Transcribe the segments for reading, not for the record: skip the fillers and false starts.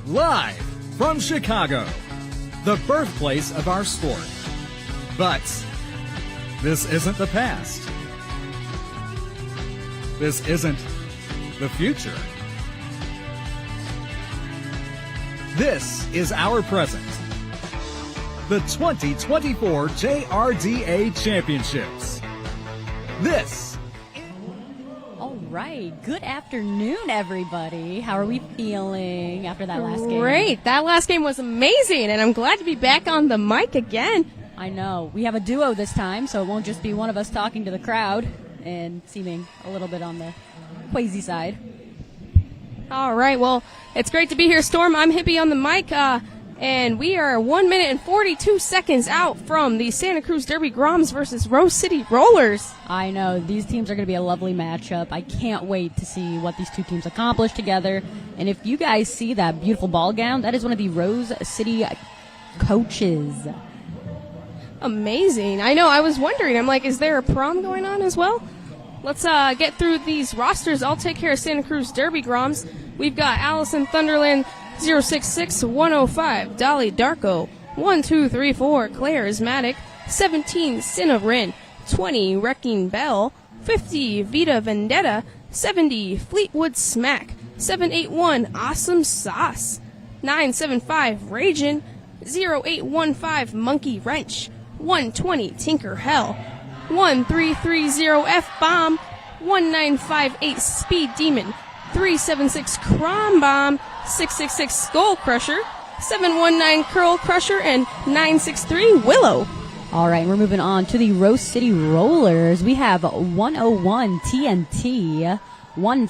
Live from Chicago, the birthplace of our sport. But this isn't the past. This isn't the future. This is our present. The 2024 JRDA Championships. This. All right. Good afternoon, everybody. How are we feeling after that last game? Great. That last game was amazing, and I'm glad to be back on the mic again. I know. We have a duo this time, so it won't just be one of us talking to the crowd and seeming a little bit on the crazy side. All right. Well, it's great to be here, Storm. I'm Hippie on the mic, and we are 1 minute and 42 seconds out from the Santa Cruz Derby Groms versus Rose City Rollers. I know. These teams are going to be a lovely matchup. I can't wait to see what these two teams accomplish together. And if you guys see that beautiful ball gown, that is one of the Rose City coaches. Amazing. I know. I was wondering. I'm like, is there a prom going on as well? Let's get through these rosters. I'll take care of Santa Cruz Derby Groms. We've got Allison Thunderland 066-105, Dolly Darko 1234, Claire Ismatic 17, Cinnarin 20, Wrecking Bell 50, Vita Vendetta 70, Fleetwood Smack 781, Awesome Sauce 975, Ragin 0815, Monkey Wrench 120, Tinker Hell 1330, F-Bomb 1958, Speed Demon 376, Crom Bomb 666, Skull Crusher 719, Curl Crusher, and 963, Willow. All right, we're moving on to the Rose City Rollers. We have 101 TNT, 15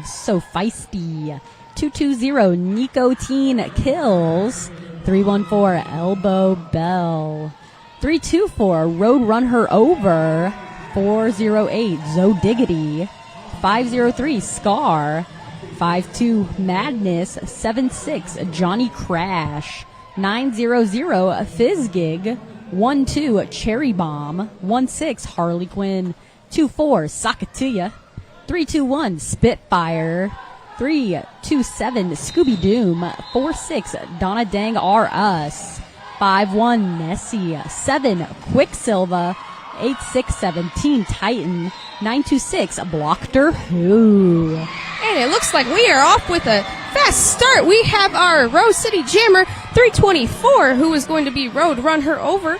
So Feisty, 220 Nicotine Kills, 314 Elbow Bell, 324 Road Run Her Over, 408 Zodiggity, 503 Scar, 52 Madness, 76 Johnny Crash, 900 Fizzgig, 12 Cherry Bomb, 16 Harley Quinn, 24 Sakatuya, 321 Spitfire, 327 Scooby Doom, 46 Donna Dang R Us, 51 Nessie, 7 Quicksilver, 8617 Titan, 926 Blockter Who. And it looks like we are off with a fast start. We have our Rose City Jammer 324, who is going to be Road Run Her Over.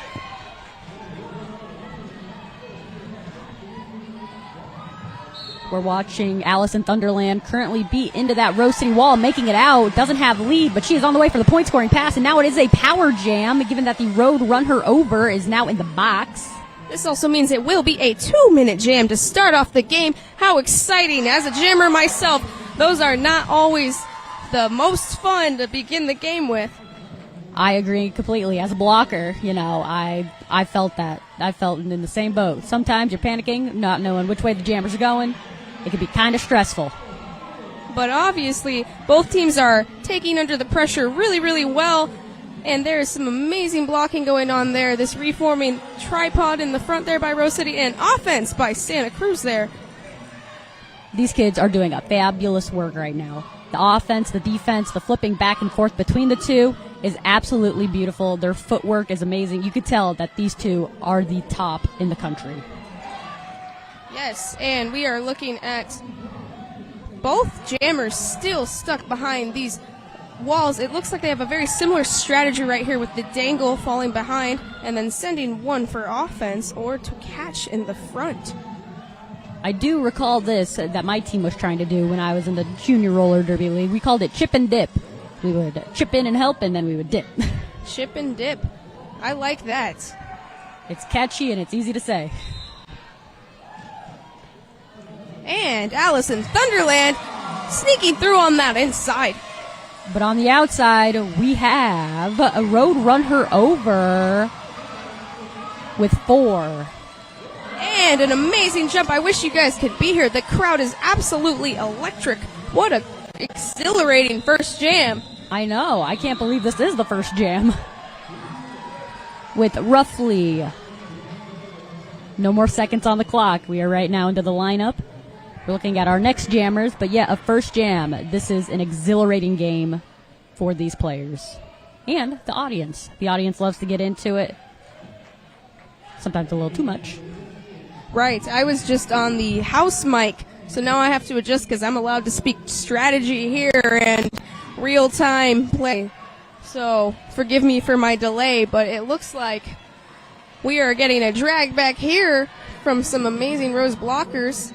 We're watching Allison Thunderland currently beat into that Rose City wall, making it out. Doesn't have lead, but she is on the way for the point scoring pass, and now it is a power jam, given that the Road Run Her Over is now in the box. This also means it will be a 2-minute jam to start off the game. How exciting. As a jammer myself, those are not always the most fun to begin the game with. I agree completely. As a blocker, I felt that. I felt in the same boat. Sometimes you're panicking, not knowing which way the jammers are going. It can be kind of stressful. But obviously, both teams are taking under the pressure really, really well. And there is some amazing blocking going on there. This reforming tripod in the front there by Rose City, and offense by Santa Cruz there. These kids are doing a fabulous work right now. The offense, the defense, the flipping back and forth between the two is absolutely beautiful. Their footwork is amazing. You could tell that these two are the top in the country. Yes, and we are looking at both jammers still stuck behind these walls. It looks like they have a very similar strategy right here with the dangle falling behind and then sending one for offense or to catch in the front. I do recall this that my team was trying to do when I was in the junior roller derby league. We called it chip and dip. We would chip in and help, and then we would dip. Chip and dip. I like that. It's catchy and it's easy to say. And Allison Thunderland sneaking through on that inside. But on the outside, we have a Road Run Her Over with 4. And an amazing jump. I wish you guys could be here. The crowd is absolutely electric. What a exhilarating first jam. I know. I can't believe this is the first jam. With roughly no more seconds on the clock. We are right now into the lineup. We're looking at our next jammers, but yeah, a first jam. This is an exhilarating game for these players and the audience. The audience loves to get into it, sometimes a little too much. Right. I was just on the house mic, so now I have to adjust because I'm allowed to speak strategy here and real-time play. So forgive me for my delay, but it looks like we are getting a drag back here from some amazing Rose blockers.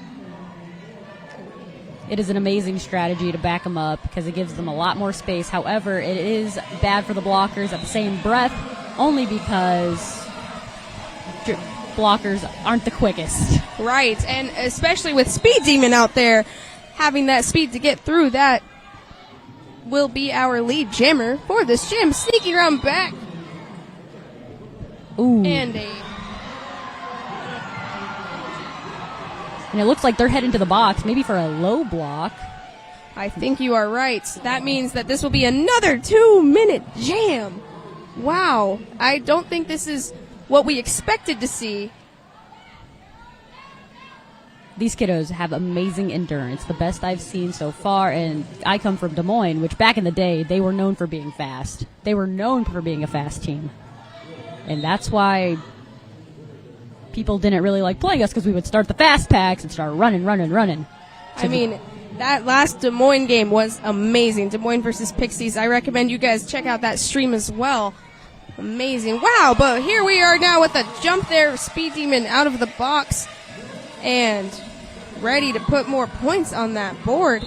It is an amazing strategy to back them up because it gives them a lot more space. However, it is bad for the blockers at the same breath, only because blockers aren't the quickest. Right, and especially with Speed Demon out there, having that speed to get through, that will be our lead jammer for this jam. Sneaking around back. Ooh. And it looks like they're heading to the box, maybe for a low block. I think you are right. That means that this will be another 2-minute jam. Wow. I don't think this is what we expected to see. These kiddos have amazing endurance, the best I've seen so far, and I come from Des Moines, which back in the day, they were known for being fast. They were known for being a fast team. And that's why people didn't really like playing us, because we would start the fast packs and start running. I mean, that last Des Moines game was amazing. Des Moines versus Pixies. I recommend you guys check out that stream as well. Amazing. Wow, but here we are now with a jump there. Speed Demon out of the box and ready to put more points on that board.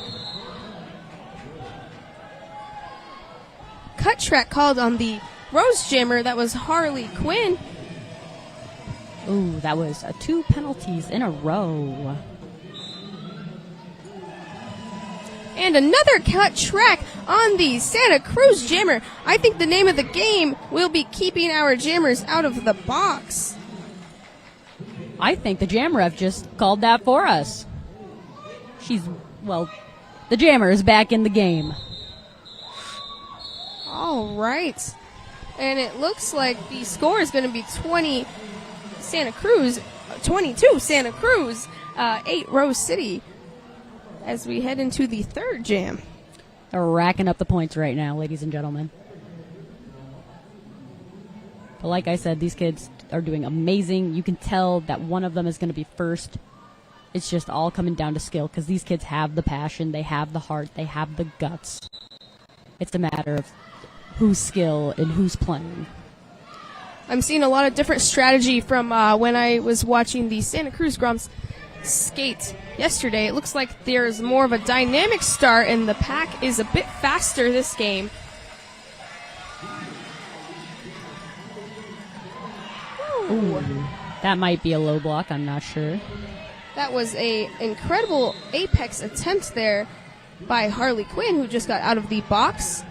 Cut track called on the Rose Jammer. That was Harley Quinn. Ooh, that was 2 penalties in a row. And another cut track on the Santa Cruz Jammer. I think the name of the game will be keeping our jammers out of the box. I think the Jam Ref just called that for us. The Jammer is back in the game. All right. And it looks like the score is going to be 22 Santa Cruz, 8 Rose City, as we head into the third jam. They're racking up the points right now, ladies and gentlemen. But like I said, these kids are doing amazing. You can tell that one of them is going to be first. It's just all coming down to skill, because these kids have the passion, they have the heart, they have the guts. It's a matter of who's skill and who's playing. I'm seeing a lot of different strategy from when I was watching the Santa Cruz Groms skate yesterday. It looks like there's more of a dynamic start, and the pack is a bit faster this game. Ooh, that might be a low block, I'm not sure. That was a incredible apex attempt there by Harley Quinn, who just got out of the box.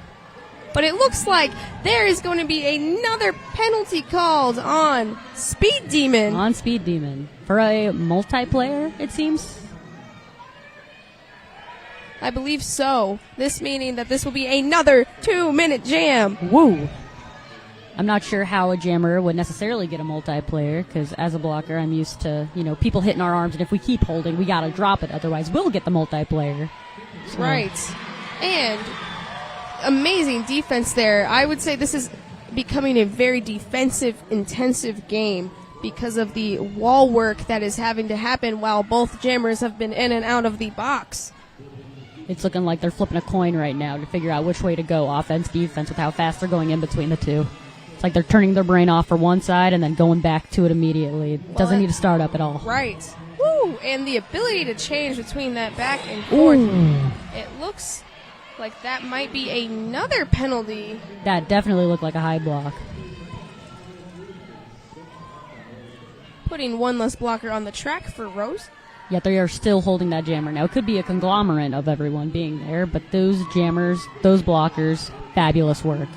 But it looks like there is going to be another penalty called on Speed Demon. On Speed Demon. For a multiplayer, it seems? I believe so. This meaning that this will be another 2-minute jam. Woo! I'm not sure how a jammer would necessarily get a multiplayer, because as a blocker, I'm used to, people hitting our arms, and if we keep holding, we gotta drop it, otherwise we'll get the multiplayer. So. Right. And amazing defense there. I would say this is becoming a very defensive-intensive game because of the wall work that is having to happen while both jammers have been in and out of the box. It's looking like they're flipping a coin right now to figure out which way to go, offense, defense, with how fast they're going in between the two. It's like they're turning their brain off for one side and then going back to it immediately. It doesn't need to start up at all. Right. Woo! And the ability to change between that back and forth. Ooh. It looks like that might be another penalty. That definitely looked like a high block. Putting one less blocker on the track for Rose. Yet they are still holding that jammer. Now, it could be a conglomerate of everyone being there, but those jammers, those blockers, fabulous work.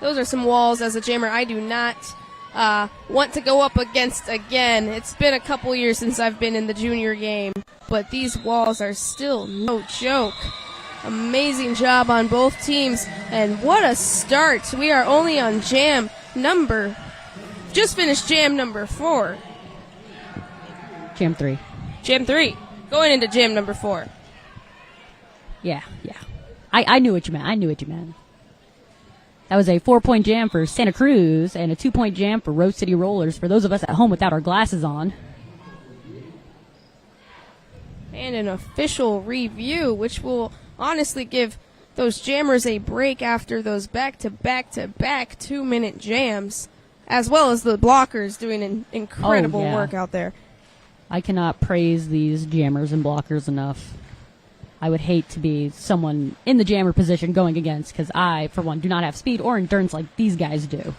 Those are some walls as a jammer I do not want to go up against again. It's been a couple years since I've been in the junior game, but these walls are still no joke. Amazing job on both teams, and what a start. We are only on just finished jam number 4. Jam 3. Jam 3. Going into jam number 4. Yeah. I knew what you meant. That was a 4-point jam for Santa Cruz and a 2-point jam for Rose City Rollers for those of us at home without our glasses on. And an official review, which will honestly give those jammers a break after those back-to-back-to-back 2-minute jams, as well as the blockers doing an incredible work out there. I cannot praise these jammers and blockers enough. I would hate to be someone in the jammer position going against, because I, for one, do not have speed or endurance like these guys do.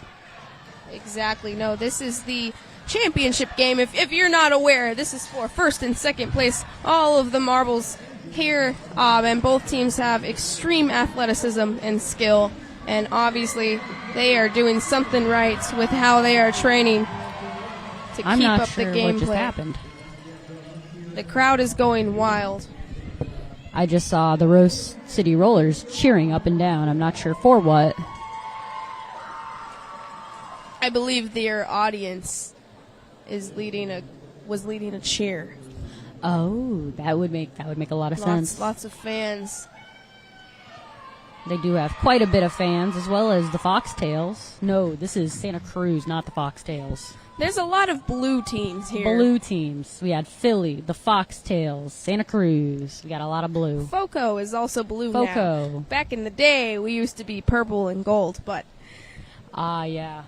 Exactly. No, this is the championship game. If you're not aware, this is for first and second place. All of the marbles here, and both teams have extreme athleticism and skill, and obviously they are doing something right with how they are training to I'm keep not up sure the gameplay. what just happened. The crowd is going wild. I just saw the Rose City Rollers cheering up and down. I'm not sure for what. I believe their audience was leading a cheer. Oh, that would make a lot of sense. Lots of fans. They do have quite a bit of fans, as well as the Foxtails. No, this is Santa Cruz, not the Foxtails. There's a lot of blue teams here. Blue teams. We had Philly, the Foxtails, Santa Cruz. We got a lot of blue. FOCO is also blue FOCO. now. Back in the day, we used to be purple and gold, but... yeah.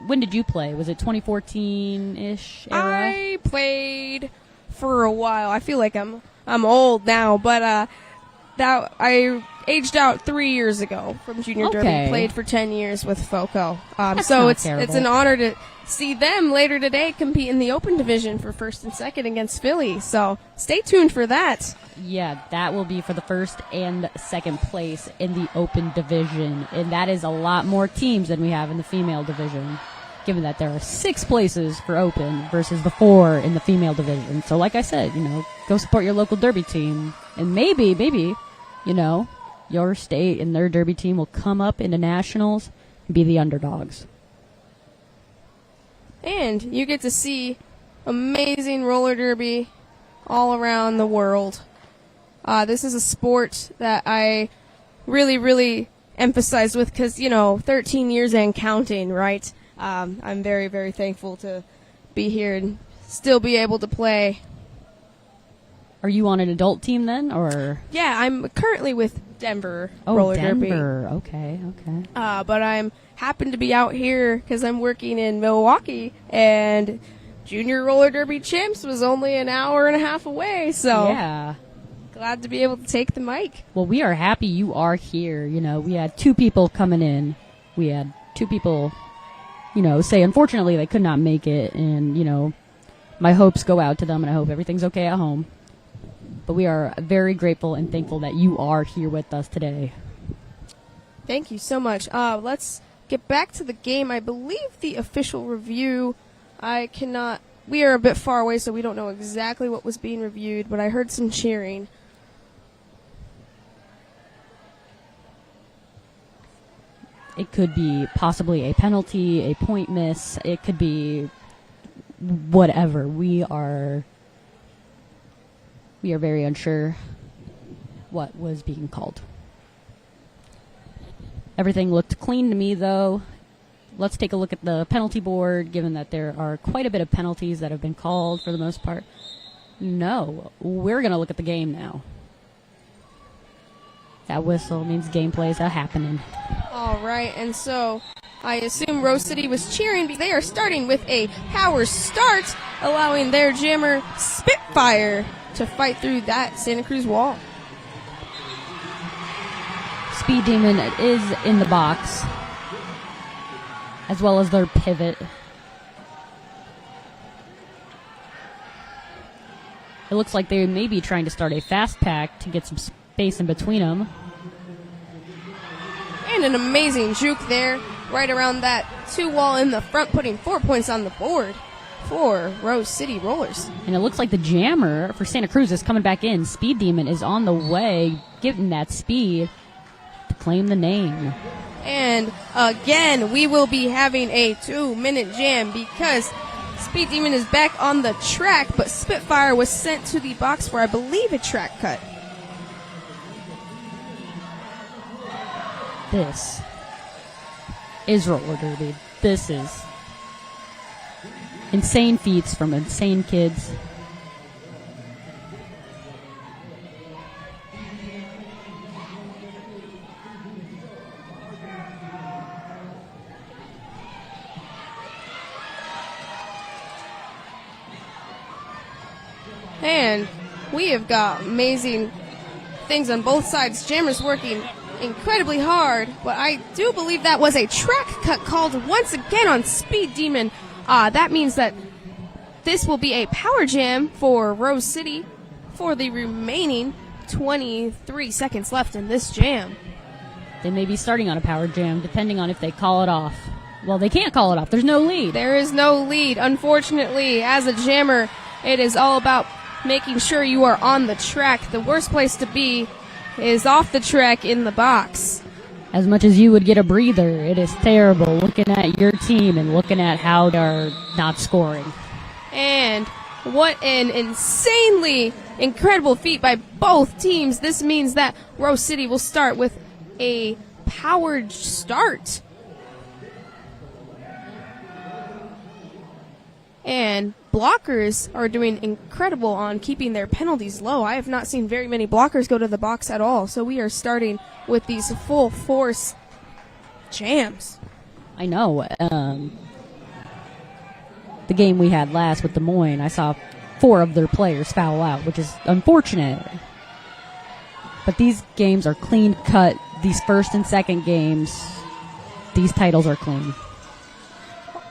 When did you play? Was it 2014-ish era? I played for a while. I feel like I'm old now, but that I aged out 3 years ago from Junior Derby. Played for 10 years with FOCO. So it's an honor to see them later today compete in the Open Division for first and second against Philly. So stay tuned for that. Yeah, that will be for the first and second place in the Open Division, and that is a lot more teams than we have in the female division, given that there are 6 places for Open versus the 4 in the female division. So like I said, go support your local Derby team, and maybe, your state and their Derby team will come up into nationals and be the underdogs. And you get to see amazing roller derby all around the world. This is a sport that I really, really emphasize with because, 13 years and counting, right? I'm very, very thankful to be here and still be able to play. Are you on an adult team then, or? Yeah, I'm currently with Denver Roller Derby. Denver. Okay. But I'm happen to be out here because I'm working in Milwaukee, and Junior Roller Derby Champs was only an hour and a half away, so yeah. Glad to be able to take the mic. Well, we are happy you are here. We had 2 people coming in. We had 2 people, say unfortunately they could not make it, and, my hopes go out to them, and I hope everything's okay at home. But we are very grateful and thankful that you are here with us today. Thank you so much. Let's get back to the game. I believe the official review, we are a bit far away, so we don't know exactly what was being reviewed, but I heard some cheering. It could be possibly a penalty, a point miss. It could be whatever. We are very unsure what was being called. Everything looked clean to me, though. Let's take a look at the penalty board, given that there are quite a bit of penalties that have been called for the most part. No, we're going to look at the game now. That whistle means gameplay is happening. All right, and so I assume Rose City was cheering because they are starting with a power start, allowing their jammer Spitfire to fight through that Santa Cruz wall. Speed Demon is in the box, as well as their pivot. It looks like they may be trying to start a fast pack to get some space in between them. And an amazing juke there, right around that 2 wall in the front, putting 4 points on the board for Rose City Rollers. And it looks like the jammer for Santa Cruz is coming back in. Speed Demon is on the way, getting that speed to claim the name. And again, we will be having a 2-minute jam because Speed Demon is back on the track, but Spitfire was sent to the box for, I believe, a track cut. This is roller derby. This is insane feats from insane kids. And we have got amazing things on both sides. Jammers working incredibly hard, but I do believe that was a track cut called once again on Speed Demon. That means that this will be a power jam for Rose City for the remaining 23 seconds left in this jam. They may be starting on a power jam, depending on if they call it off. Well, they can't call it off. There's no lead. There is no lead. Unfortunately, as a jammer, it is all about making sure you are on the track. The worst place to be is off the track in the box. As much as you would get a breather, it is terrible looking at your team and looking at how they're not scoring. And what an insanely incredible feat by both teams. This means that Rose City will start with a powered start. And blockers are doing incredible on keeping their penalties low. I have not seen very many blockers go to the box at all. So we are starting with these full force jams. I know. The game we had last with Des Moines, I saw 4 of their players foul out, which is unfortunate. But these games are clean cut. These first and second games, these titles are clean.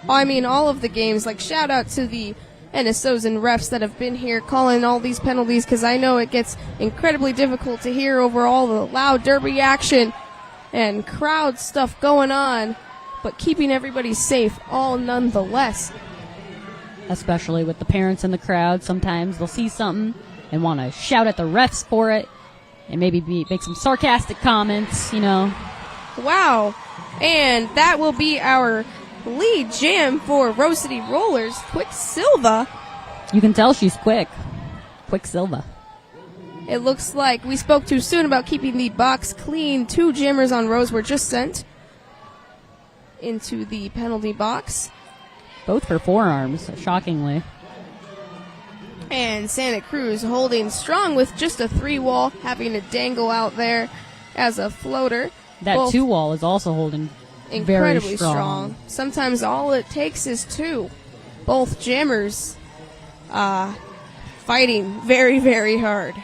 I mean, all of the games, like shout out to the NSOs and refs that have been here calling all these penalties, because I know it gets incredibly difficult to hear over all the loud derby action and crowd stuff going on, but keeping everybody safe all nonetheless. Especially with the parents in the crowd, sometimes they'll see something and want to shout at the refs for it and maybe make some sarcastic comments, you know. Wow. And that will be our lead jam for Rose City Rollers, Quicksilva. You can tell she's quick. Quicksilva. It looks like we spoke too soon about keeping the box clean. 2 jammers on Rose were just sent into the penalty box. Both for forearms, shockingly. And Santa Cruz holding strong with just a 3-wall, having to dangle out there as a floater. That 2-wall is also holding incredibly very strong. Sometimes all it takes is 2. Both jammers fighting very, very hard.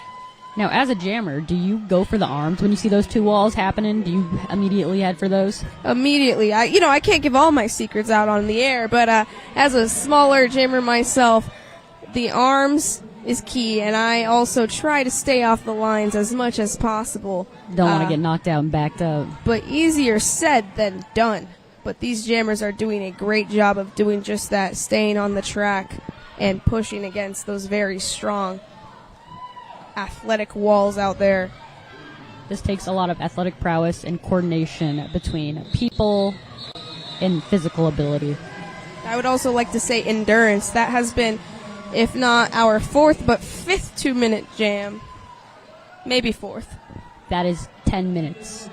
Now, as a jammer, do you go for the arms when you see those 2 walls happening? Do you immediately head for those? Immediately. I can't give all my secrets out on the air, but as a smaller jammer myself, the arms is key, and I also try to stay off the lines as much as possible. Don't want to get knocked out and backed up. But easier said than done. But these jammers are doing a great job of doing just that, staying on the track and pushing against those very strong athletic walls out there. This takes a lot of athletic prowess and coordination between people and physical ability. I would also like to say endurance. That has been, if not our 4th, but 5th 2-minute jam. Maybe 4th. That is 10 minutes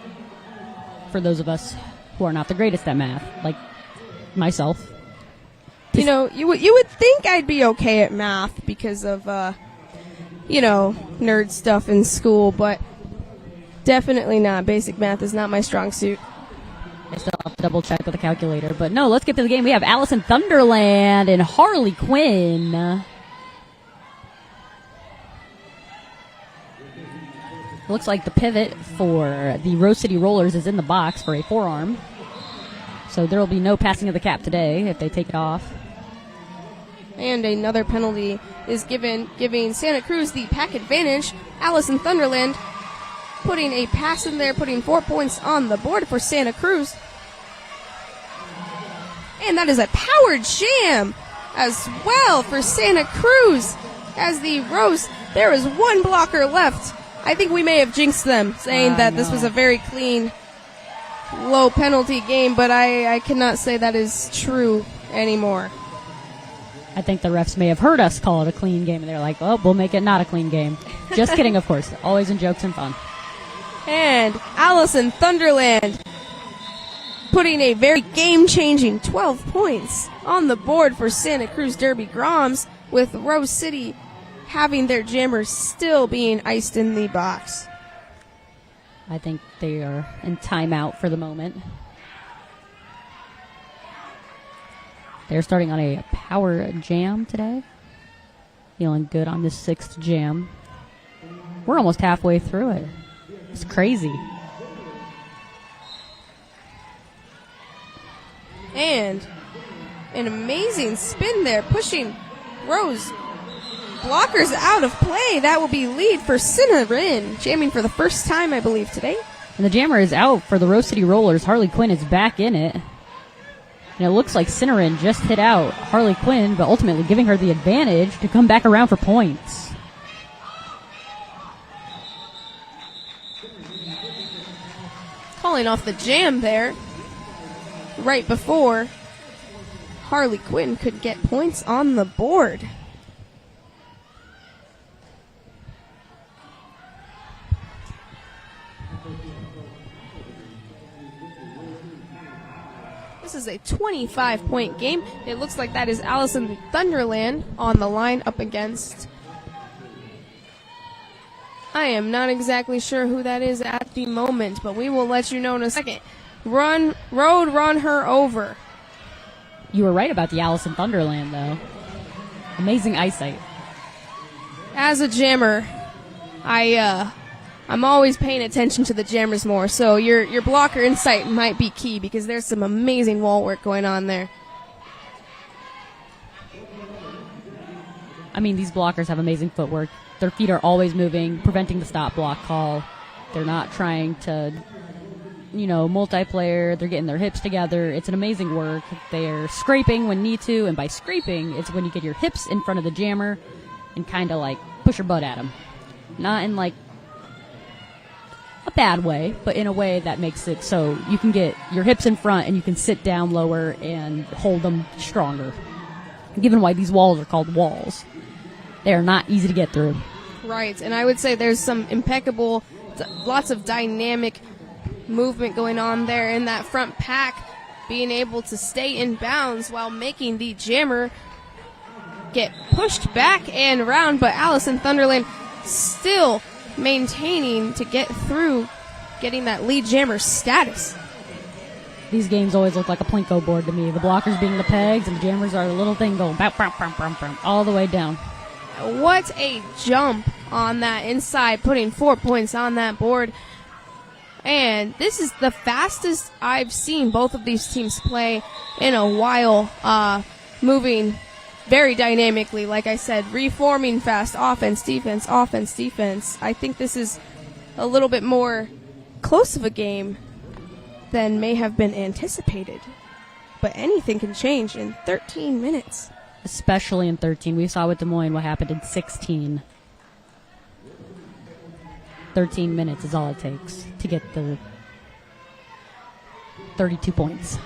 for those of us who are not the greatest at math, like myself. You know, you would think I'd be okay at math because of, nerd stuff in school, but definitely not. Basic math is not my strong suit. I still have to double check with a calculator. But no, let's get to the game. We have Allison Thunderland and Harley Quinn. Looks like the pivot for the Rose City Rollers is in the box for a forearm. So there will be no passing of the cap today if they take it off. And another penalty is giving Santa Cruz the pack advantage. Allison Thunderland putting a pass in there, putting 4 points on the board for Santa Cruz. And that is a power jam as well for Santa Cruz. As the Rose, there is 1 blocker left. I think we may have jinxed them, saying that this was a very clean, low penalty game, but I cannot say that is true anymore. I think the refs may have heard us call it a clean game, and they're like, oh, we'll make it not a clean game. Just kidding, of course. Always in jokes and fun. And Allison Thunderland putting a very game-changing 12 points on the board for Santa Cruz Derby Groms, with Rose City having their jammers still being iced in the box. I think they are in timeout for the moment. They're starting on a power jam today. Feeling good on this 6th jam. We're almost halfway through it. It's crazy. And an amazing spin there, pushing Rose blockers out of play. That will be lead for Cinnarin, jamming for the first time, I believe, today. And the jammer is out for the Rose City Rollers. Harley Quinn is back in it. And it looks like Cinnarin just hit out Harley Quinn, but ultimately giving her the advantage to come back around for points. Calling off the jam there right before Harley Quinn could get points on the board. This is a 25-point game. It looks like that is Allison Thunderland on the line up against. I am not exactly sure who that is at the moment, but we will let you know in a second. Run her over. You were right about the Allison Thunderland, though. Amazing eyesight. As a jammer, I'm always paying attention to the jammers more, so your blocker insight might be key because there's some amazing wall work going on there. I mean, these blockers have amazing footwork. Their feet are always moving, preventing the stop block call. They're not trying to, multiplayer. They're getting their hips together. It's an amazing work. They're scraping when need to, and by scraping, it's when you get your hips in front of the jammer and kind of like push your butt at them. Not in like a bad way, but in a way that makes it so you can get your hips in front and you can sit down lower and hold them stronger. Given why these walls are called walls. They are not easy to get through. Right, and I would say there's some impeccable, lots of dynamic movement going on there in that front pack, being able to stay in bounds while making the jammer get pushed back and around, but Allison Thunderland still maintaining to get through, getting that lead jammer status. These games always look like a Plinko board to me. The blockers being the pegs and the jammers are the little thing going bam, bam, bam, bam, bam, all the way down. What a jump on that inside, putting 4 points on that board. And this is the fastest I've seen both of these teams play in a while, moving very dynamically. Like I said, reforming fast, offense, defense, offense, defense. I think this is a little bit more close of a game than may have been anticipated. But anything can change in 13 minutes. Especially in 13. We saw with Des Moines what happened in 16. 13 minutes is all it takes to get the 32 points.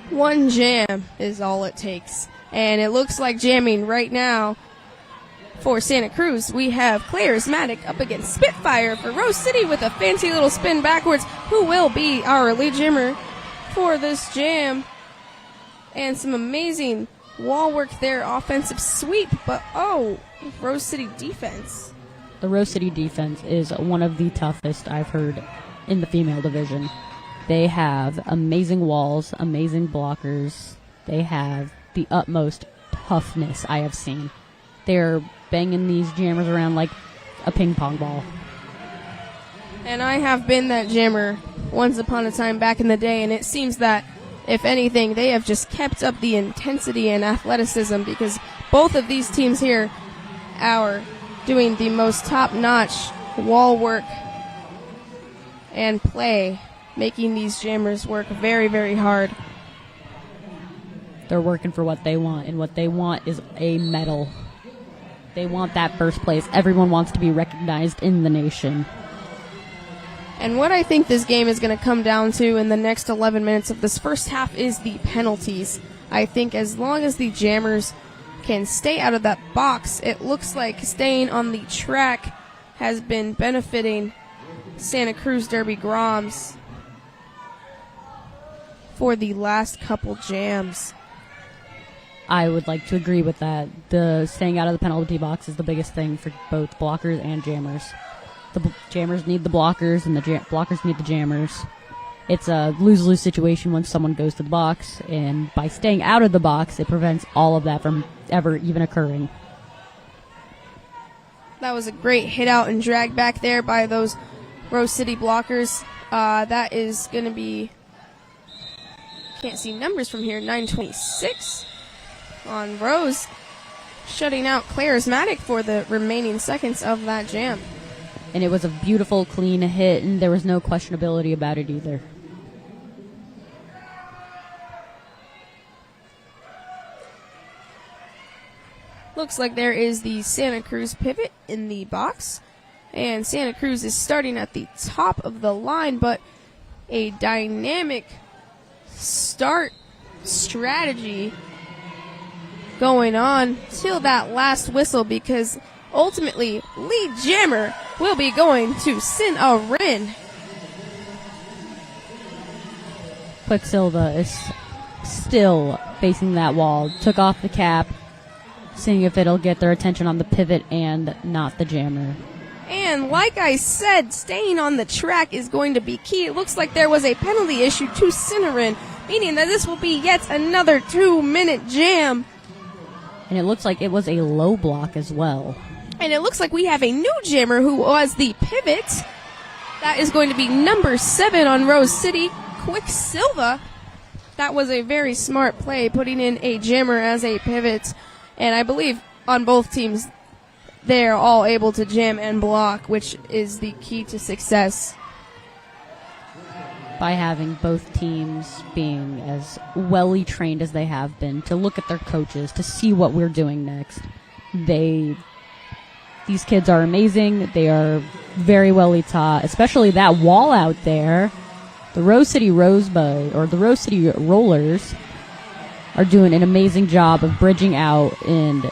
One jam is all it takes. And it looks like jamming right now for Santa Cruz. We have Charismatic up against Spitfire for Rose City with a fancy little spin backwards. Who will be our lead jammer for this jam? And some amazing wall work there, offensive sweep, but Rose City defense. The Rose City defense is one of the toughest I've heard in the female division. They have amazing walls, amazing blockers. They have the utmost toughness I have seen. They're banging these jammers around like a ping pong ball. And I have been that jammer once upon a time back in the day, and it seems that if anything, they have just kept up the intensity and athleticism because both of these teams here are doing the most top-notch wall work and play, making these jammers work very, very hard. They're working for what they want, and what they want is a medal. They want that first place. Everyone wants to be recognized in the nation. And what I think this game is going to come down to in the next 11 minutes of this first half is the penalties. I think as long as the jammers can stay out of that box. It looks like staying on the track has been benefiting Santa Cruz Derby Groms for the last couple jams. I would like to agree with that. The staying out of the penalty box is the biggest thing for both blockers and jammers. The jammers need the blockers, and the blockers need the jammers. It's a lose-lose situation when someone goes to the box, and by staying out of the box, it prevents all of that from ever even occurring. That was a great hit out and drag back there by those Rose City blockers. That is going to be, can't see numbers from here, 926 on Rose, shutting out Charismatic for the remaining seconds of that jam. And it was a beautiful, clean hit, and there was no questionability about it either. Looks like there is the Santa Cruz pivot in the box, and Santa Cruz is starting at the top of the line, but a dynamic start strategy going on till that last whistle, because ultimately lead jammer will be going to Sin a Rin. Quicksilva is still facing that wall. Took off the cap, seeing if it'll get their attention on the pivot and not the jammer. And like I said, staying on the track is going to be key. It looks like there was a penalty issue to Cinnamon, meaning that this will be yet another 2-minute jam. And it looks like it was a low block as well. And it looks like we have a new jammer who was the pivot. That is going to be number 7 on Rose City, Quicksilva. That was a very smart play, putting in a jammer as a pivot. And I believe on both teams, they're all able to jam and block, which is the key to success. By having both teams being as well trained as they have been, to look at their coaches, to see what we're doing next. These kids are amazing. They are very well taught, especially that wall out there. The Rose City Rosebud, or the Rose City Rollers, are doing an amazing job of bridging out, and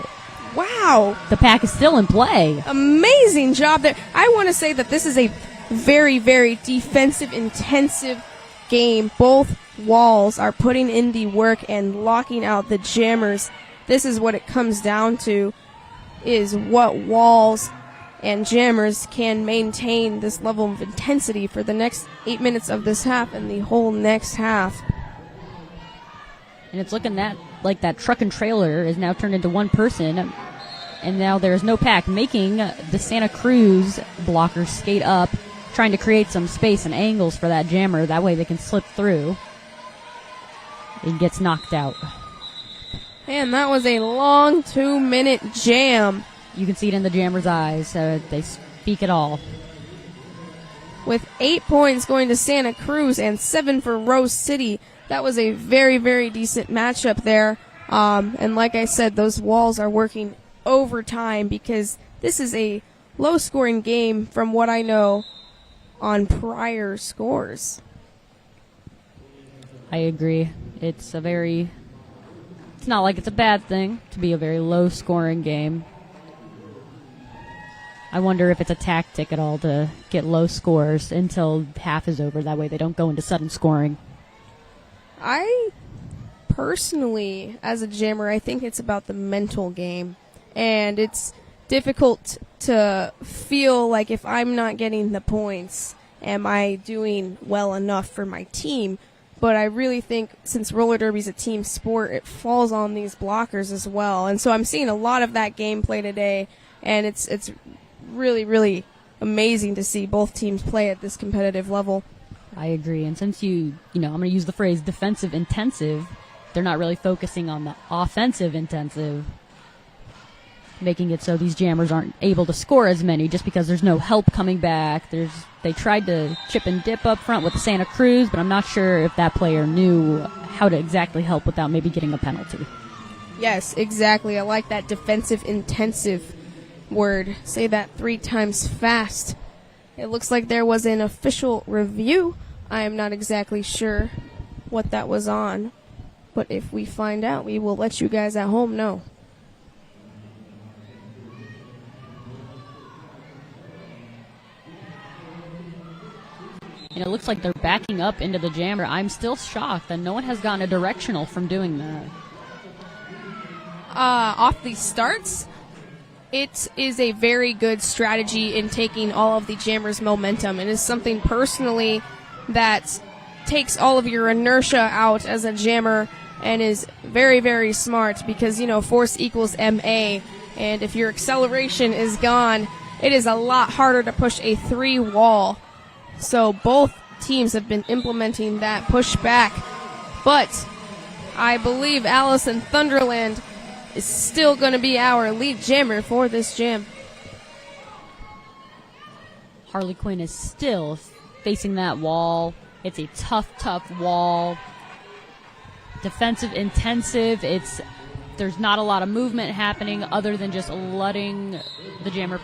wow, the pack is still in play. Amazing job there. I want to say that this is a very, very defensive intensive game. Both walls are putting in the work and locking out the jammers. This is what it comes down to, is what walls and jammers can maintain this level of intensity for the next 8 minutes of this half and the whole next half. And it's looking like that truck and trailer is now turned into one person, and now there's no pack, making the Santa Cruz blockers skate up, trying to create some space and angles for that jammer. That way they can slip through. It gets knocked out. And that was a long 2-minute jam. You can see it in the jammer's eyes. They speak it all. With 8 points going to Santa Cruz and 7 for Rose City. That was a very, very decent matchup there. And like I said, those walls are working overtime, because this is a low-scoring game from what I know on prior scores. I agree. It's not like it's a bad thing to be a very low-scoring game. I wonder if it's a tactic at all to get low scores until half is over. That way they don't go into sudden scoring. I personally, as a jammer, I think it's about the mental game. And it's difficult to feel like, if I'm not getting the points, am I doing well enough for my team? But I really think, since roller derby is a team sport, it falls on these blockers as well. And so I'm seeing a lot of that gameplay today, and it's really, really amazing to see both teams play at this competitive level. I agree. And since I'm going to use the phrase defensive intensive, they're not really focusing on the offensive intensive, making it so these jammers aren't able to score as many just because there's no help coming back. They tried to chip and dip up front with Santa Cruz, but I'm not sure if that player knew how to exactly help without maybe getting a penalty. Yes, exactly. I like that defensive intensive word. Say that 3 times fast. It looks like there was an official review. I am not exactly sure what that was on, but if we find out, we will let you guys at home know. And it looks like they're backing up into the jammer. I'm still shocked that no one has gotten a directional from doing that. Off the starts, it is a very good strategy in taking all of the jammer's momentum. It is something personally that takes all of your inertia out as a jammer and is very, very smart because, force equals MA. And if your acceleration is gone, it is a lot harder to push a 3 wall. So both teams have been implementing that pushback. But I believe Alice in Thunderland is still going to be our lead jammer for this jam. Harley Quinn is still facing that wall. It's a tough wall. Defensive intensive. There's not a lot of movement happening other than just letting the jammer.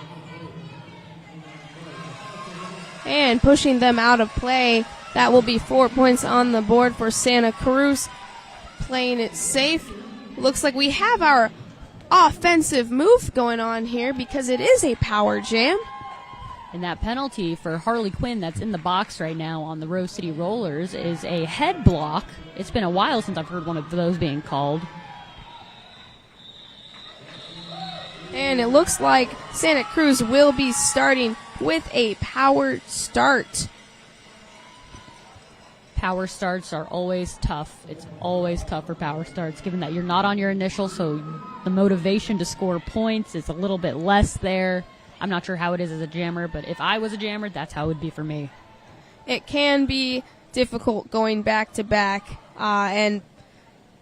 And pushing them out of play. That will be 4 points on the board for Santa Cruz. Playing it safe. Looks like we have our offensive move going on here because it is a power jam. And that penalty for Harley Quinn that's in the box right now on the Rose City Rollers is a head block. It's been a while since I've heard one of those being called. And it looks like Santa Cruz will be starting with a power start. Power starts are always tough. It's always tough for power starts, given that you're not on your initial, so the motivation to score points is a little bit less there. I'm not sure how it is as a jammer, but if I was a jammer, that's how it would be for me. It can be difficult going back to back, and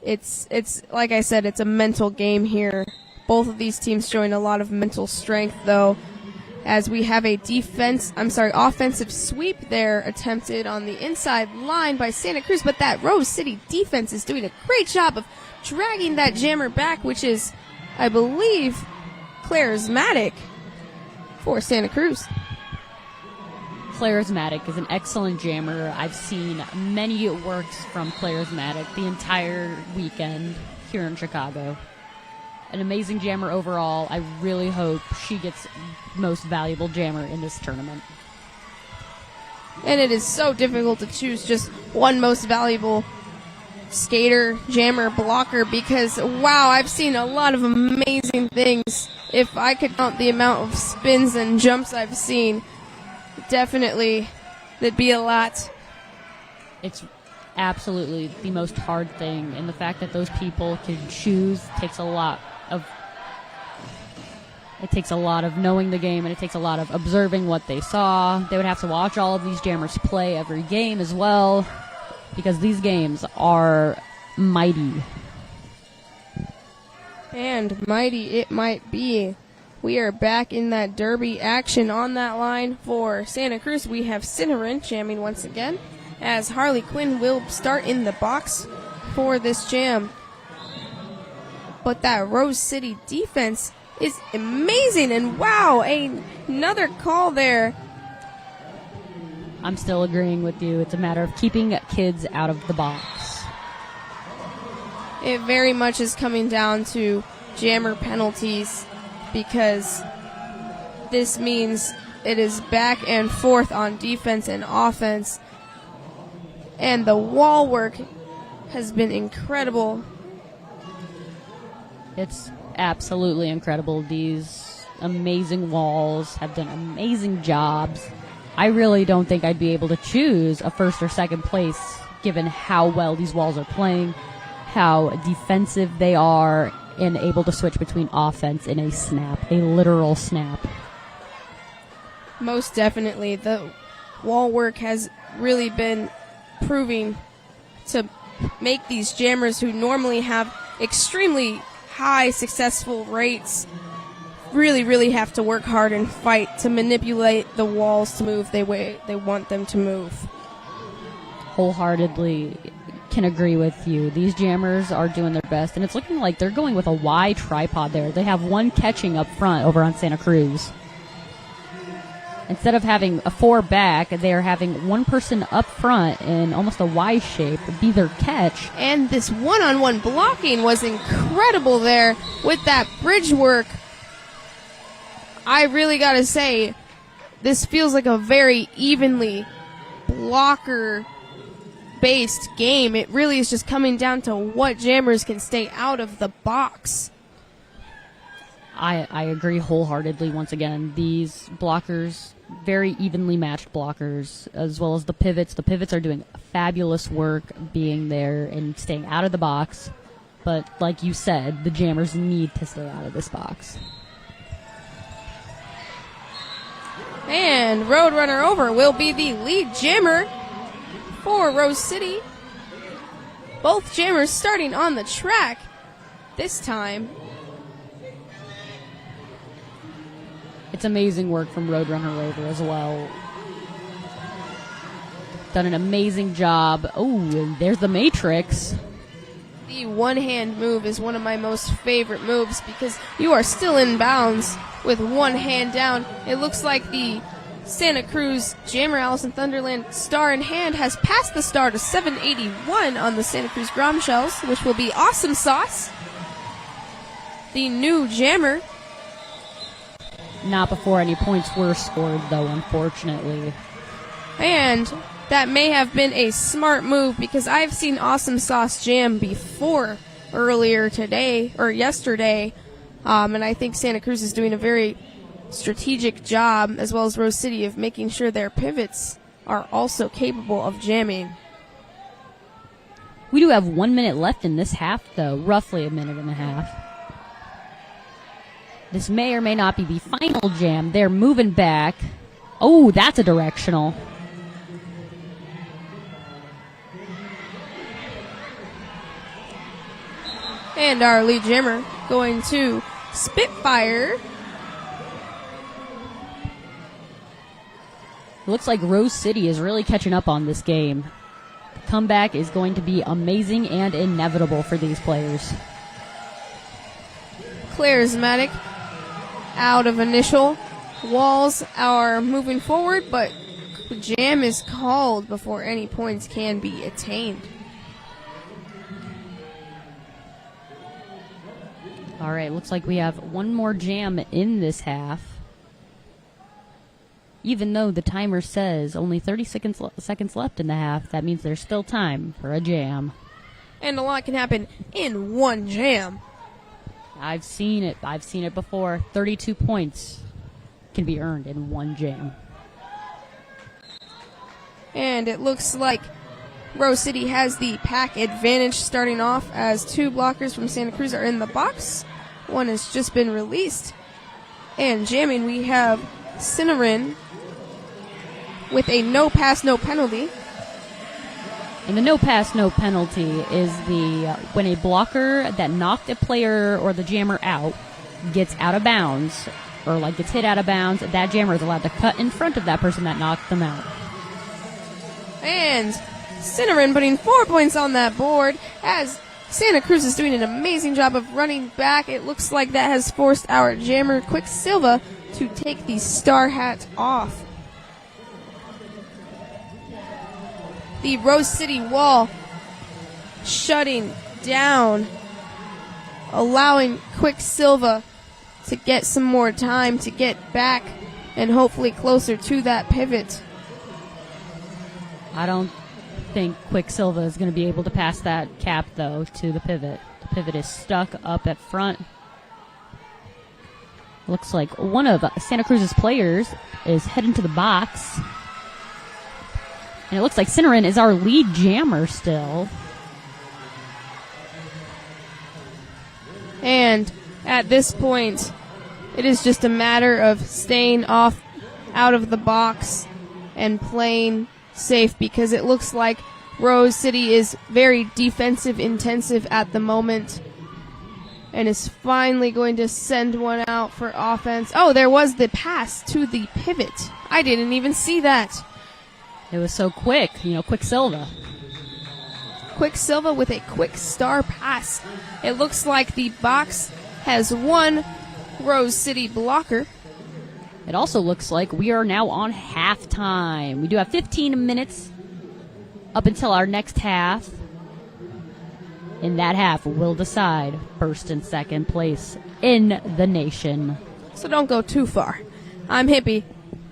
it's like I said, it's a mental game here. Both of these teams showing a lot of mental strength, though, as we have a offensive sweep there attempted on the inside line by Santa Cruz, but that Rose City defense is doing a great job of dragging that jammer back, which is, I believe, Charismatic for Santa Cruz. Charismatic is an excellent jammer. I've seen many works from Charismatic the entire weekend here in Chicago. An amazing jammer overall. I really hope she gets most valuable jammer in this tournament. And it is so difficult to choose just one most valuable skater, jammer, blocker because, wow, I've seen a lot of amazing things. If I could count the amount of spins and jumps I've seen, definitely there'd be a lot. It's absolutely the most hard thing, and the fact that those people can choose takes a lot of knowing the game, and it takes a lot of observing what they saw. They would have to watch all of these jammers play every game as well, because these games are mighty. And mighty it might be. We are back in that derby action on that line for Santa Cruz. We have Cinnamon jamming once again, as Harley Quinn will start in the box for this jam. But that Rose City defense is amazing, and wow, another call there. I'm still agreeing with you. It's a matter of keeping kids out of the box. It very much is coming down to jammer penalties because this means it is back and forth on defense and offense. And the wall work has been incredible. It's absolutely incredible. These amazing walls have done amazing jobs. I really don't think I'd be able to choose a first or second place given how well these walls are playing, how defensive they are, and able to switch between offense in a snap, a literal snap. Most definitely. The wall work has really been proving to make these jammers who normally have extremely high successful rates really have to work hard and fight to manipulate the walls to move the way they want them to move. Wholeheartedly can agree with you. These jammers are doing their best, and it's looking like they're going with a Y tripod there. They have one catching up front over on Santa Cruz. Instead of having a 4 back, they are having one person up front in almost a Y shape be their catch. And this one-on-one blocking was incredible there with that bridge work. I really gotta say, this feels like a very evenly blocker-based game. It really is just coming down to what jammers can stay out of the box. I agree wholeheartedly. Once again, these blockers, very evenly matched blockers, as well as the pivots. The pivots are doing fabulous work being there and staying out of the box. But like you said, the jammers need to stay out of this box. And Roadrunner over will be the lead jammer for Rose City. Both jammers starting on the track this time. It's amazing work from Roadrunner Rover as well. Done an amazing job. Oh, and there's the Matrix. The one-hand move is one of my most favorite moves because you are still in bounds with one hand down. It looks like the Santa Cruz Jammer Allison Thunderland star in hand has passed the star to 781 on the Santa Cruz Grom Shells, which will be Awesome Sauce, the new jammer. Not before any points were scored, though, unfortunately. And that may have been a smart move because I've seen Awesome Sauce jam before earlier today or yesterday. And I think Santa Cruz is doing a very strategic job, as well as Rose City, of making sure their pivots are also capable of jamming. We do have 1 minute left in this half, though, roughly a minute and a half. This may or may not be the final jam. They're moving back. Oh, that's a directional. And our lead jammer going to Spitfire. Looks like Rose City is really catching up on this game. The comeback is going to be amazing and inevitable for these players. Charismatic out of initial. Walls are moving forward, but jam is called before any points can be attained. All right, looks like we have one more jam in this half. Even though the timer says only 30 seconds left in the half, that means there's still time for a jam. And a lot can happen in one jam. I've seen it. I've seen it before. 32 points can be earned in one jam. And it looks like Rose City has the pack advantage starting off as two blockers from Santa Cruz are in the box. One has just been released. And jamming, we have Cinnamon with a no pass, no penalty. And the no pass, no penalty is when a blocker that knocked a player or the jammer out gets out of bounds, or like gets hit out of bounds, that jammer is allowed to cut in front of that person that knocked them out. And Cinnamon putting 4 points on that board as Santa Cruz is doing an amazing job of running back. It looks like that has forced our jammer Quicksilva to take the star hat off. The Rose City wall shutting down, allowing Quicksilva to get some more time to get back and hopefully closer to that pivot. I don't think Quicksilva is going to be able to pass that cap, though, to the pivot. The pivot is stuck up at front. Looks like one of Santa Cruz's players is heading to the box. And it looks like Cinnamon is our lead jammer still. And at this point, it is just a matter of staying out of the box and playing safe, because it looks like Rose City is very defensive intensive at the moment and is finally going to send one out for offense. Oh, there was the pass to the pivot. I didn't even see that. It was so quick, Quicksilva. Quicksilva with a quick star pass. It looks like the box has one Rose City blocker. It also looks like we are now on halftime. We do have 15 minutes up until our next half. In that half, we'll decide first and second place in the nation. So don't go too far. I'm Hippie.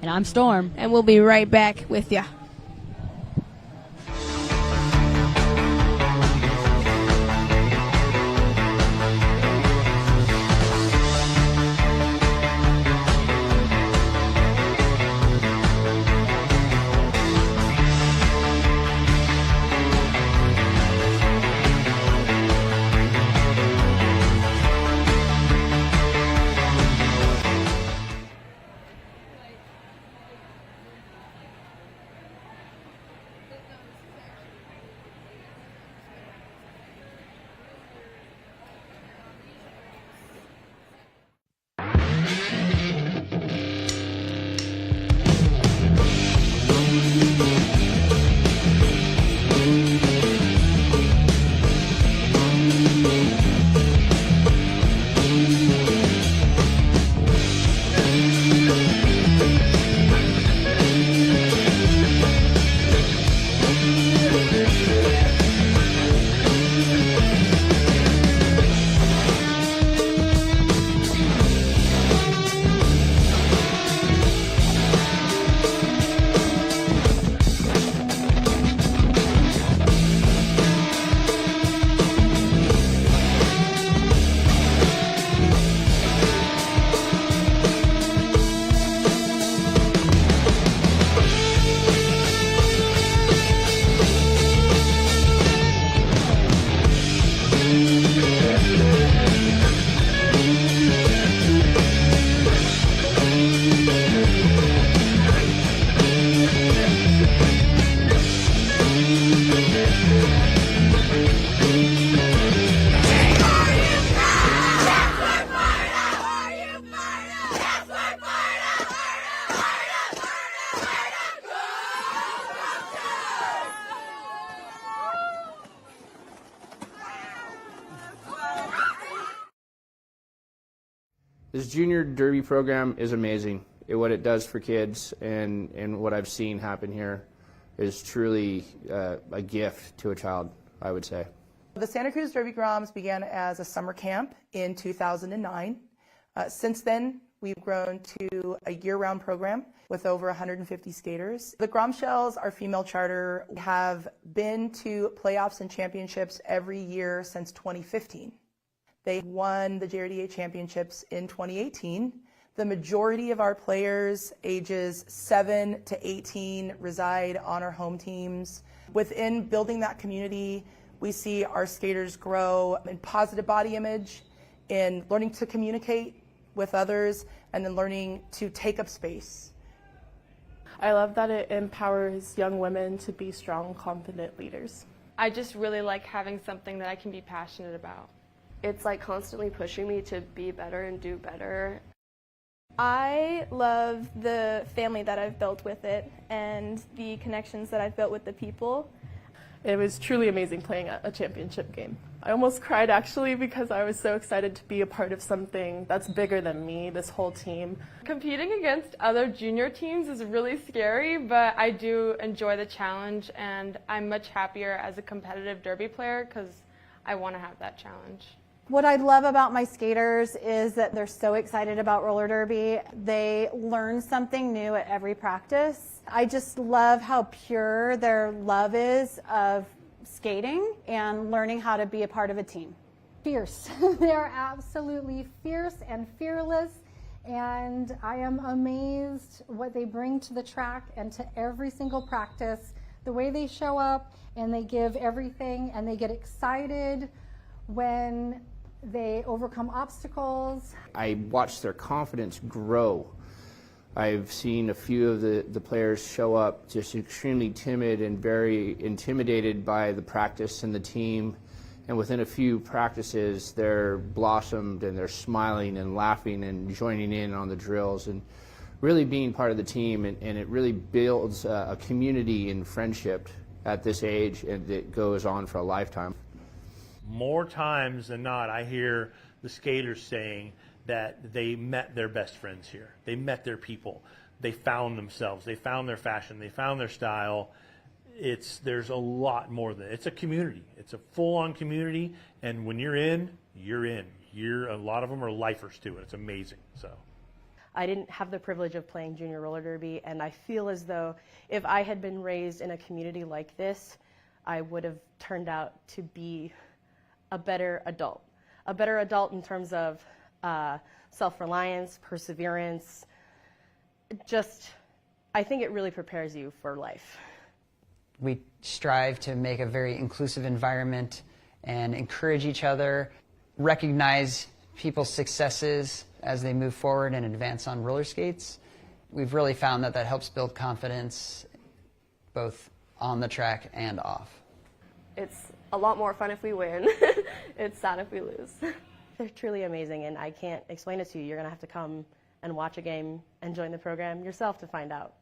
And I'm Storm. And we'll be right back with ya. This junior derby program is amazing. What it does for kids and what I've seen happen here is truly a gift to a child, I would say. The Santa Cruz Derby Groms began as a summer camp in 2009. Since then, we've grown to a year-round program with over 150 skaters. The Grom Shells, our female charter, have been to playoffs and championships every year since 2015. They won the JRDA championships in 2018. The majority of our players ages 7 to 18 reside on our home teams. Within building that community, we see our skaters grow in positive body image, in learning to communicate with others, and then learning to take up space. I love that it empowers young women to be strong, confident leaders. I just really like having something that I can be passionate about. It's like constantly pushing me to be better and do better. I love the family that I've built with it and the connections that I've built with the people. It was truly amazing playing a championship game. I almost cried actually because I was so excited to be a part of something that's bigger than me, this whole team. Competing against other junior teams is really scary, but I do enjoy the challenge, and I'm much happier as a competitive derby player because I want to have that challenge. What I love about my skaters is that they're so excited about roller derby. They learn something new at every practice. I just love how pure their love is of skating and learning how to be a part of a team. Fierce. They're absolutely fierce and fearless, and I am amazed what they bring to the track and to every single practice, the way they show up and they give everything, and they get excited when they overcome obstacles. I watched their confidence grow. I've seen a few of the players show up just extremely timid and very intimidated by the practice and the team. And within a few practices, they're blossomed and they're smiling and laughing and joining in on the drills and really being part of the team. And it really builds a community and friendship at this age, and it goes on for a lifetime. More times than not, I hear the skaters saying that they met their best friends here. They met their people. They found themselves. They found their fashion. They found their style. There's a lot more than it's a community. It's a full-on community, and when you're in, you're in. A lot of them are lifers to it. It's amazing. So. I didn't have the privilege of playing junior roller derby, and I feel as though if I had been raised in a community like this, I would have turned out to be a better adult in terms of self-reliance, perseverance. I think it really prepares you for life. We strive to make a very inclusive environment and encourage each other, recognize people's successes as they move forward and advance on roller skates. We've really found that helps build confidence both on the track and off. It's a lot more fun if we win. It's sad if we lose. They're truly amazing, and I can't explain it to you. You're going to have to come and watch a game and join the program yourself to find out.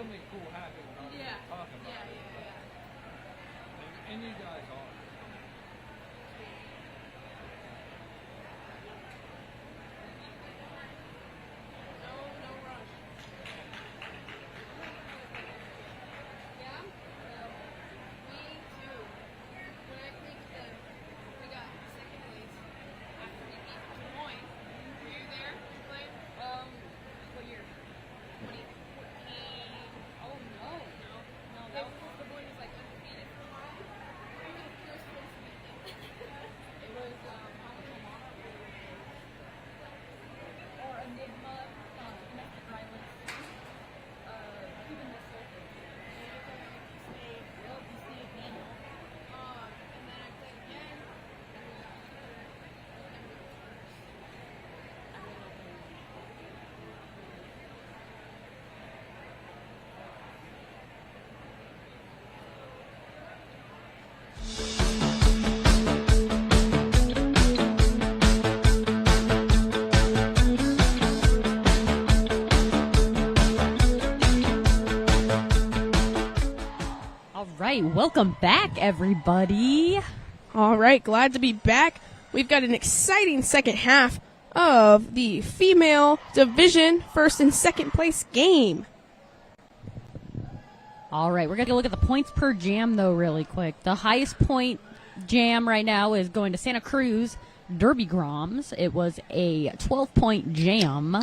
many cool habits I'm talking about. And you guys are. Welcome back, everybody. All right, glad to be back. We've got an exciting second half of the female division first and second place game. All right, we're going to look at the points per jam, though, really quick. The highest point jam right now is going to Santa Cruz Derby Groms. It was a 12-point jam.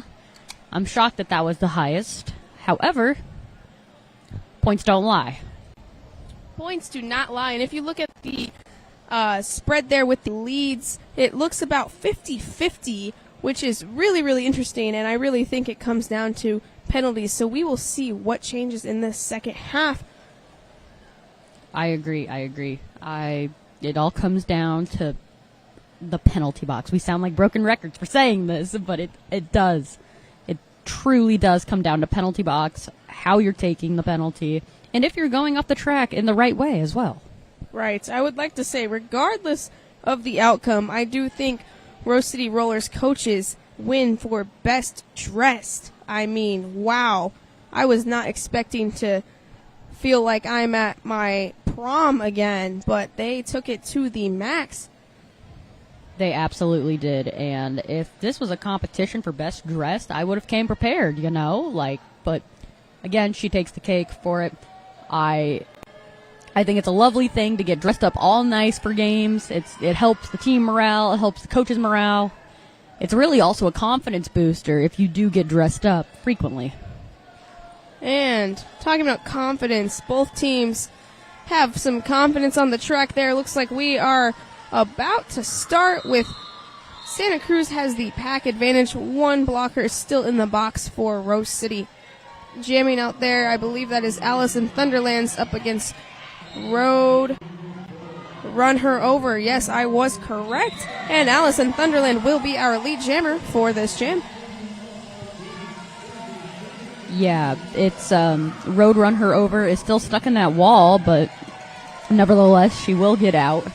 I'm shocked that that was the highest. However, points don't lie. Points do not lie, and if you look at the spread there with the leads, it looks about 50-50, which is really, really interesting, and I really think it comes down to penalties, so we will see what changes in this second half. I agree. It all comes down to the penalty box. We sound like broken records for saying this, but it does. It truly does come down to penalty box, how you're taking the penalty, and if you're going off the track in the right way as well. Right. I would like to say, regardless of the outcome, I do think Rose City Rollers coaches win for best dressed. I mean, wow. I was not expecting to feel like I'm at my prom again, but they took it to the max. They absolutely did, and if this was a competition for best dressed, I would have came prepared, but again, she takes the cake for it. I think it's a lovely thing to get dressed up all nice for games. It helps the team morale. It helps the coaches' morale. It's really also a confidence booster if you do get dressed up frequently. And talking about confidence, both teams have some confidence on the track there. Looks like we are about to start with Santa Cruz has the pack advantage. One blocker is still in the box for Rose City. Jamming out there, I believe that is Allison Thunderlands up against Road Run Her Over. Yes, I was correct. And Allison Thunderland will be our lead jammer for this jam. Yeah, it's Road Run Her Over is still stuck in that wall, but nevertheless, she will get out.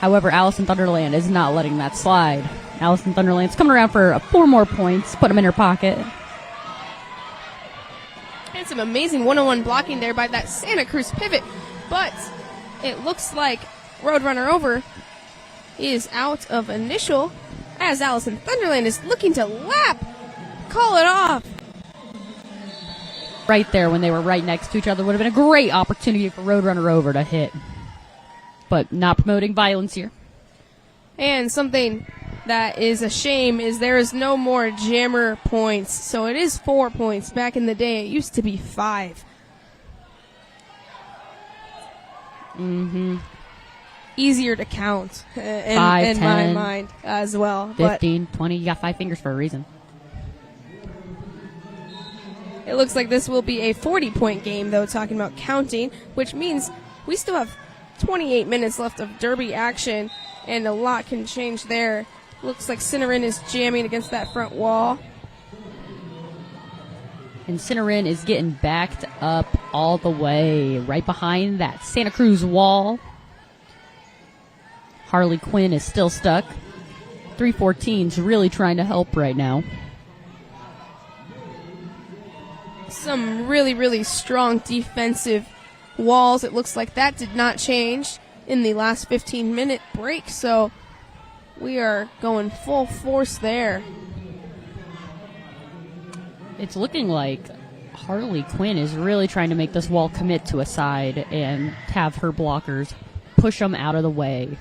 However, Allison Thunderland is not letting that slide. Allison Thunderland's coming around for 4 more points, put them in her pocket. And some amazing one-on-one blocking there by that Santa Cruz pivot. But it looks like Roadrunner Over is out of initial as Allison Thunderland is looking to lap. Call it off. Right there when they were right next to each other would have been a great opportunity for Roadrunner Over to hit. But not promoting violence here. And something that is a shame is there is no more jammer points. So it is 4 points. Back in the day, it used to be 5. Mm-hmm. Easier to count in 5, 10, my mind as well. 15, 20, you got 5 fingers for a reason. It looks like this will be a 40-point game, though, talking about counting, which means we still have 28 minutes left of derby action, and a lot can change there. Looks like Cinerin is jamming against that front wall. And Cinerin is getting backed up all the way, right behind that Santa Cruz wall. Harley Quinn is still stuck. 314's really trying to help right now. some really, really strong defensive walls. It looks like that did not change in the last 15-minute break, so we are going full force there. It's looking like Harley Quinn is really trying to make this wall commit to a side and have her blockers push them out of the way.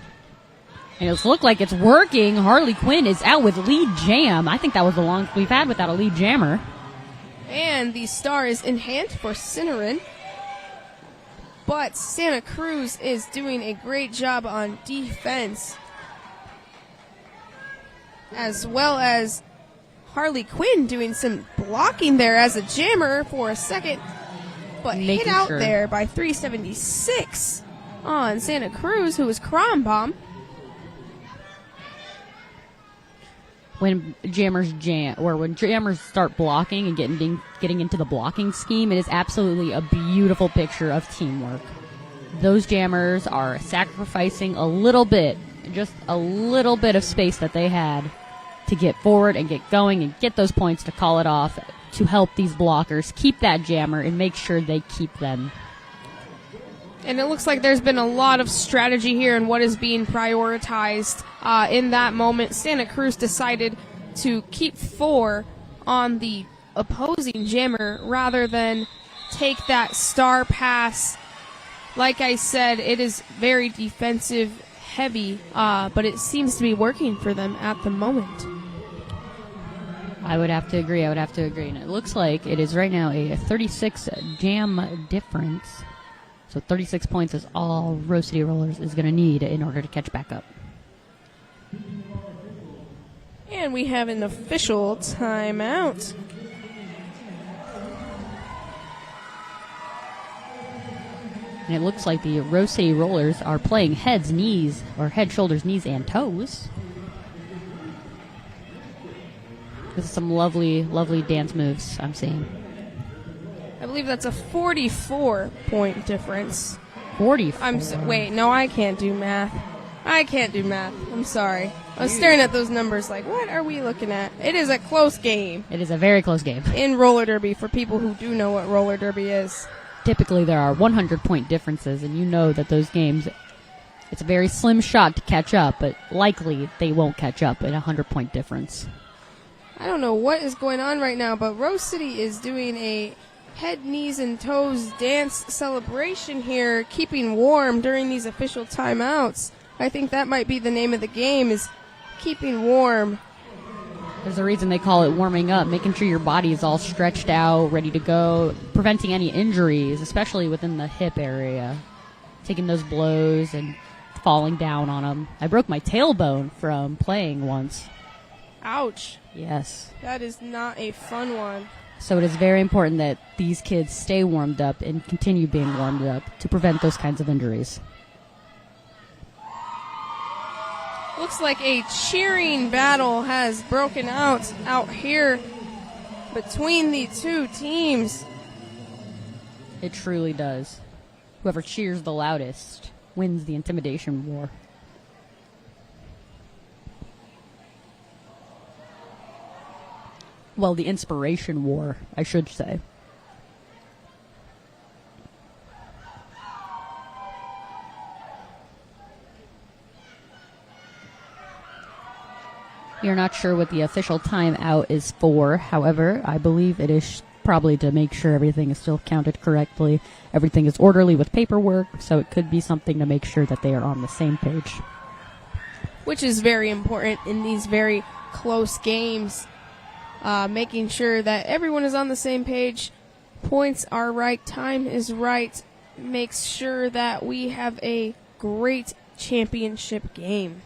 And it's looked like it's working. Harley Quinn is out with lead jam. I think that was the longest we've had without a lead jammer. And the star is in hand for Cinnarin. But Santa Cruz is doing a great job on defense, as well as Harley Quinn doing some blocking there as a jammer for a second, but hit out there by 376 on Santa Cruz, who was Crom Bomb. When jammers when jammers start blocking and getting into the blocking scheme, it is absolutely a beautiful picture of teamwork. Those jammers are sacrificing a little bit, just a little bit of space that they had to get forward and get going and get those points to call it off, to help these blockers keep that jammer and make sure they keep them. And it looks like there's been a lot of strategy here in what is being prioritized. In that moment, Santa Cruz decided to keep 4 on the opposing jammer rather than take that star pass. Like I said, it is very defensive heavy, but it seems to be working for them at the moment. I would have to agree. And it looks like it is right now a 36 jam difference. So 36 points is all Rose City Rollers is going to need in order to catch back up. And we have an official timeout. And it looks like the Rose City Rollers are playing heads, knees, or head, shoulders, knees, and toes. This is some lovely, lovely dance moves I'm seeing. I believe that's a 44-point difference. 44? Wait, no, I can't do math. I'm sorry. I was staring at those numbers like, what are we looking at? It is a close game. It is a very close game. In roller derby, for people who do know what roller derby is. Typically there are 100-point differences, and you know that those games, it's a very slim shot to catch up, but likely they won't catch up at a 100-point difference. I don't know what is going on right now, but Rose City is doing a head, knees, and toes dance celebration here, keeping warm during these official timeouts. I think that might be the name of the game, is keeping warm. There's a reason they call it warming up, making sure your body is all stretched out, ready to go, preventing any injuries, especially within the hip area. Taking those blows and falling down on them. I broke my tailbone from playing once. Ouch. Yes. That is not a fun one. So it is very important that these kids stay warmed up and continue being warmed up to prevent those kinds of injuries. Looks like a cheering battle has broken out here between the two teams. It truly does. Whoever cheers the loudest wins the intimidation war. Well, the inspiration war, I should say. You're not sure what the official timeout is for. However, I believe it is probably to make sure everything is still counted correctly. Everything is orderly with paperwork, so it could be something to make sure that they are on the same page. Which is very important in these very close games. Making sure that everyone is on the same page, points are right, time is right, makes sure that we have a great championship game.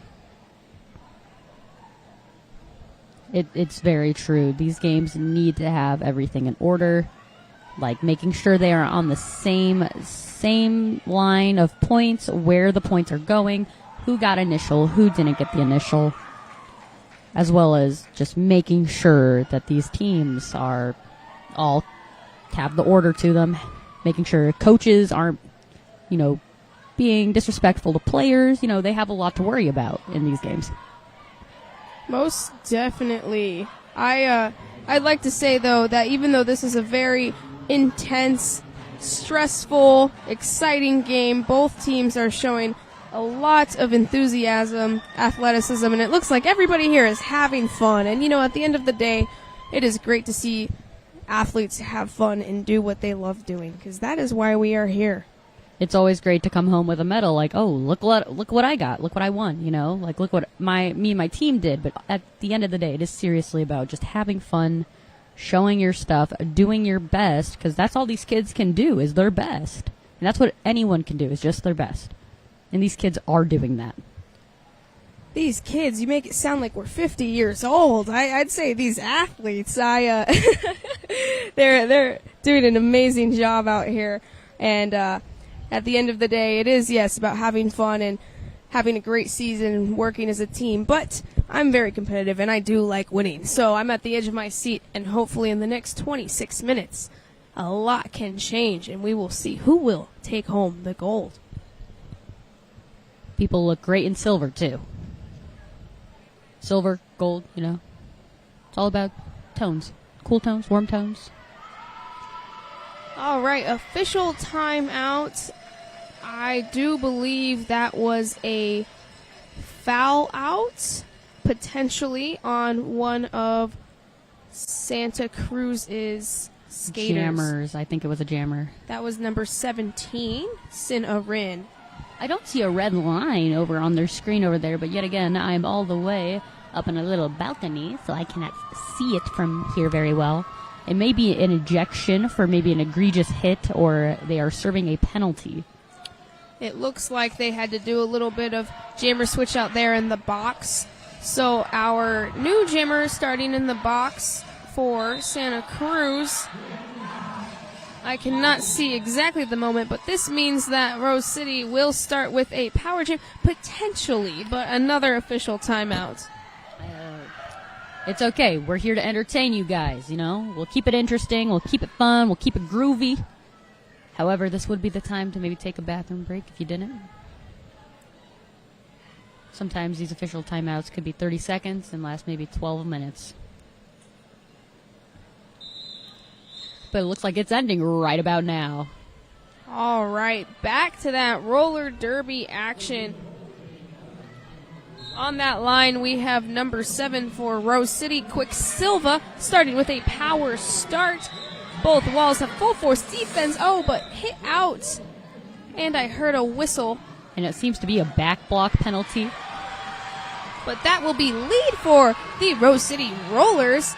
It's very true. These games need to have everything in order, like making sure they are on the same line of points, where the points are going, who got initial, who didn't get the initial, as well as just making sure that these teams are all have the order to them, making sure coaches aren't, being disrespectful to players. They have a lot to worry about in these games. Most definitely. I'd like to say, though, that even though this is a very intense, stressful, exciting game. Both teams are showing a lot of enthusiasm, athleticism, and it looks like everybody here is having fun. And, you know, at the end of the day, it is great to see athletes have fun and do what they love doing, because that is why we are here. It's always great to come home with a medal, like, oh, look what I got, look what I won, you know, like look what me and my team did. But at the end of the day, it is seriously about just having fun, showing your stuff, doing your best, because that's all these kids can do is their best. And that's what anyone can do, is just their best. And these kids are doing that. These kids, you make it sound like we're 50 years old. I'd say these athletes, they're doing an amazing job out here. And at the end of the day, it is, yes, about having fun and having a great season and working as a team. But I'm very competitive, and I do like winning. So I'm at the edge of my seat, and hopefully in the next 26 minutes, a lot can change, and we will see who will take home the gold. People look great in silver, too. Silver, gold, you know. It's all about tones. Cool tones, warm tones. All right, official timeout. I do believe that was a foul out, potentially, on one of Santa Cruz's skaters. Jammers. I think it was a jammer. That was number 17, Sin Arin. I don't see a red line over on their screen over there, but yet again, I'm all the way up in a little balcony, so I cannot see it from here very well. It may be an ejection for maybe an egregious hit, or they are serving a penalty. It looks like they had to do a little bit of jammer switch out there in the box. So our new jammer starting in the box for Santa Cruz. I cannot see exactly at the moment, but this means that Rose City will start with a power jam, potentially, but another official timeout. It's okay. We're here to entertain you guys, you know? We'll keep it interesting. We'll keep it fun. We'll keep it groovy. However, this would be the time to maybe take a bathroom break if you didn't. Sometimes these official timeouts could be 30 seconds and last maybe 12 minutes. But it looks like it's ending right about now. All right, back to that roller derby action. On that line, we have number 7 for Rose City, Quicksilva, starting with a power start. Both walls have full force defense. Oh, but hit out. And I heard a whistle. And it seems to be a back block penalty. But that will be lead for the Rose City Rollers.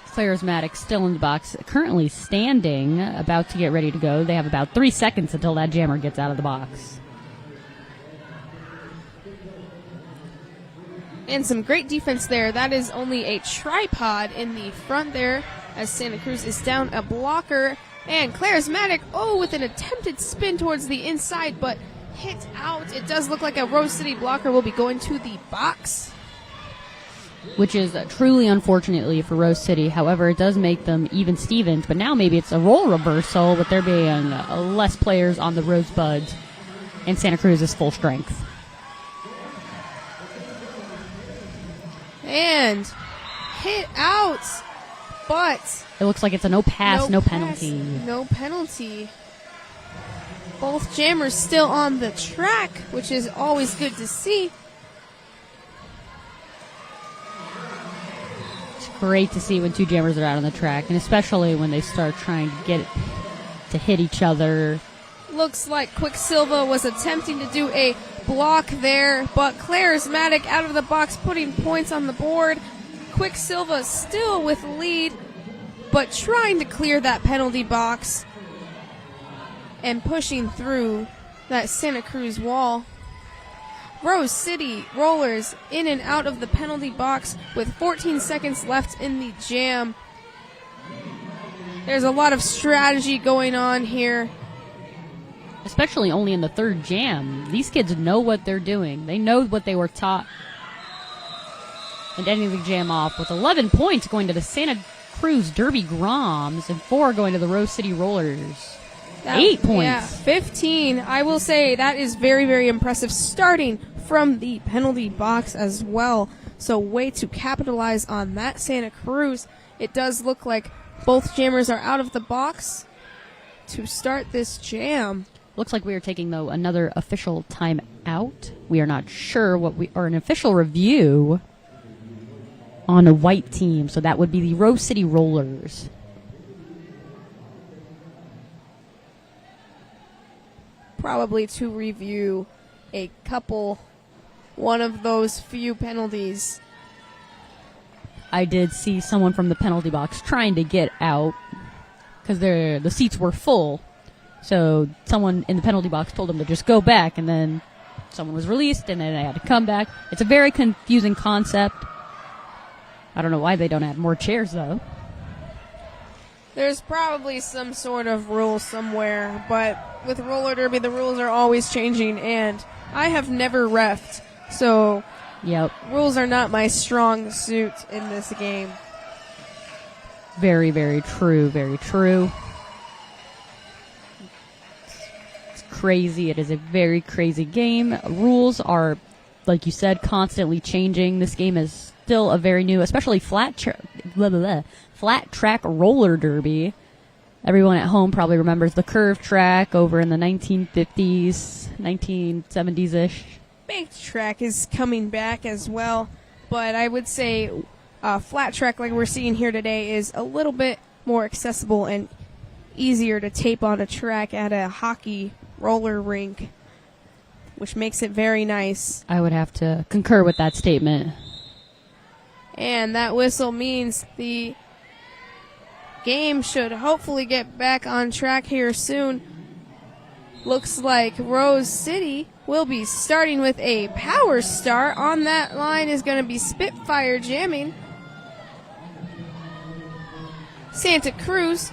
Charismatic still in the box, currently standing, about to get ready to go. They have about 3 seconds until that jammer gets out of the box. And some great defense there. That is only a tripod in the front there as Santa Cruz is down a blocker. And Charismatic, with an attempted spin towards the inside, but hit out. It does look like a Rose City blocker will be going to the box, which is truly unfortunately for Rose City. However, it does make them even Stevens, but now maybe it's a role reversal with there being less players on the Rosebuds, and Santa Cruz is full strength. And hit out, but it looks like it's a no pass, no penalty. No penalty. Both jammers still on the track, which is always good to see. Great to see when two jammers are out on the track, and especially when they start trying to get it to hit each other. Looks like Quicksilva was attempting to do a block there, but Charismatic out of the box putting points on the board. Quicksilva still with lead, but trying to clear that penalty box and pushing through that Santa Cruz wall. Rose City Rollers in and out of the penalty box with 14 seconds left in the jam. There's a lot of strategy going on here. Especially only in the third jam. These kids know what they're doing. They know what they were taught. And ending the jam off with 11 points going to the Santa Cruz Derby Groms and 4 going to the Rose City Rollers. 8 points. Yeah, 15. I will say that is very, very impressive, starting from the penalty box as well. So way to capitalize on that, Santa Cruz. It does look like both jammers are out of the box. to start this jam. Looks like we are taking, though, another official time out. We are not sure or an official review on a white team, so that would be the Rose City Rollers. Probably to review one of those few penalties. I did see someone from the penalty box trying to get out because the seats were full. So someone in the penalty box told them to just go back, and then someone was released, and then they had to come back. It's a very confusing concept. I don't know why they don't add more chairs, though. There's probably some sort of rule somewhere, but with roller derby, the rules are always changing, and I have never reffed, so yep, rules are not my strong suit in this game. Very, very true, very true. It's crazy. It is a very crazy game. Rules are, like you said, constantly changing. This game is still a very new, especially flat track roller derby. Everyone at home probably remembers the curved track over in the 1950s, 1970s-ish. Banked track is coming back as well, but I would say flat track like we're seeing here today is a little bit more accessible and easier to tape on a track at a hockey roller rink, which makes it very nice. I would have to concur with that statement. And that whistle means the game should hopefully get back on track here soon. Looks like Rose City will be starting with a power start. On that line is going to be Spitfire jamming. Santa Cruz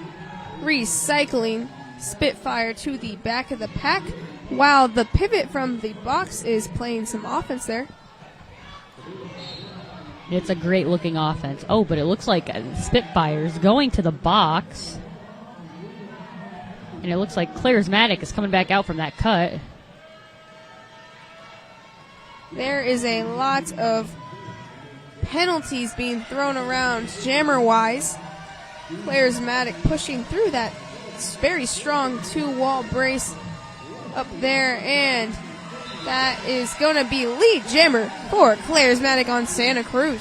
recycling Spitfire to the back of the pack, while the pivot from the box is playing some offense there. It's a great looking offense. Oh, but it looks like Spitfire's going to the box. And it looks like Claresmatic is coming back out from that cut. There is a lot of penalties being thrown around jammer-wise. Claresmatic pushing through that very strong two-wall brace up there, and that is going to be lead jammer for Claresmatic on Santa Cruz.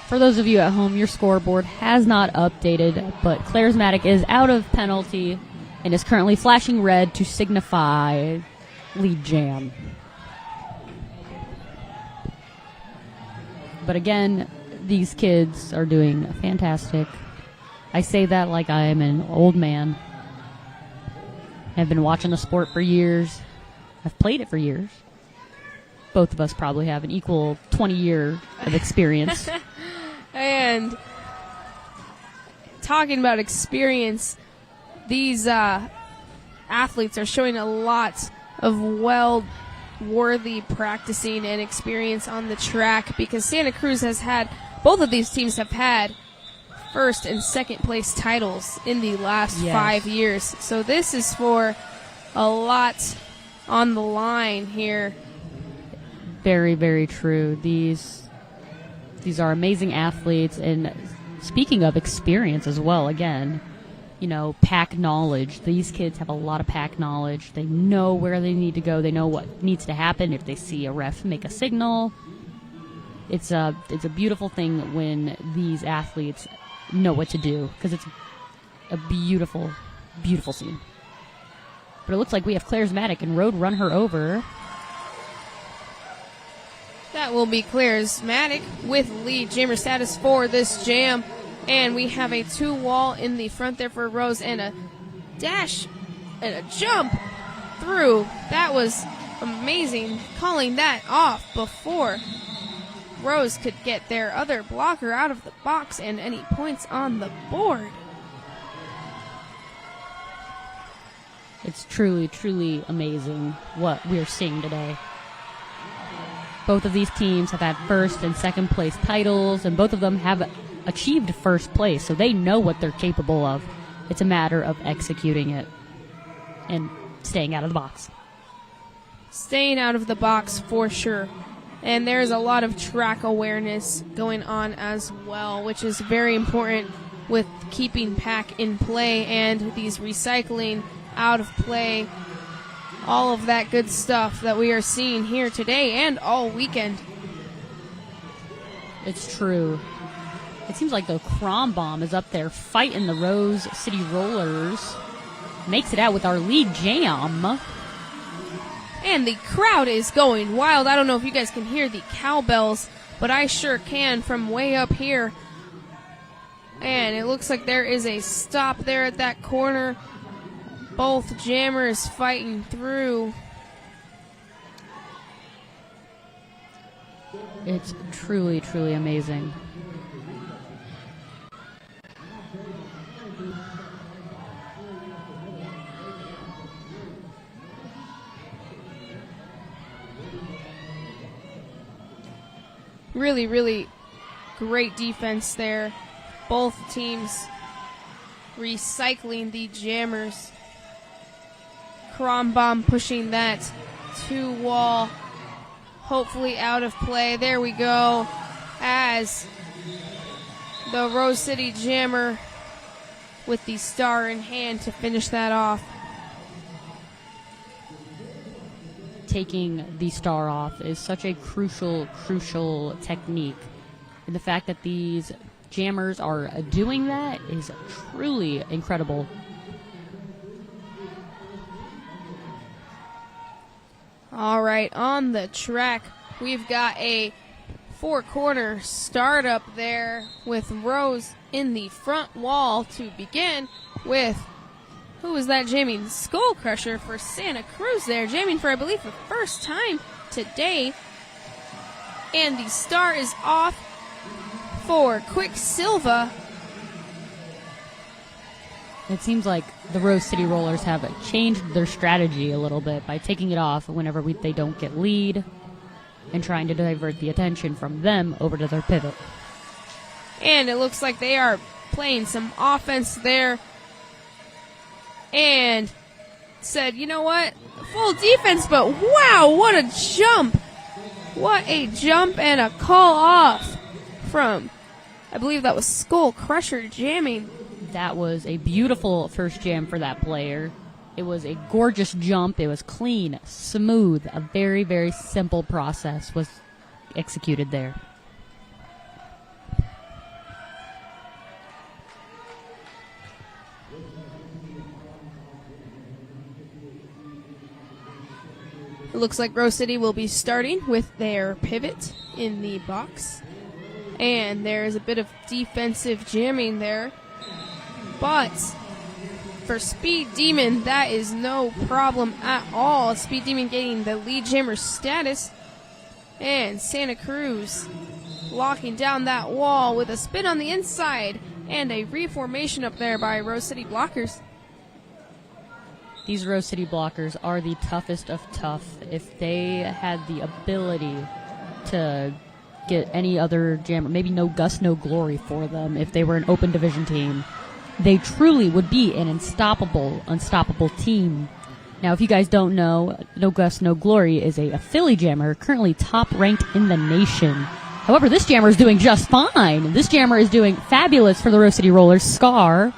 For those of you at home, your scoreboard has not updated, but Claresmatic is out of penalty and is currently flashing red to signify lead jam. But again, these kids are doing fantastic. I say that like I am an old man. I've been watching the sport for years. I've played it for years. Both of us probably have an equal 20 year of experience. And talking about experience, these athletes are showing a lot of worthy practicing and experience on the track, because Santa Cruz has had, both of these teams have had first and second place titles in the last 5 years. So this is for a lot on the line here. Very, very true. These are amazing athletes, and speaking of experience as well, again, pack knowledge. These kids have a lot of pack knowledge. They know where they need to go. They know what needs to happen if they see a ref make a signal. It's a beautiful thing when these athletes know what to do, because it's a beautiful, beautiful scene. But it looks like we have Claresmatic and Road run her over. That will be Claresmatic with lead jammer status for this jam. And we have a two-wall in the front there for Rose, and a dash and a jump through. That was amazing, calling that off before Rose could get their other blocker out of the box and any points on the board. It's truly, truly amazing what we're seeing today. Both of these teams have had first and second place titles, and both of them have achieved first place, so they know what they're capable of. It's a matter of executing it and staying out of the box. Staying out of the box for sure. And there's a lot of track awareness going on as well, which is very important with keeping pack in play and these recycling out of play. All of that good stuff that we are seeing here today and all weekend. It's true. It seems like the Crom Bomb is up there fighting the Rose City Rollers. Makes it out with our lead jam. And the crowd is going wild. I don't know if you guys can hear the cowbells, but I sure can from way up here. And it looks like there is a stop there at that corner. Both jammers fighting through. It's truly, truly amazing. Really, really great defense there. Both teams recycling the jammers. Crom Bomb pushing that to wall. Hopefully out of play. There we go. As the Rose City Jammer with the star in hand to finish that off. Taking the star off is such a crucial technique. And the fact that these jammers are doing that is truly incredible. All right, on the track, we've got a four-corner startup there with Rose in the front wall to begin with. Who was that jamming? Skull Crusher for Santa Cruz there, jamming for, I believe, the first time today. And the star is off for Quicksilva. It seems like the Rose City Rollers have changed their strategy a little bit by taking it off whenever they don't get lead and trying to divert the attention from them over to their pivot. And it looks like they are playing some offense there and said, you know what, full defense, but wow, what a jump. What a jump and a call off from, I believe that was Skull Crusher jamming. That was a beautiful first jam for that player. It was a gorgeous jump. It was clean, smooth. A very, very simple process was executed there. It looks like Rose City will be starting with their pivot in the box. And there is a bit of defensive jamming there. But for Speed Demon, that is no problem at all. Speed Demon getting the lead jammer status. And Santa Cruz locking down that wall with a spin on the inside and a reformation up there by Rose City blockers. These Rose City blockers are the toughest of tough. If they had the ability to get any other jammer, maybe no Gus, no Glory for them, if they were an open division team, they truly would be an unstoppable team. Now, if you guys don't know, No Gus, No Glory is a Philly jammer, currently top ranked in the nation. However, this jammer is doing just fine. This jammer is doing fabulous for the Rose City Rollers. Scar.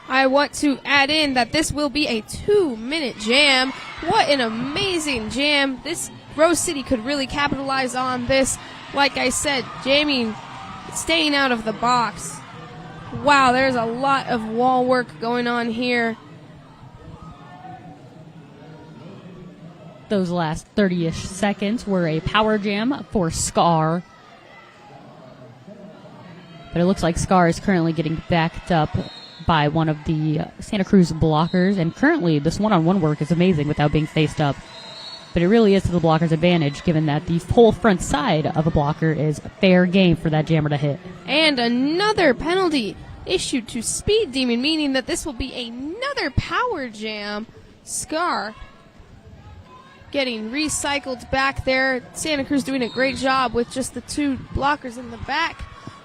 I want to add in that this will be a 2-minute jam. What an amazing jam. This Rose City could really capitalize on this. Like I said, jamming, staying out of the box. Wow, there's a lot of wall work going on here. Those last 30-ish seconds were a power jam for Scar. But it looks like Scar is currently getting backed up by one of the Santa Cruz blockers. And currently, this one-on-one work is amazing without being faced up. But it really is to the blocker's advantage, given that the whole front side of a blocker is fair game for that jammer to hit. And another penalty issued to Speed Demon, meaning that this will be another power jam. Scar getting recycled back there. Santa Cruz doing a great job with just the two blockers in the back.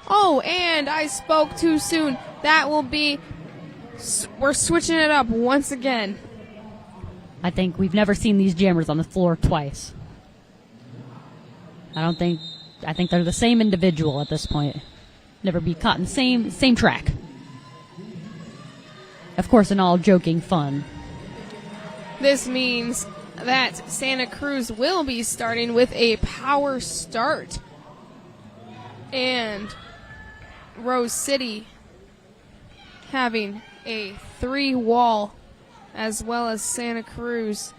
Oh, and I spoke too soon. That will be, we're switching it up once again. I think we've never seen these jammers on the floor twice. I think they're the same individual at this point. never be caught in the same track. Of course, in all joking fun. This means that Santa Cruz will be starting with a power start. And Rose City having a 3-wall, as well as Santa Cruz.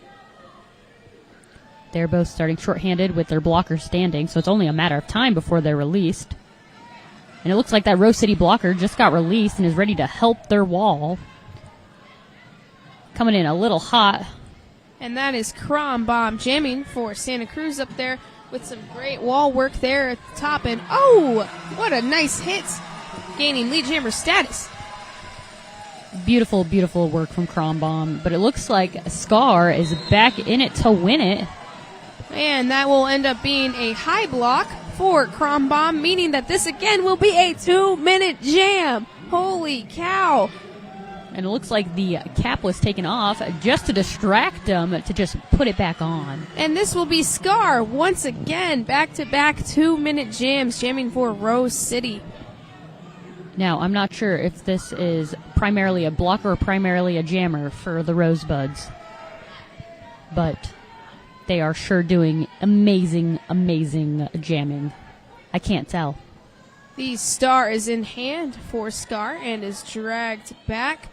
They're both starting shorthanded with their blockers standing, so it's only a matter of time before they're released. And it looks like that Rose City blocker just got released and is ready to help their wall. Coming in a little hot. And that is Crom Bomb jamming for Santa Cruz up there with some great wall work there at the top. And oh, what a nice hit, gaining lead jammer status. Beautiful, beautiful work from Crom Bomb. But it looks like Scar is back in it to win it. And that will end up being a high block for Crom Bomb, meaning that this again will be a 2-minute jam. Holy cow. And it looks like the cap was taken off just to distract them to just put it back on. And this will be Scar once again, back-to-back 2-minute jams, jamming for Rose City. Now, I'm not sure if this is primarily a blocker or primarily a jammer for the Rosebuds. But they are sure doing amazing, amazing jamming. I can't tell. The star is in hand for Scar and is dragged back.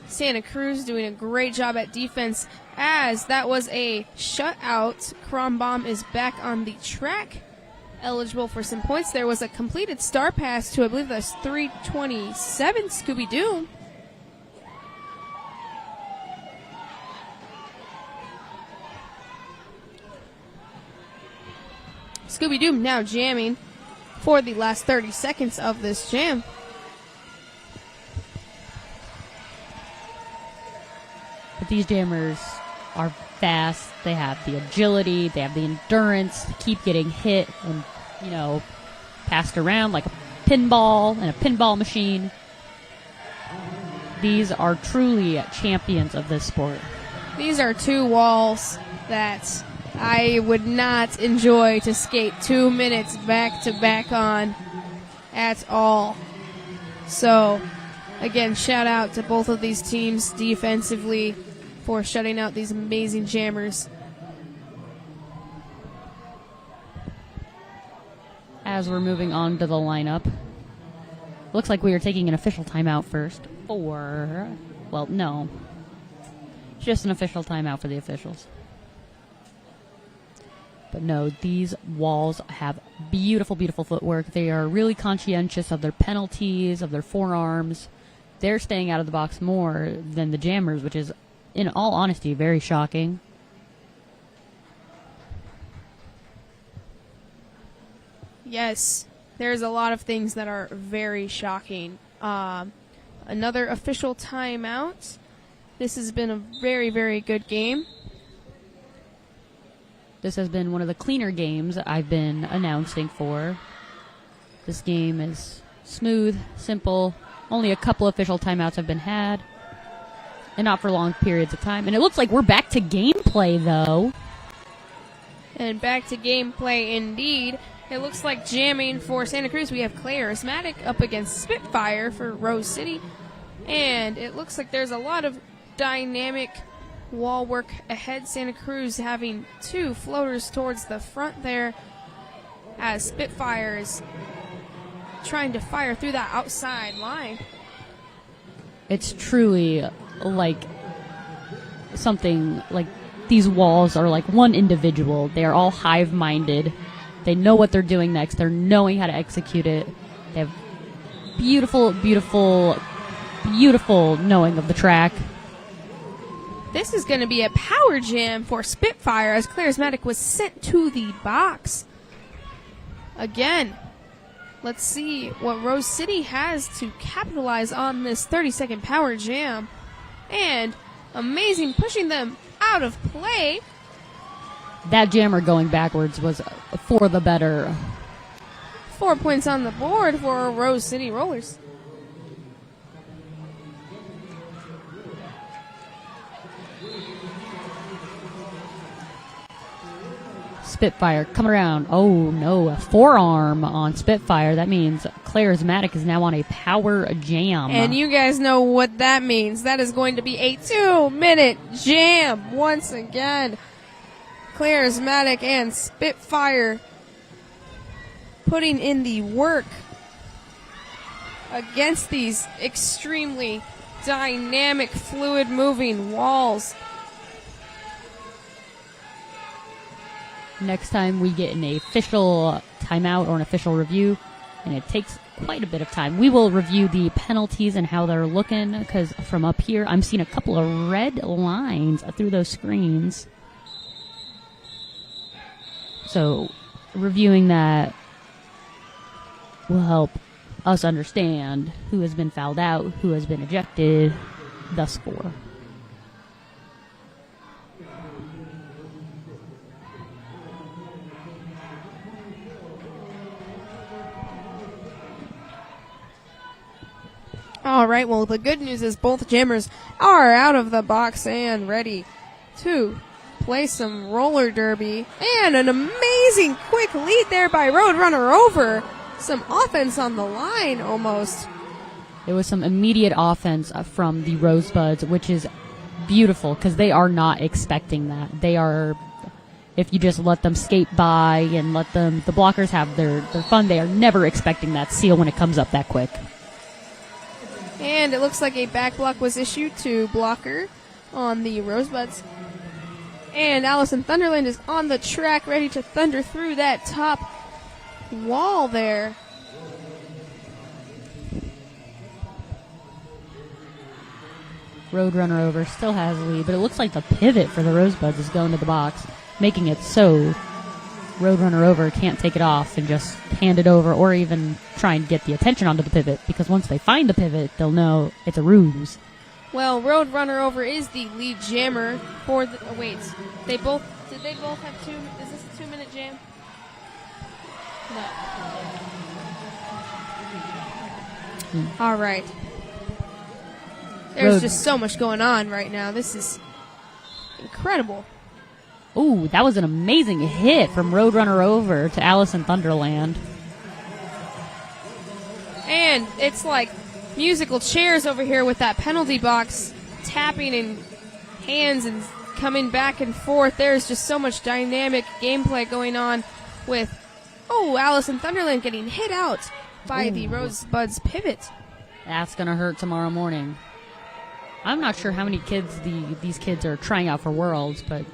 Santa Cruz doing a great job at defense, as that was a shutout. Crom Bomb is back on the track, eligible for some points. There was a completed star pass to, I believe that's 327 Scooby-Doo. Scooby-Doo now jamming for the last 30 seconds of this jam. But these jammers are fast. They have the agility. They have the endurance to keep getting hit and, passed around like a pinball and a pinball machine. These are truly champions of this sport. These are 2 walls that I would not enjoy to skate 2 minutes back to back on at all. So, again, shout out to both of these teams defensively for shutting out these amazing jammers. As we're moving on to the lineup, looks like we are taking an official timeout first no. Just an official timeout for the officials. But no, these walls have beautiful, beautiful footwork. They are really conscientious of their penalties, of their forearms. They're staying out of the box more than the jammers, which is, in all honesty, very shocking. Yes, there's a lot of things that are very shocking. Another official timeout. This has been a very, very good game. This has been one of the cleaner games I've been announcing for. This game is smooth, simple. Only a couple official timeouts have been had. And not for long periods of time. And it looks like we're back to gameplay, though. And back to gameplay indeed. It looks like jamming for Santa Cruz. We have Clay Charismatic up against Spitfire for Rose City. And it looks like there's a lot of dynamic wall work ahead. Santa Cruz having 2 floaters towards the front there, as Spitfire is trying to fire through that outside line. It's truly like something like these walls are like one individual. They are all hive-minded. They know what they're doing next. They're knowing how to execute it. They have beautiful, beautiful, beautiful knowing of the track. This is going to be a power jam for Spitfire, as Charismatic was sent to the box. Again, let's see what Rose City has to capitalize on this 30-second power jam. And amazing, pushing them out of play. That jammer going backwards was for the better. 4 points on the board for Rose City Rollers. Spitfire coming around. Oh, no, a forearm on Spitfire. That means Claire Asmatic is now on a power jam. And you guys know what that means. That is going to be a 2-minute jam once again. Claire Asmatic and Spitfire putting in the work against these extremely dynamic, fluid-moving walls. Next time we get an official timeout or an official review, and it takes quite a bit of time, we will review the penalties and how they're looking, because from up here I'm seeing a couple of red lines through those screens. So reviewing that will help us understand who has been fouled out, who has been ejected, the score. All right, well, the good news is both jammers are out of the box and ready to play some roller derby. And an amazing quick lead there by Roadrunner over. Some offense on the line almost. There was some immediate offense from the Rosebuds, which is beautiful because they are not expecting that. They are, if you just let them skate by and let them, the blockers have their fun, they are never expecting that seal when it comes up that quick. And it looks like a back block was issued to blocker on the Rosebuds. And Allison Thunderland is on the track ready to thunder through that top wall there. Roadrunner over still has a lead, but it looks like the pivot for the Rosebuds is going to the box, making it so Roadrunner over can't take it off and just hand it over or even try and get the attention onto the pivot, because once they find the pivot, they'll know it's a ruse. Well, Roadrunner over is the lead jammer for the, oh wait, did they both have two, is this a 2-minute jam? No. All right. There's just so much going on right now. This is incredible. Ooh, that was an amazing hit from Roadrunner over to Allison Thunderland. And it's like musical chairs over here with that penalty box tapping and hands and coming back and forth. There's just so much dynamic gameplay going on with, Allison Thunderland getting hit out by the Rosebuds pivot. That's going to hurt tomorrow morning. I'm not sure how many kids these kids are trying out for Worlds, but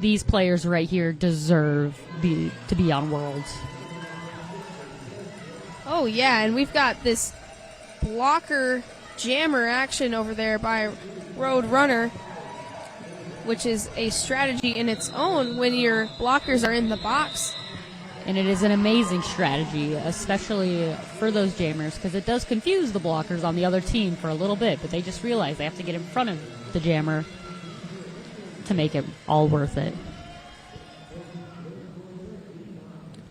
these players right here deserve to be on Worlds. Oh, yeah, and we've got this blocker jammer action over there by Roadrunner, which is a strategy in its own when your blockers are in the box. And it is an amazing strategy, especially for those jammers, because it does confuse the blockers on the other team for a little bit, but they just realize they have to get in front of the jammer to make it all worth it.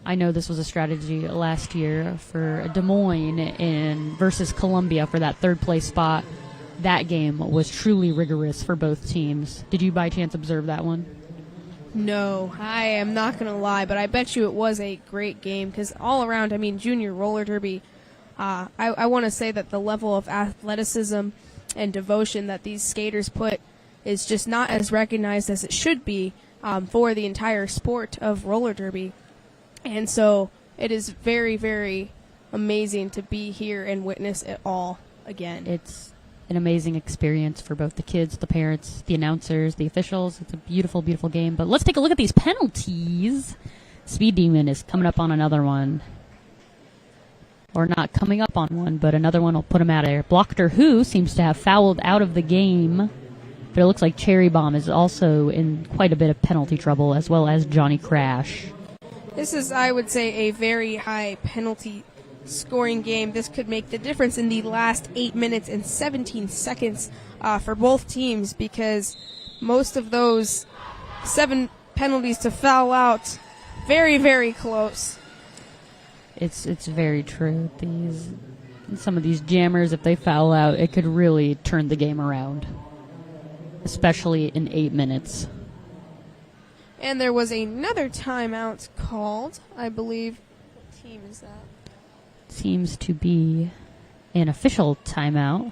I know this was a strategy last year for Des Moines versus Columbia for that third place spot. That game was truly rigorous for both teams. Did you by chance observe that one? No, I am not going to lie, but I bet you it was a great game because all around, junior roller derby, I want to say that the level of athleticism and devotion that these skaters put is just not as recognized as it should be for the entire sport of roller derby. And so it is very, very amazing to be here and witness it all again. It's an amazing experience for both the kids, the parents, the announcers, the officials. It's a beautiful, beautiful game. But let's take a look at these penalties. Speed Demon is coming up on another one. Or not coming up on one, but another one will put him out of there. Blocker Who seems to have fouled out of the game. But it looks like Cherry Bomb is also in quite a bit of penalty trouble, as well as Johnny Crash. This is, I would say, a very high penalty scoring game. This could make the difference in the last 8 minutes and 17 seconds for both teams, because most of those 7 penalties to foul out, very, very close. It's very true. Some of these jammers, if they foul out, it could really turn the game around, especially in 8 minutes. And there was another timeout called, I believe. What team is that? Seems to be an official timeout,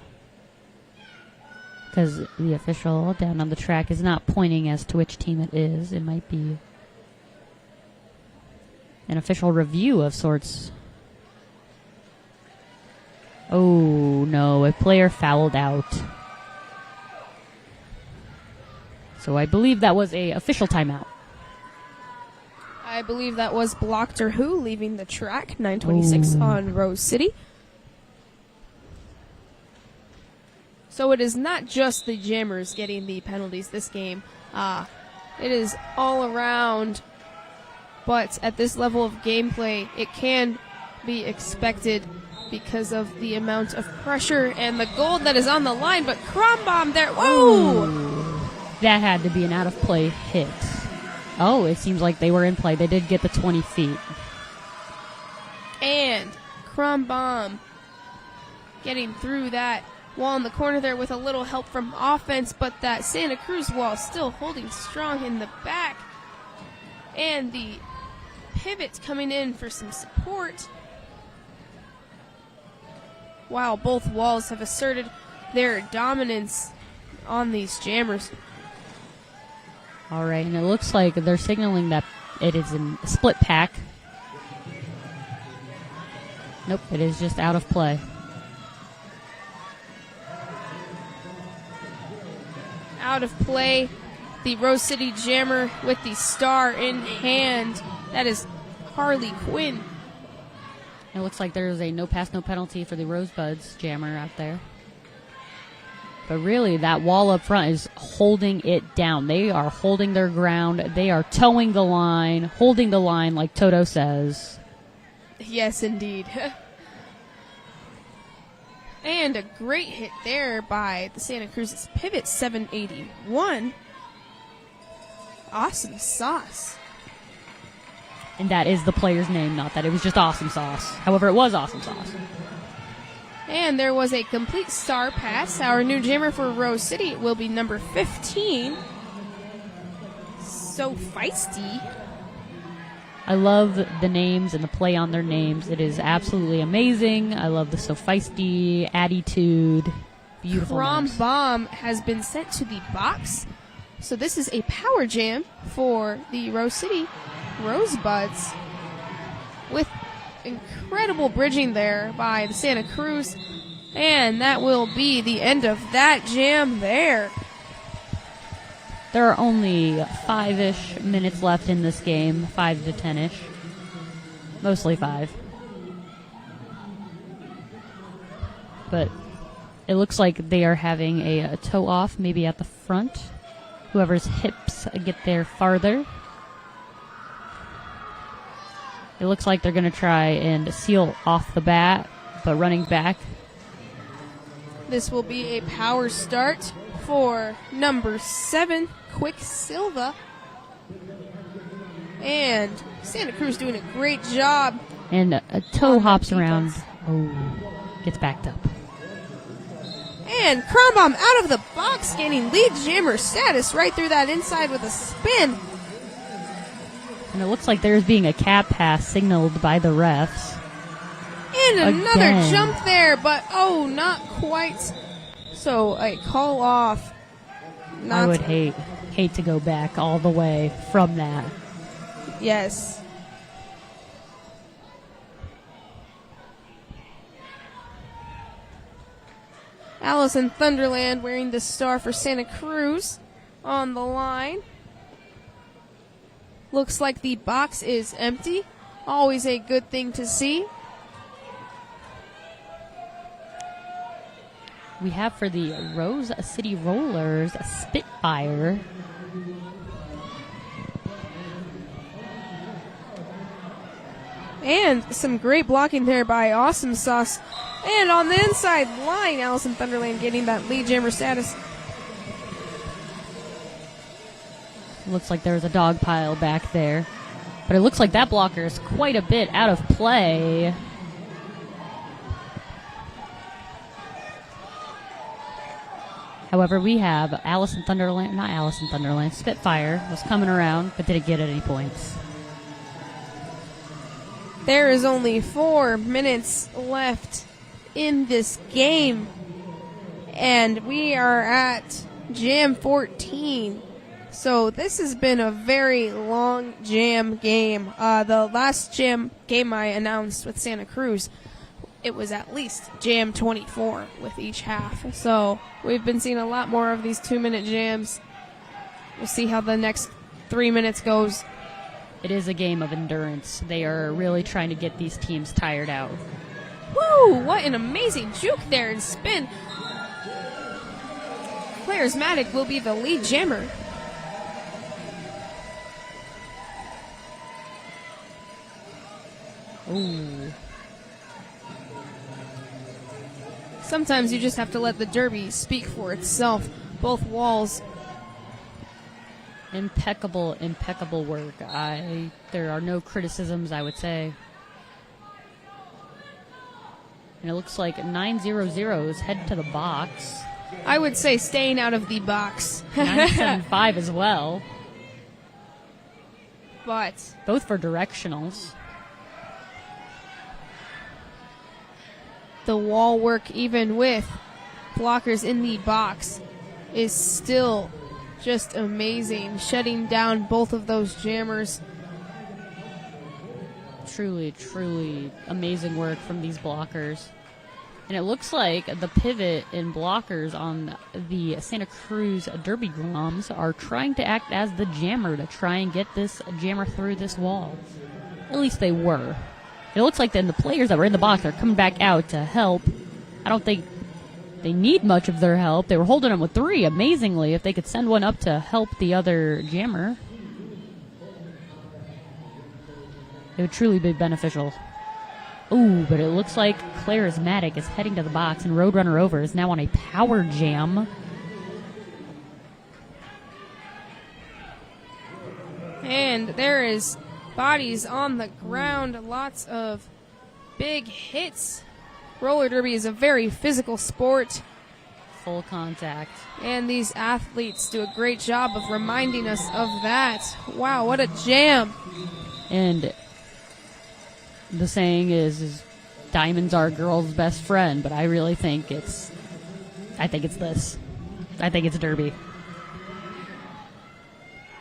because the official down on the track is not pointing as to which team it is. It might be an official review of sorts. Oh no, a player fouled out. So I believe that was a official timeout. I believe that was Blockter Who leaving the track, 9:26 on Rose City. So it is not just the Jammers getting the penalties this game. It is all around. But at this level of gameplay, it can be expected because of the amount of pressure and the gold that is on the line. But Krombom there, whoa! That had to be an out-of-play hit. Oh, it seems like they were in play. They did get the 20 feet. And Krombom getting through that wall in the corner there with a little help from offense, but that Santa Cruz wall still holding strong in the back. And the pivot coming in for some support. Wow, both walls have asserted their dominance on these Jammers. All right, and it looks like they're signaling that it is a split pack. Nope, it is just out of play. Out of play, the Rose City Jammer with the star in hand. That is Harley Quinn. It looks like there's a no pass, no penalty for the Rosebuds Jammer out there. But really, that wall up front is holding it down. They are holding their ground. They are towing the line, holding the line like Toto says. Yes, indeed. And a great hit there by the Santa Cruz's pivot, 781. Awesome sauce. And that is the player's name, not that it was just Awesome Sauce. However, it was Awesome Sauce. And there was a complete star pass. Our new jammer for Rose City will be number 15. So feisty. I love the names and the play on their names. It is absolutely amazing. I love the so feisty attitude. Beautiful names. Bomb has been sent to the box. So this is a power jam for the Rose City Rosebuds with incredible bridging there by the Santa Cruz. And that will be the end of that jam there. There are only 5-ish minutes left in this game, 5 to 10-ish. Mostly 5. But it looks like they are having a toe off, maybe at the front. Whoever's hips get there farther. It looks like they're going to try and seal off the bat, but running back. This will be a power start for number 7, Quicksilva. And Santa Cruz doing a great job. And a toe hops around. Oh, gets backed up. And Krombom out of the box, gaining lead jammer status right through that inside with a spin. And it looks like there's being a cap pass signaled by the refs. And another jump there, but oh, not quite. So a call off. I would hate to go back all the way from that. Yes. Allison Thunderland wearing the star for Santa Cruz on the line. Looks like the box is empty. Always a good thing to see. We have for the Rose City Rollers a Spitfire. And some great blocking there by Awesome Sauce. And on the inside line, Allison Thunderland getting that lead jammer status. Looks like there's a dog pile back there. But it looks like that blocker is quite a bit out of play. However, we have Spitfire was coming around, but didn't get any points. There is only 4 minutes left in this game, and we are at Jam 14. So this has been a very long jam game. The last jam game I announced with Santa Cruz, it was at least Jam 24 with each half. So we've been seeing a lot more of these 2-minute jams. We'll see how the next 3 minutes goes. It is a game of endurance. They are really trying to get these teams tired out. Woo! What an amazing juke there and spin. Charismatic will be the lead jammer. Ooh. Sometimes you just have to let the derby speak for itself. Both walls. Impeccable work. There are no criticisms, I would say. And it looks like 900 is headed to the box. I would say staying out of the box. 975 as well. But both for directionals. The wall work, even with blockers in the box, is still just amazing. Shutting down both of those jammers. Truly amazing work from these blockers. And it looks like the pivot in blockers on the Santa Cruz Derby Groms are trying to act as the jammer to try and get this jammer through this wall. At least they were. It looks like then the players that were in the box are coming back out to help. I don't think they need much of their help. They were holding them with 3, amazingly. If they could send one up to help the other jammer, it would truly be beneficial. Ooh, but it looks like Charismatic is heading to the box, and Roadrunner Over is now on a power jam. And there is bodies on the ground, lots of big hits. Roller derby is a very physical sport. Full contact. And these athletes do a great job of reminding us of that. Wow, what a jam. And the saying is diamonds are a girl's best friend, but I really think it's this. I think it's derby.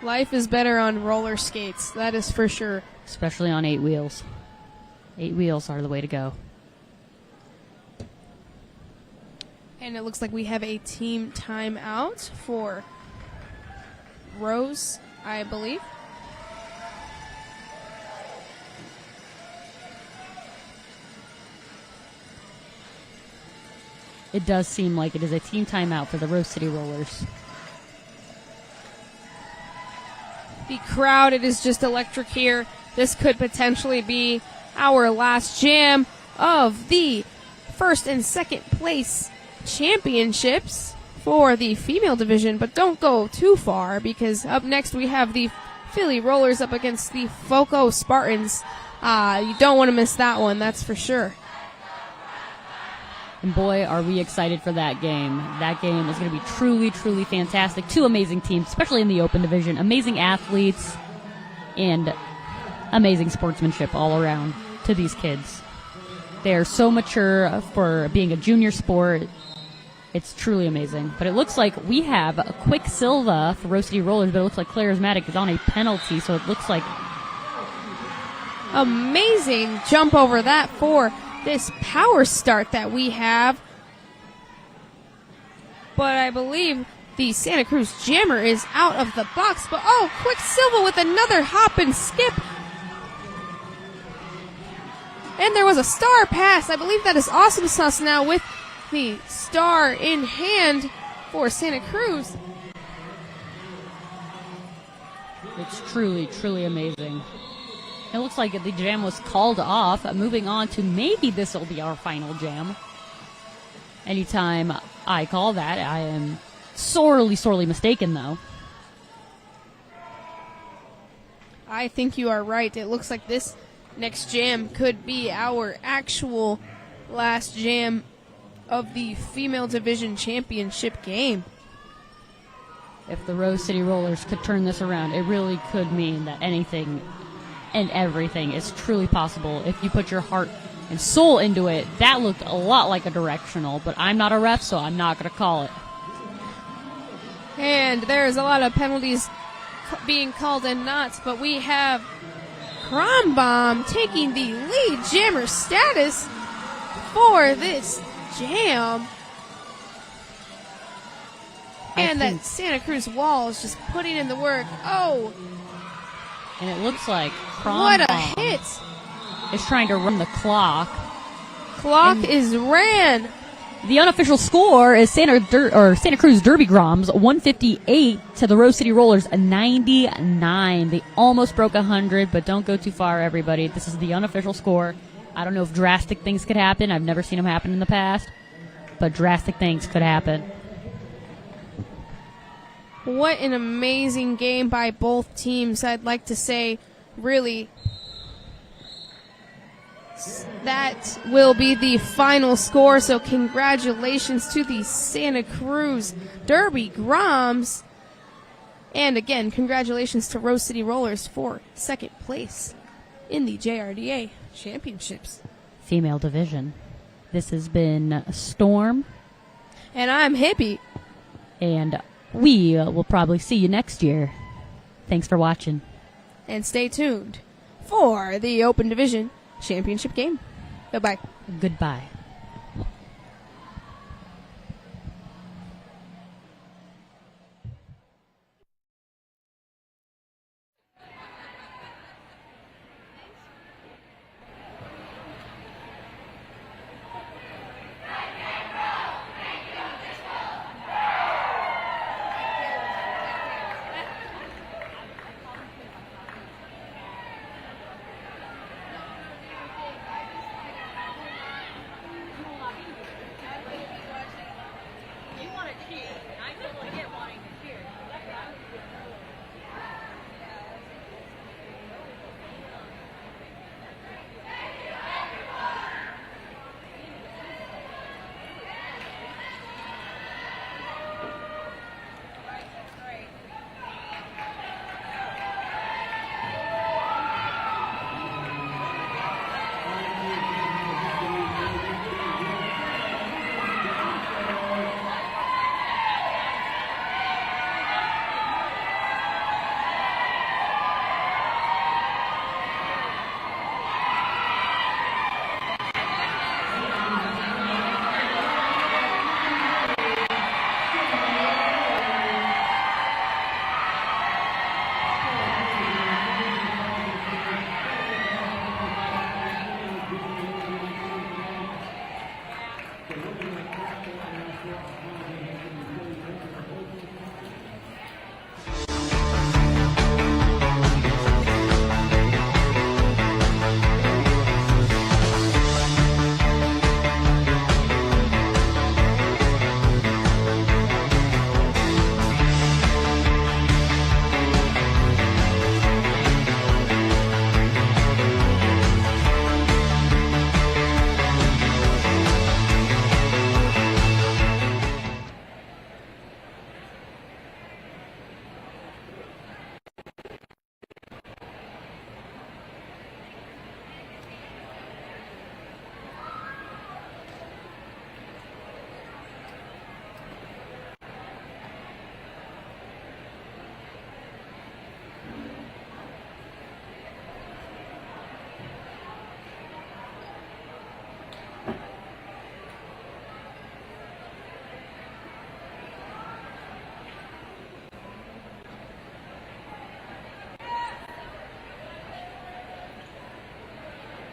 Life is better on roller skates, that is for sure. Especially on 8 wheels. 8 wheels are the way to go. And it looks like we have a team timeout for Rose, I believe. It does seem like it is a team timeout for the Rose City Rollers. The crowd, it is just electric here. This could potentially be our last jam of the first and second place championships for the female division, but don't go too far because up next we have the Philly Rollers up against the Foco Spartans. You don't want to miss that one, that's for sure. And boy, are we excited for that game. That game is going to be truly fantastic. 2 amazing teams, especially in the open division. Amazing athletes and amazing sportsmanship all around to these kids. They are so mature for being a junior sport. It's truly amazing. But it looks like we have a Quicksilva for Rose City Rollers, but it looks like Charismatic is on a penalty, so it looks like amazing jump over that for this power start that we have. But I believe the Santa Cruz Jammer is out of the box. But oh, Quicksilva with another hop and skip. And there was a star pass. I believe that is Awesome Sauce now with the star in hand for Santa Cruz. it's truly amazing. It looks like the jam was called off. Moving on to maybe this will be our final jam. Anytime I call that, I am sorely mistaken, though. I think you are right. It looks like this next jam could be our actual last jam of the female division championship game. if the Rose City Rollers could turn this around, it really could mean that anything and everything is truly possible if you put your heart and soul into it. That looked a lot like a directional, but I'm not a ref, so I'm not going to call it. And there's a lot of penalties being called and not, but we have Crumbomb taking the lead jammer status for this jam. And that Santa Cruz wall is just putting in the work. Oh! And it looks like What a hit! is trying to run the clock. Clock is ran. The unofficial score is Santa Cruz Derby Groms 158 to the Rose City Rollers 99. They almost broke 100, but don't go too far, everybody. This is the unofficial score. I don't know if drastic things could happen. I've never seen them happen in the past, but drastic things could happen. What an amazing game by both teams. I'd like to say, really, that will be the final score. So congratulations to the Santa Cruz Derby Groms. And again, congratulations to Rose City Rollers for second place in the JRDA Championships. Female division. This has been Storm. And I'm Hippie. And we will probably see you next year. Thanks for watching. And stay tuned for the Open Division Championship game. Bye-bye. Goodbye.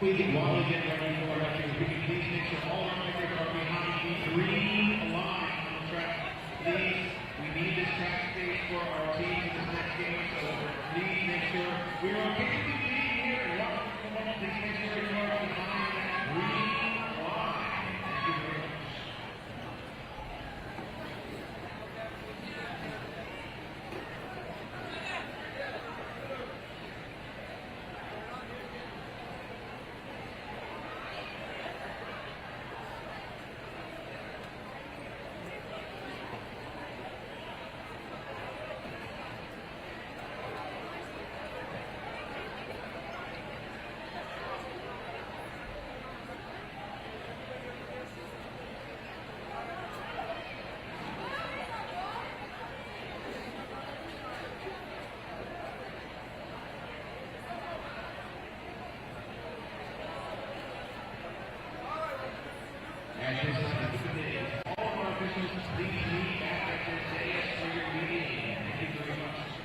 While we get ready for electric, we can please make sure all our makers are behind the green line on the track. Please, we need this track space for our team in this next game, so please make sure we are getting the lead here. And please make sure you are behind that green line. Thank you very much. All of our officials, please meet back at the dais for your meeting. Thank you very much.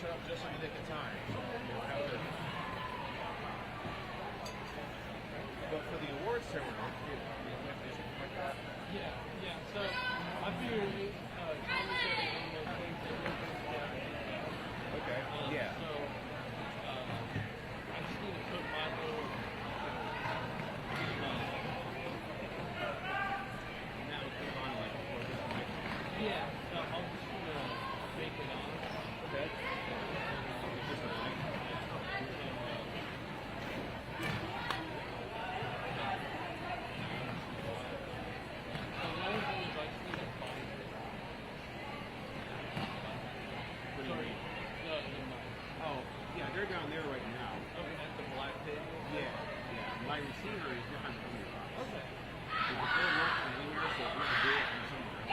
set up just so you take the time. So, but for the awards ceremony, you have to do something like that. Yeah. So I figured commentary on those things that we're doing together. Okay. Yeah. So I just need to put my little. And that would come on like before this mic. Yeah. So I'll just make it on. Okay. Just a mic. Oh, yeah, they're down there right now. Okay, at the black table? Yeah. My receiver is behind the computer box. Okay. Because they're not from anywhere, so we have to do it from somewhere.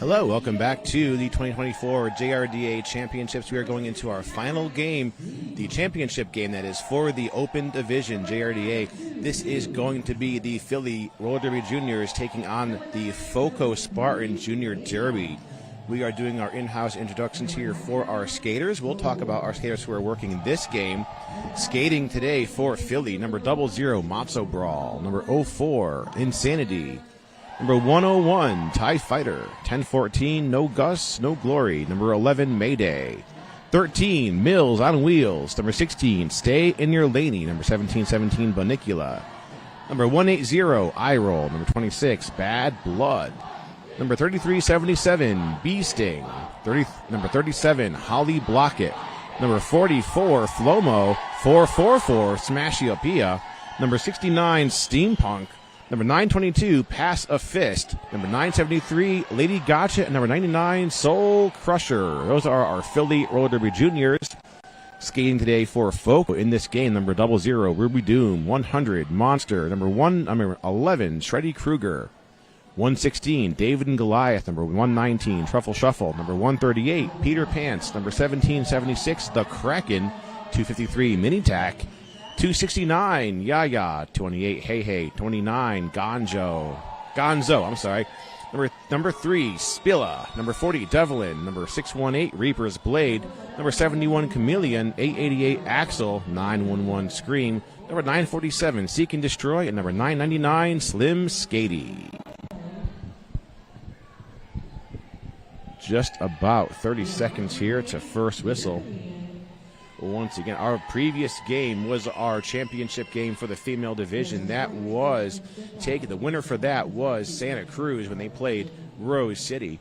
Hello, welcome back to the 2024 JRDA Championships. We are going into our final game, the championship game that is for the Open Division JRDA. This is going to be the Philly Roller Derby Juniors taking on the FOCO Spartans Junior Derby. We are doing our in-house introductions here for our skaters. We'll talk about our skaters who are working this game. Skating today for Philly, number 00, Matzo Brawl. Number 04, Insanity. Number 101, TIE Fighter. 1014, No Gus, No Glory. Number 11, Mayday. 13, Mills on Wheels. Number 16, Stay in Your Laney. Number 1717, Bonicula. Number 180, Eye Roll. Number 26, Bad Blood. Number 3377, Bee Sting. Number 37, Holly Blockett. Number 44, Flomo. 444, Smashiopia. Number 69, Steampunk. Number 922, Pass a Fist. Number 973, Lady Gotcha. And number 99, Soul Crusher. Those are our Philly Roller Derby Juniors. Skating today for FOCO in this game. Number 00, Ruby Doom. 100, Monster. Number 11, Shreddy Krueger. 116, David and Goliath. Number 119, Truffle Shuffle. Number 138, Peter Pants. Number 1776, The Kraken. 253, Mini Tack. 269, Yaya. 28, Hey Hey. 29, Gonzo, I'm sorry. Number 3, Spilla. Number 40, Devlin. Number 618, Reaper's Blade. Number 71, Chameleon. 888, Axel. 911, Scream. Number 947, Seek and Destroy. And number 999, Slim Skady. Just about 30 seconds here to first whistle. Once again, our previous game was our championship game for the female division. That was taken. The winner for that was Santa Cruz when they played Rose City.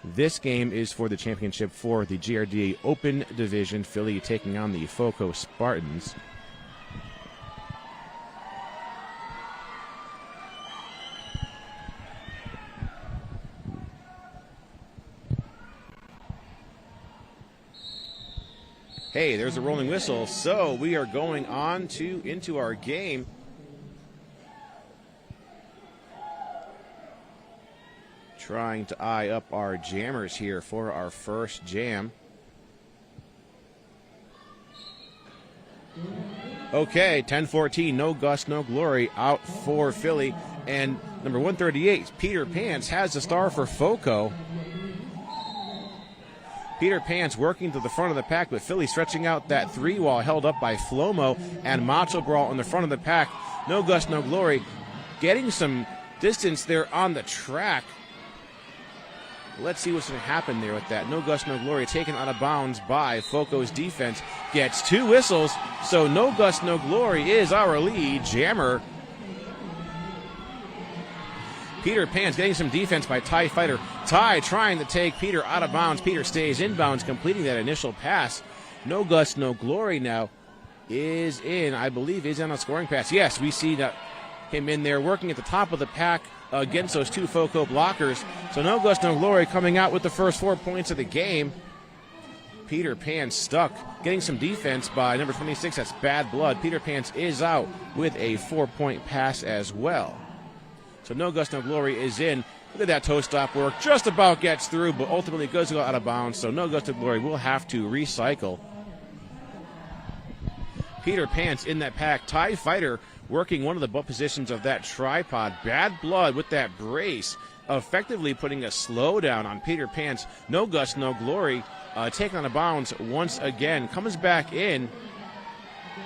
This game is for the championship for the JRDA Open Division. Philly taking on the FOCO Spartans. Hey, there's a rolling whistle, so we are going on into our game. Trying to eye up our jammers here for our first jam. Okay, 10-14, No Gus, No Glory, out for Philly. And number 138, Peter Pants, has the star for FOCO. Peter Pants working to the front of the pack, but Philly stretching out that 3 wall held up by Flomo and Macho Brawl in the front of the pack. No Gus, No Glory getting some distance there on the track. Let's see what's going to happen there with that. No Gus, No Glory taken out of bounds by FOCO's defense. Gets 2 whistles, so No Gus, No Glory is our lead jammer. Peter Pants getting some defense by TIE Fighter. TIE trying to take Peter out of bounds. Peter stays in bounds, completing that initial pass. No Gus, No Glory now is in, I believe, is on a scoring pass. Yes, we see that him in there working at the top of the pack against those 2 FOCO blockers. So No Gus, No Glory coming out with the first 4 points of the game. Peter Pants stuck, getting some defense by number 26, that's Bad Blood. Peter Pants is out with a 4-point pass as well. So No Gus, No Glory is in. Look at that toe stop work. Just about gets through, but ultimately goes to go out of bounds. So No Gus, No Glory will have to recycle. Peter Pants in that pack. TIE Fighter working one of the butt positions of that tripod. Bad Blood with that brace, effectively putting a slowdown on Peter Pants. No Gus, No Glory taken out of bounds once again. Comes back in.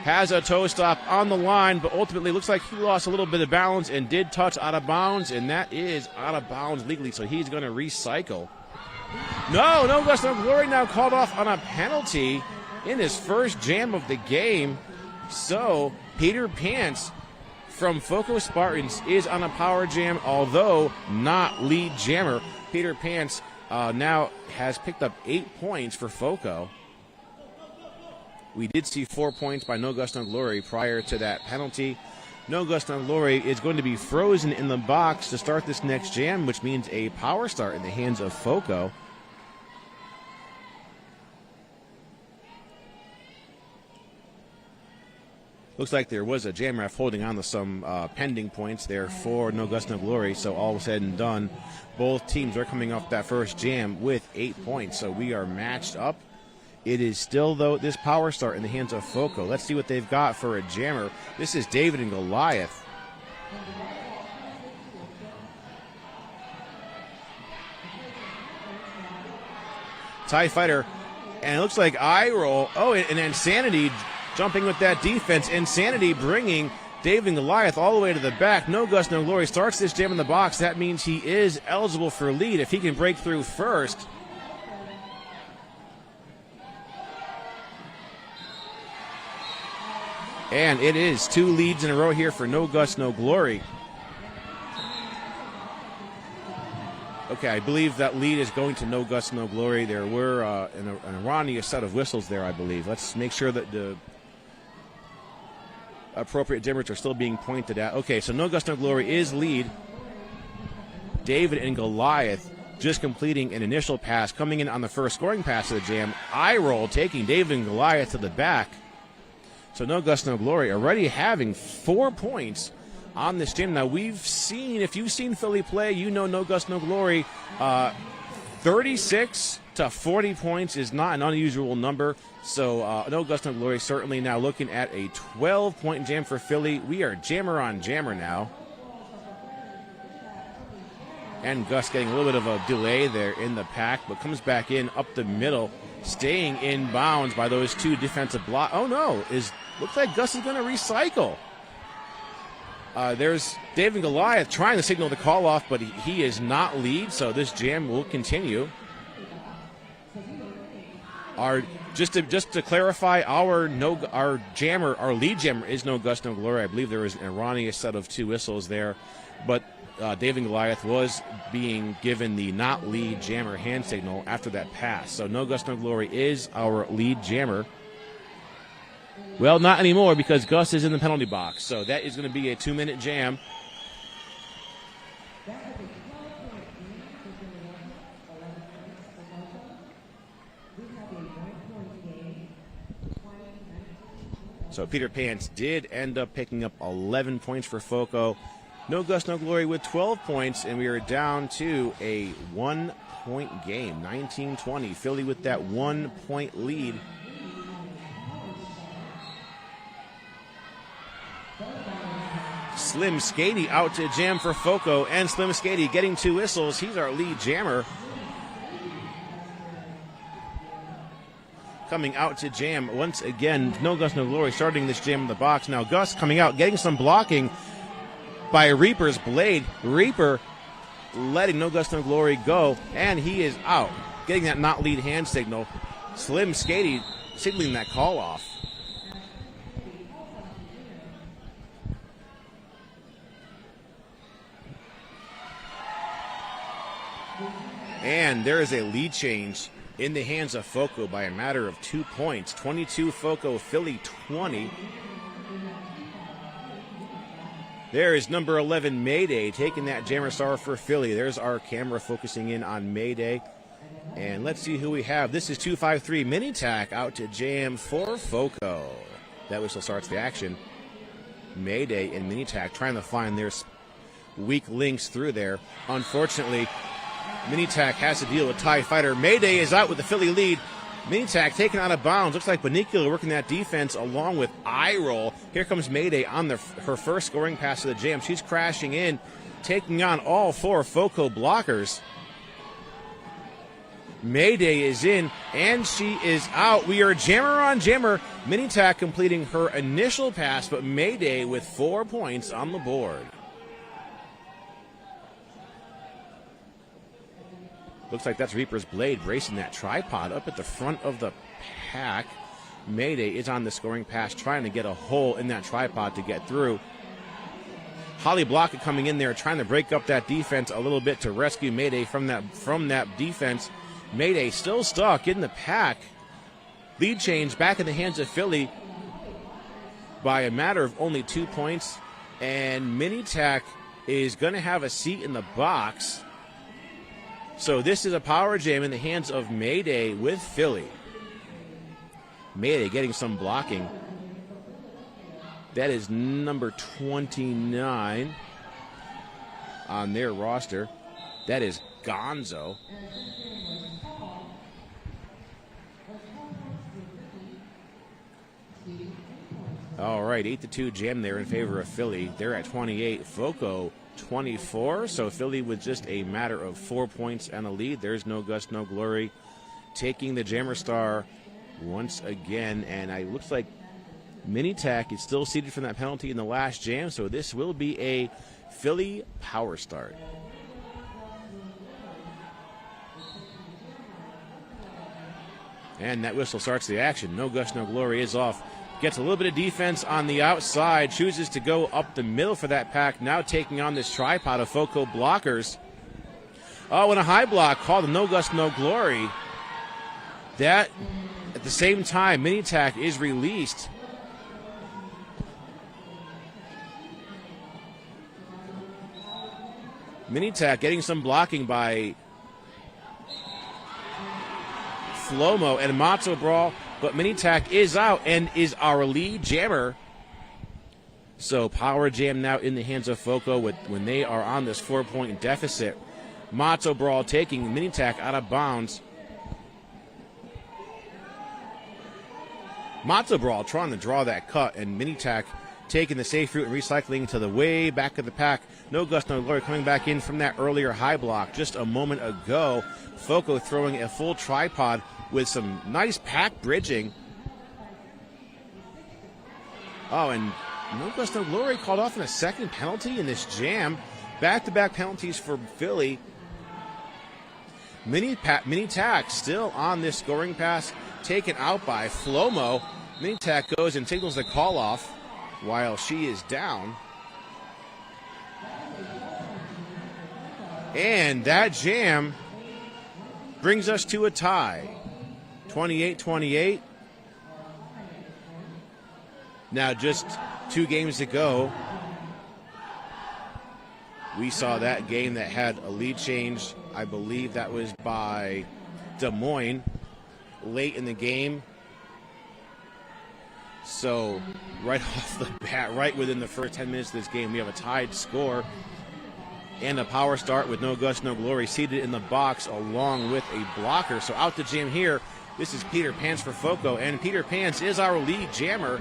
Has a toe stop on the line, but ultimately looks like he lost a little bit of balance and did touch out of bounds, and that is out of bounds legally, so he's going to recycle. No Gus, No Glory now called off on a penalty in his first jam of the game. So Peter Pants from FOCO Spartans is on a power jam, although not lead jammer. Peter Pants now has picked up 8 points for FOCO. We did see 4 points by No Gus, No Glory prior to that penalty. No Gus, No Glory is going to be frozen in the box to start this next jam, which means a power start in the hands of FOCO. Looks like there was a jam ref holding on to some pending points there for No Guts, No Glory. So all said and done, both teams are coming off that first jam with 8 points. So we are matched up. It is still, though, this power start in the hands of FOCO. Let's see what they've got for a jammer. This is David and Goliath. TIE Fighter, and it looks like eye roll. Oh, and Insanity jumping with that defense. Insanity bringing David and Goliath all the way to the back. No Guts, No Glory starts this jam in the box. That means he is eligible for lead if he can break through first. And it is 2 leads in a row here for No Guts, No Glory. Okay, I believe that lead is going to No Guts, No Glory. There were an erroneous set of whistles there, I believe. Let's make sure that the appropriate dimmers are still being pointed at. Okay, so No Guts, No Glory is lead. David and Goliath just completing an initial pass, coming in on the first scoring pass of the jam. Eye roll taking David and Goliath to the back. So No Guts, No Glory already having 4 points on this jam. Now, we've seen, if you've seen Philly play, you know No Guts, No Glory. 36 to 40 points is not an unusual number. So No Guts, No Glory certainly now looking at a 12-point jam for Philly. We are jammer on jammer now. And Gus getting a little bit of a delay there in the pack, but comes back in up the middle, staying in bounds by those 2 defensive blocks. Oh, no. Looks like Gus is going to recycle. There's David and Goliath trying to signal the call off, but he is not lead, so this jam will continue. Just to clarify, our lead jammer is No Guts, No Glory. I believe there was an erroneous set of 2 whistles there, but David and Goliath was being given the not lead jammer hand signal after that pass. So No Guts, No Glory is our lead jammer. Well, not anymore because Gus is in the penalty box. So that is going to be a 2-minute jam. So Peter Pants did end up picking up 11 points for FOCO. No Guts, No Glory with 12 points, and we are down to a 1-point game, 19-20. Philly with that 1-point lead. Slim Skady out to jam for FOCO, and Slim Skady getting 2 whistles. He's our lead jammer. Coming out to jam once again. No Guts, No Glory starting this jam in the box. Now Gus coming out, getting some blocking by Reaper's blade. Reaper letting No Guts, No Glory go, and he is out. Getting that not lead hand signal. Slim Skady signaling that call off. And there is a lead change in the hands of FOCO by a matter of 2 points. 22 FOCO, Philly 20. There is number 11, Mayday, taking that jammer star for Philly. There's our camera focusing in on Mayday. And let's see who we have. This is 253 Mini Tac out to jam for FOCO. That whistle starts the action. Mayday and Mini Tac trying to find their weak links through there. Unfortunately, Mini Tac has to deal with TIE Fighter. Mayday is out with the Philly lead. Mini Tac taken out of bounds. Looks like Benicular working that defense along with Eye Roll. Here comes Mayday on her first scoring pass of the jam. She's crashing in, taking on all 4 FOCO blockers. Mayday is in, and she is out. We are jammer on jammer. Mini Tac completing her initial pass, but Mayday with 4 points on the board. Looks like that's Reaper's blade racing that tripod up at the front of the pack. Mayday is on the scoring pass, trying to get a hole in that tripod to get through. Holly Blockett coming in there, trying to break up that defense a little bit to rescue Mayday from that defense. Mayday still stuck in the pack. Lead change back in the hands of Philly by a matter of only 2 points. And Mini Tac is going to have a seat in the box. So this is a power jam in the hands of Mayday with Philly. Mayday getting some blocking. That is number 29 on their roster. That is Gonzo. All right, 8-2 jam there in favor of Philly. They're at 28. Foco 24. So Philly with just a matter of 4 points and a lead. There's No Gust, No Glory taking the Jammer Star once again. And it looks like Minitac is still seated from that penalty in the last jam. So this will be a Philly power start. And that whistle starts the action. No Gust, No Glory is off. Gets a little bit of defense on the outside. Chooses to go up the middle for that pack. Now taking on this tripod of Foco blockers. Oh, and a high block called No Gust, No Glory. That, at the same time, Minitac is released. Minitac getting some blocking by Flomo and Matzo Brawl, but Minitac is out and is our lead jammer. So power jam now in the hands of Foco when they are on this 4-point deficit. Matzo Brawl taking Minitac out of bounds. Matzo Brawl trying to draw that cut, and Minitac taking the safe route and recycling to the way back of the pack. No Gust, No Glory coming back in from that earlier high block just a moment ago. Foco throwing a full tripod with some nice pack bridging. Oh, and No Gust, No Glory called off in a second penalty in this jam. Back-to-back penalties for Philly. Minitac still on this scoring pass, taken out by Flomo. Minitac goes and signals the call-off while she is down. And that jam brings us to a tie. 28-28. Now, just 2 games ago, we saw that game that had a lead change. I believe that was by Des Moines late in the game. So, right off the bat, right within the first 10 minutes of this game, we have a tied score and a power start with No Gust, No Glory seated in the box along with a blocker. So out the jam here, this is Peter Pants for Foco, and Peter Pants is our lead jammer.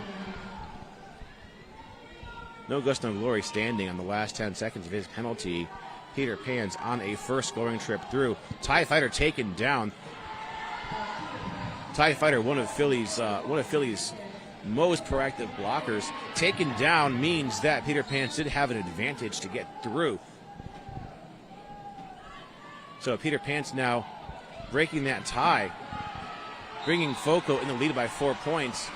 No Gust, No Glory standing on the last 10 seconds of his penalty. Peter Pants on a first scoring trip through. TIE Fighter taken down. TIE Fighter, one of Philly's most proactive blockers, taken down means that Peter Pants did have an advantage to get through. So Peter Pants now breaking that tie, bringing Foco in the lead by 4 points.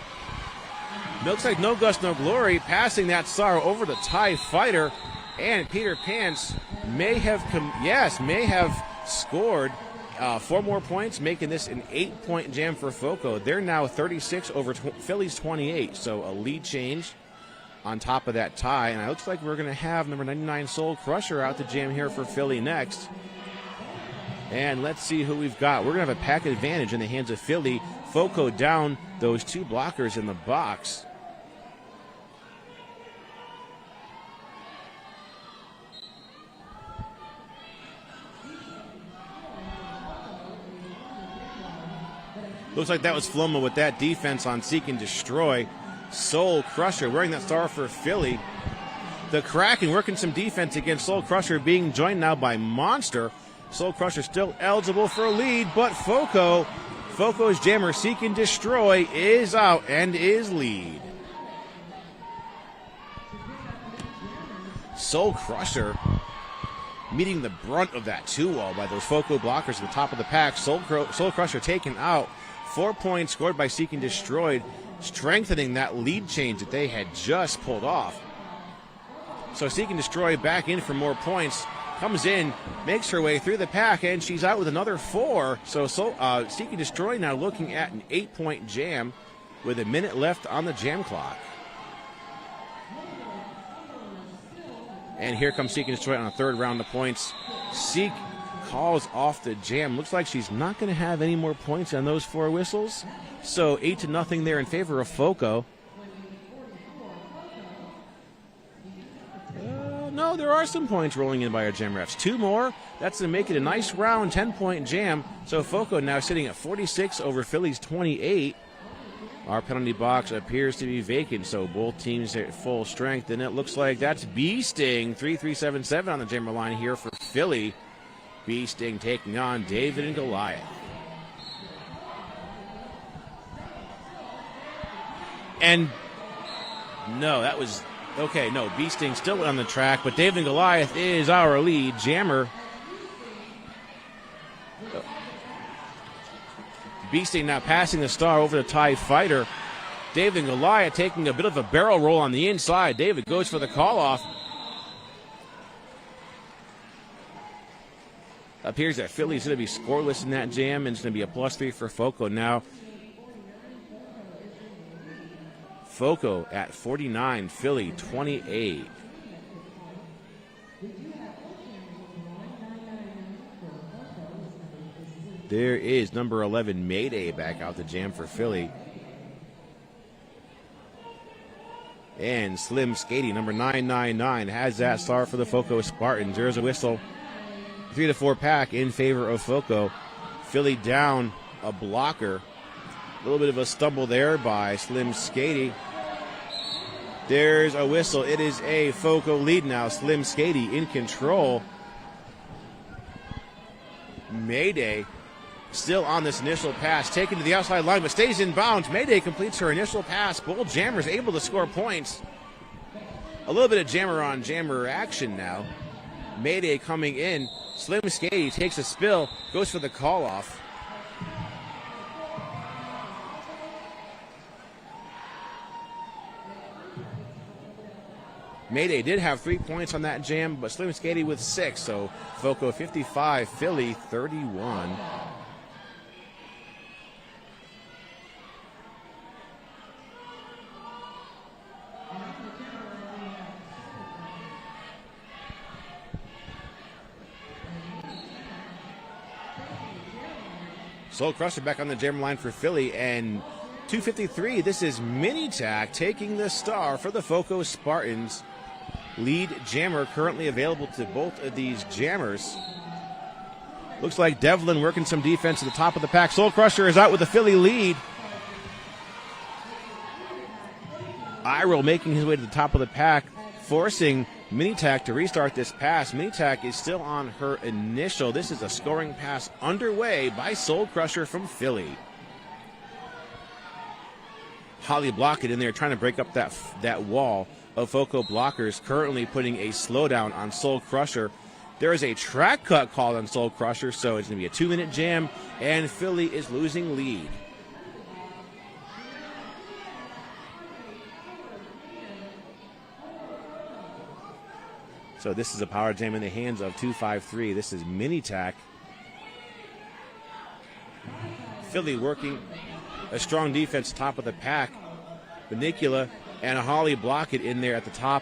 Looks like No Gust, No Glory passing that Sorrow over the TIE Fighter, and Peter Pants may have scored 4 more points, making this an 8-point jam for Foco. They're now 36 over Philly's 28, so a lead change on top of that tie. And it looks like we're going to have number 99 Soul Crusher out to jam here for Philly next. And let's see who we've got. We're going to have a pack advantage in the hands of Philly. Foco down those 2 blockers in the box. Looks like that was Flomo with that defense on Seek and Destroy. Soul Crusher wearing that star for Philly. The Kraken working some defense against Soul Crusher, being joined now by Monster. Soul Crusher still eligible for a lead, but Foco's jammer Seek and Destroy is out and is lead. Soul Crusher meeting the brunt of that 2-wall by those Foco blockers at the top of the pack. Soul Crusher taken out. 4 points scored by Seek and Destroyed, strengthening that lead change that they had just pulled off. So Seek and Destroy back in for more points. Comes in, makes her way through the pack, and she's out with another 4. So Seek and Destroy now looking at an 8-point jam with a minute left on the jam clock. And here comes Seek and Destroy on a 3rd round of points. Seek calls off the jam. Looks like she's not going to have any more points on those 4 whistles. So 8-0 there in favor of Foco. there are some points rolling in by our jam refs. 2 more. That's to make it a nice round 10-point jam. So FOCO now sitting at 46 over Philly's 28. Our penalty box appears to be vacant, so both teams at full strength. And it looks like that's B-Sting, 3-3-7-7 on the jammer line here for Philly. B-Sting taking on David and Goliath. And no, that was, okay, no, B-Sting still on the track, but David and Goliath is our lead jammer. B-Sting now passing the star over the TIE Fighter. David and Goliath taking a bit of a barrel roll on the inside. David goes for the call-off. Appears that Philly's going to be scoreless in that jam, and it's going to be a +3 for FOCO now. FOCO at 49, Philly 28. There is number 11, Mayday, back out the jam for Philly. And Slim Skady, number 999, has that star for the FOCO Spartans. There's a whistle. 3-4 pack in favor of FOCO. Philly down a blocker. A little bit of a stumble there by Slim Skady. There's a whistle. It is a FOCO lead now. Slim Skady in control. Mayday still on this initial pass, taken to the outside line, but stays in bounds. Mayday completes her initial pass. Both jammers able to score points. A little bit of jammer on jammer action now. Mayday coming in. Slim Skady takes a spill, goes for the call-off. Mayday did have 3 points on that jam, but Slim Skady with 6, so FOCO 55, Philly 31. Soul Crusher back on the jammer line for Philly, and 2:53, this is Mini Tac taking the star for the FOCO Spartans. Lead jammer currently available to both of these jammers. Looks like Devlin working some defense at the top of the pack. Soul Crusher is out with the Philly lead. Iroh making his way to the top of the pack, forcing Minitac to restart this pass. Minitac is still on her initial. This is a scoring pass underway by Soul Crusher from Philly. Holly Blockett in there trying to break up that wall of FOCO blockers, currently putting a slowdown on Soul Crusher. There is a track cut called on Soul Crusher, so it's going to be a 2-minute jam, and Philly is losing lead. So this is a power jam in the hands of 253. This is Minitac. Philly working a strong defense top of the pack. Benicula and Holly Blockett in there at the top.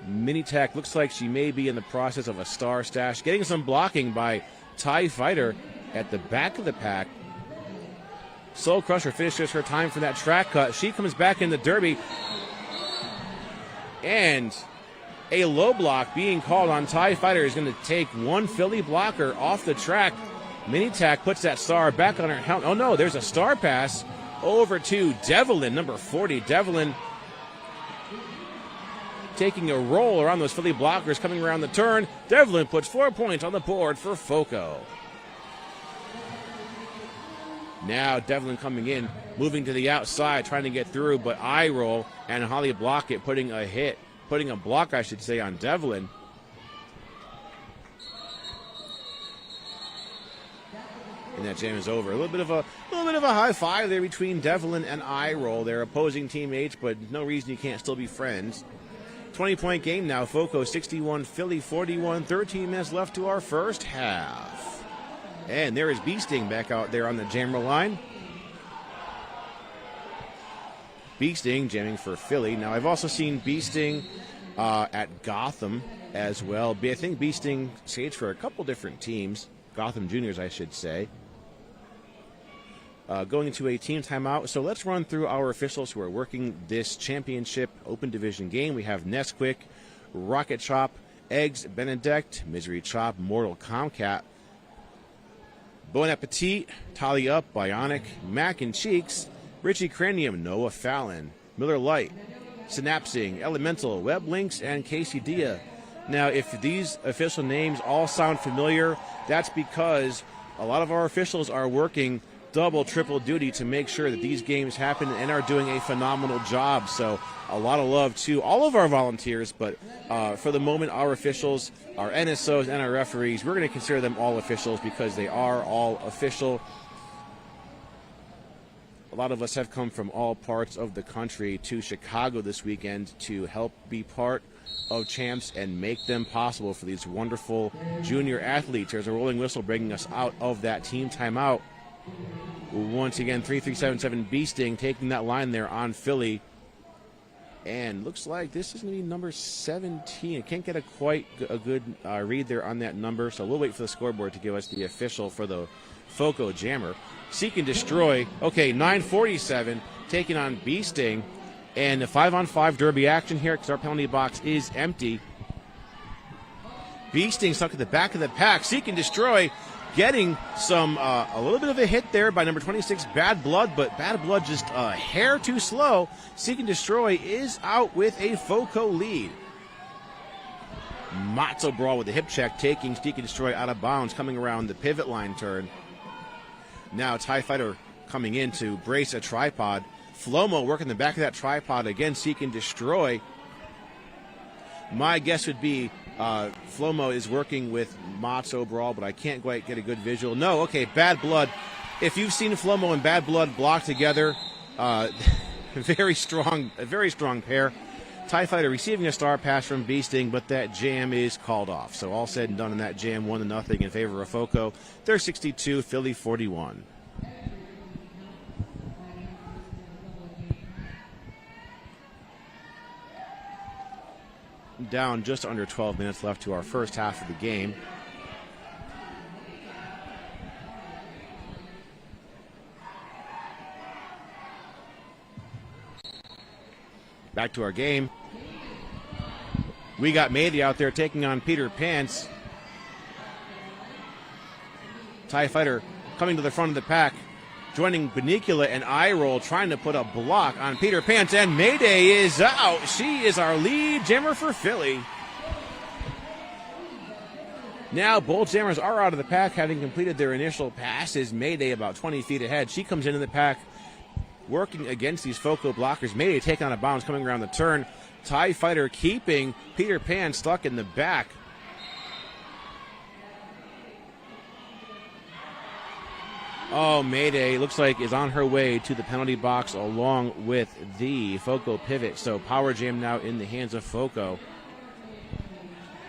Minitac looks like she may be in the process of a star stash. Getting some blocking by TIE Fighter at the back of the pack. Soul Crusher finishes her time for that track cut. She comes back in the derby. And a low block being called on TIE Fighter is going to take one Philly blocker off the track. Minitac puts that star back on her helmet. Oh no, there's a star pass over to Devlin, number 40. Devlin taking a roll around those Philly blockers coming around the turn. Devlin puts 4 points on the board for FOCO. Now Devlin coming in, moving to the outside, trying to get through, but Iroh and Holly Blockett putting a block, I should say, on Devlin. And that jam is over. A little bit of a high five there between Devlin and Iroh. They're opposing teammates, but no reason you can't still be friends. 20-point game now. FOCO 61, Philly 41. 13 minutes left to our first half. And there is B-Sting back out there on the jammer line. B-Sting jamming for Philly. Now, I've also seen B-Sting at Gotham as well. I think B-Sting staged for a couple different teams. Gotham Juniors, I should say. Going into a team timeout. So let's run through our officials who are working this championship open division game. We have Nesquik, Rocket Chop, Eggs Benedict, Misery Chop, Mortal Comcat, Bon Appetit, Tally Up, Bionic, Mac and Cheeks, Richie Cranium, Noah Fallon, Miller Lite, Synapsing, Elemental, Web Links, and Casey Dia. Now, if these official names all sound familiar, that's because a lot of our officials are working double, triple duty to make sure that these games happen and are doing a phenomenal job. So a lot of love to all of our volunteers, but for the moment, our officials, our NSOs, and our referees, we're going to consider them all officials because they are all official. A lot of us have come from all parts of the country to Chicago this weekend to help be part of champs and make them possible for these wonderful junior athletes. There's a rolling whistle bringing us out of that team timeout. Once again, 3-3-7-7 Beasting taking that line there on Philly. And looks like this is going to be number 17. I can't get quite a good read there on that number, so we'll wait for the scoreboard to give us the official for the FOCO Jammer. Seek and Destroy. Okay, 9:47 taking on Beasting. And the 5-on-5 derby action here because our penalty box is empty. Beasting stuck at the back of the pack. Seek and Destroy getting some a little bit of a hit there by number 26, Bad Blood, but Bad Blood just a hair too slow. Seek and Destroy is out with a FOCO lead. Matzo Brawl with the hip check, taking Seek and Destroy out of bounds, coming around the pivot line turn. Now TIE Fighter coming in to brace a tripod. Flomo working the back of that tripod again, Seek and Destroy. My guess would be Flomo is working with Matzo Brawl, but I can't quite get a good visual. No, okay, Bad Blood. If you've seen Flomo and Bad Blood block together, a very strong pair. TIE Fighter receiving a star pass from Beasting, but that jam is called off. So all said and done in that jam, 1-0 in favor of FOCO. They're 62, Philly 41. Down just under 12 minutes left to our first half of the game. Back to our game. We got Mayday out there taking on Peter Pants. TIE Fighter coming to the front of the pack, joining Benicula and I-Roll, trying to put a block on Peter Pants, and Mayday is out. She is our lead jammer for Philly. Now both jammers are out of the pack, having completed their initial passes. Mayday about 20 feet ahead. She comes into the pack, working against these FOCO blockers. Mayday taken out of bounds, coming around the turn. TIE Fighter keeping Peter Pan stuck in the back. Oh, Mayday looks like is on her way to the penalty box along with the FOCO pivot. So power jam now in the hands of FOCO.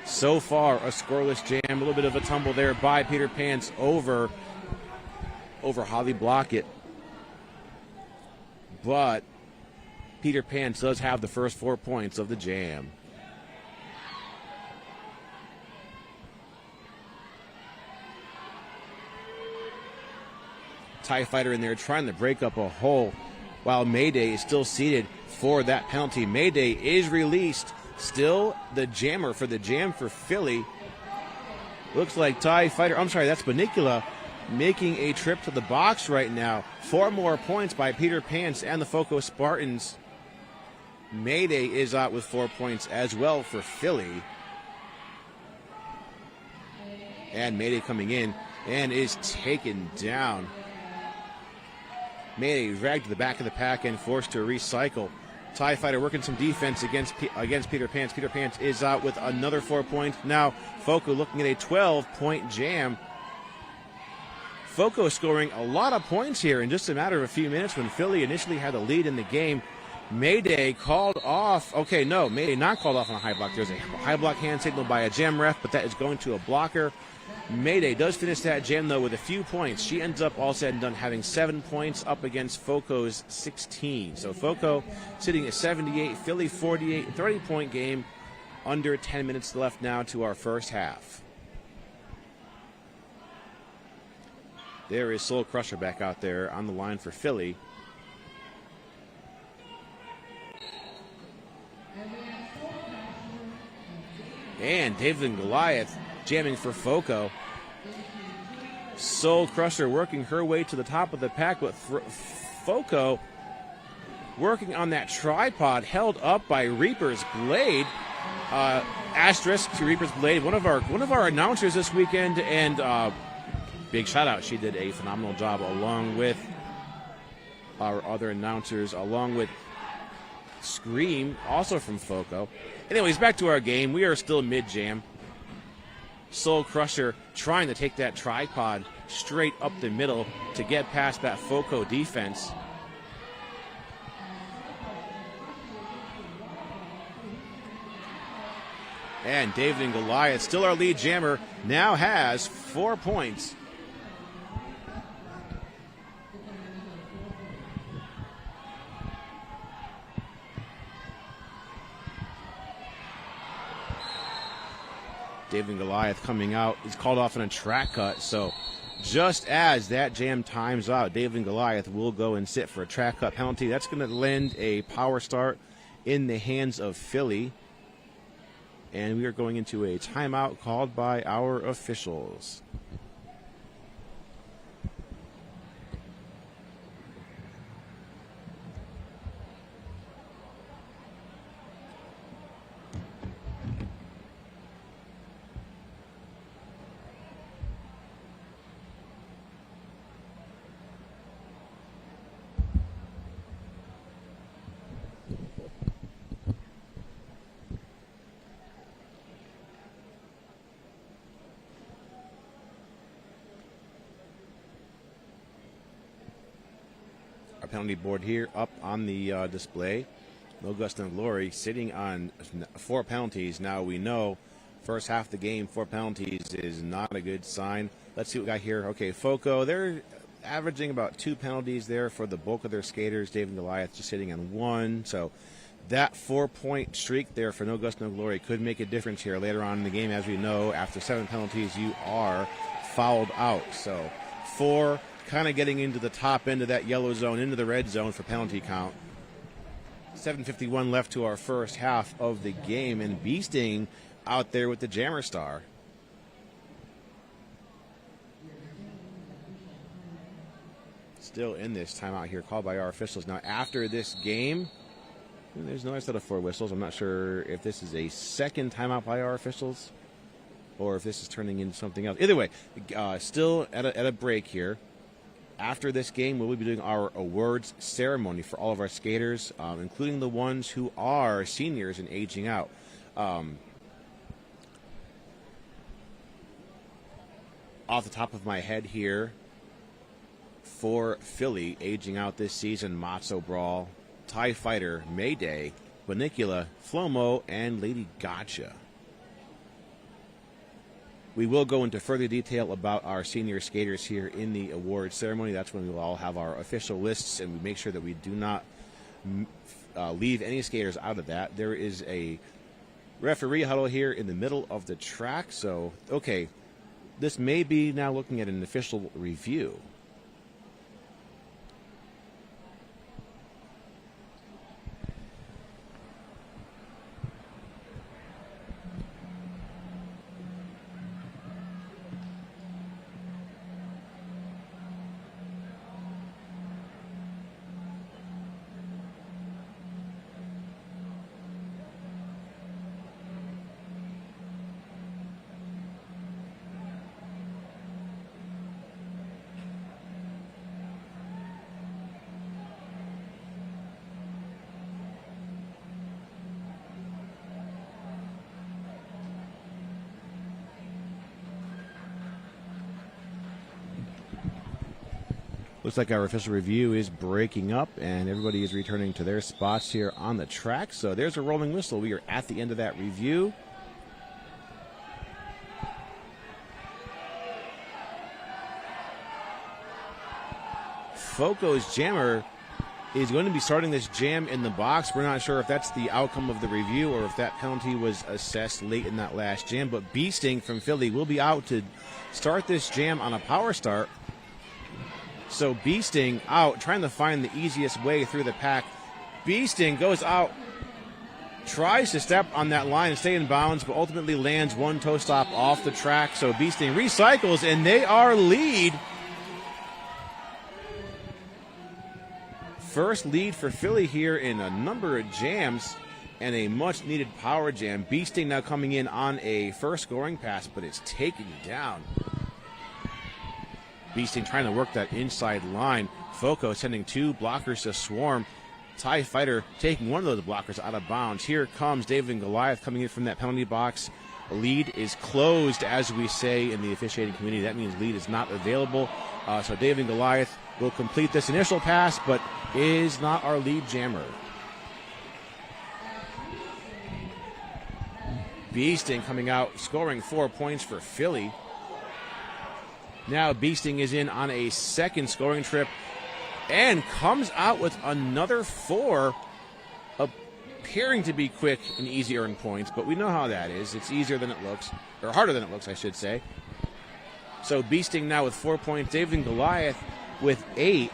So far, a scoreless jam. A little bit of a tumble there by Peter Pants over Holly Blockett. But Peter Pants does have the first 4 points of the jam. TIE Fighter in there trying to break up a hole while Mayday is still seated for that penalty. Mayday is released. Still the jammer for the jam for Philly. Looks like TIE Fighter, I'm sorry, that's Benicula making a trip to the box right now. 4 more points by Peter Pants and the FOCO Spartans. Mayday is out with 4 points as well for Philly. And Mayday coming in and is taken down. Mayday dragged to the back of the pack and forced to recycle. TIE Fighter working some defense against Peter Pants. Peter Pants is out with another 4 points. Now FOCO looking at a 12-point jam. FOCO scoring a lot of points here in just a matter of a few minutes when Philly initially had the lead in the game. Mayday called off. Okay, no, Mayday not called off on a high block. There's a high block hand signal by a jam ref, but that is going to a blocker. Mayday does finish that jam, though, with a few points. She ends up, all said and done, having 7 points up against FOCO's 16. So FOCO sitting at 78, Philly 48, 30-point game. Under 10 minutes left now to our first half. There is Soul Crusher back out there on the line for Philly. And David and Goliath jamming for Foco. Soul Crusher working her way to the top of the pack, but Foco working on that tripod, held up by Reaper's Blade. Asterisk to Reaper's Blade, one of our announcers this weekend, and big shout out. She did a phenomenal job along with our other announcers, along with Scream, also from Foco. Anyways, back to our game. We are still mid-jam. Soul Crusher trying to take that tripod straight up the middle to get past that Foco defense. And David and Goliath, still our lead jammer, now has 4 points. David and Goliath coming out is called off in a track cut, so just as that jam times out, David and Goliath will go and sit for a track cut penalty. That's going to lend a power start in the hands of Philly. And we are going into a timeout called by our officials. Penalty board here up on the display. No Gust, No Glory sitting on 4 penalties. Now we know first half of the game, 4 penalties is not a good sign. Let's see what we got here. Okay, Foco, they're averaging about 2 penalties there for the bulk of their skaters. David and Goliath just sitting on 1. So that 4-point streak there for No Gust, No Glory could make a difference here later on in the game. As we know, after 7 penalties, you are fouled out. So 4 kind of getting into the top end of that yellow zone, into the red zone for penalty count. 7:51 left to our first half of the game, and Beasting out there with the Jammer Star. Still in this timeout here, called by our officials. Now, after this game, there's no set of 4 whistles. I'm not sure if this is a second timeout by our officials or if this is turning into something else. Either way, still at a break here. After this game, we'll be doing our awards ceremony for all of our skaters, including the ones who are seniors and aging out. Off the top of my head here, for Philly, aging out this season, Matzo Brawl, TIE Fighter, Mayday, Banicula, Flomo, and Lady Gotcha. We will go into further detail about our senior skaters here in the awards ceremony. That's when we will all have our official lists, and we make sure that we do not leave any skaters out of that. There is a referee huddle here in the middle of the track. So, okay, this may be now looking at an official review. Looks like our official review is breaking up, and everybody is returning to their spots here on the track. So there's a rolling whistle. We are at the end of that review. Foco's jammer is going to be starting this jam in the box. We're not sure if that's the outcome of the review or if that penalty was assessed late in that last jam. But Beasting from Philly will be out to start this jam on a power start. So Beasting out, trying to find the easiest way through the pack. Beasting goes out tries to step on that line and stay in bounds, but ultimately lands one toe stop off the track. So Bee Sting recycles, and they are lead. First lead for Philly here in a number of jams, and a much-needed power jam. Bee Sting now coming in on a first scoring pass, but it's taken down. Bee Sting trying to work that inside line. Foco sending 2 blockers to swarm. TIE Fighter taking one of those blockers out of bounds. Here comes David and Goliath coming in from that penalty box. The lead is closed, as we say in the officiating community. That means lead is not available. So David and Goliath will complete this initial pass, but is not our lead jammer. Bee Sting coming out, scoring 4 points for Philly. Now Bee Sting is in on a second scoring trip and comes out with another 4, appearing to be quick and easy earned points, but we know how that is. It's easier than it looks, or harder than it looks, I should say. So Bee Sting now with 4 points, David and Goliath with 8.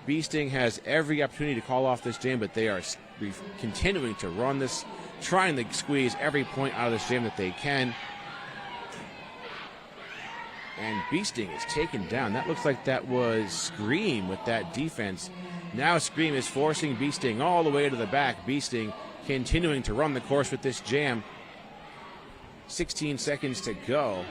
Bee Sting has every opportunity to call off this jam, but they are continuing to run this, trying to squeeze every point out of this jam that they can. And Bee Sting is taken down. That looks like that was Scream with that defense. Now Scream is forcing Bee Sting all the way to the back. Bee Sting continuing to run the course with this jam. 16 seconds to go.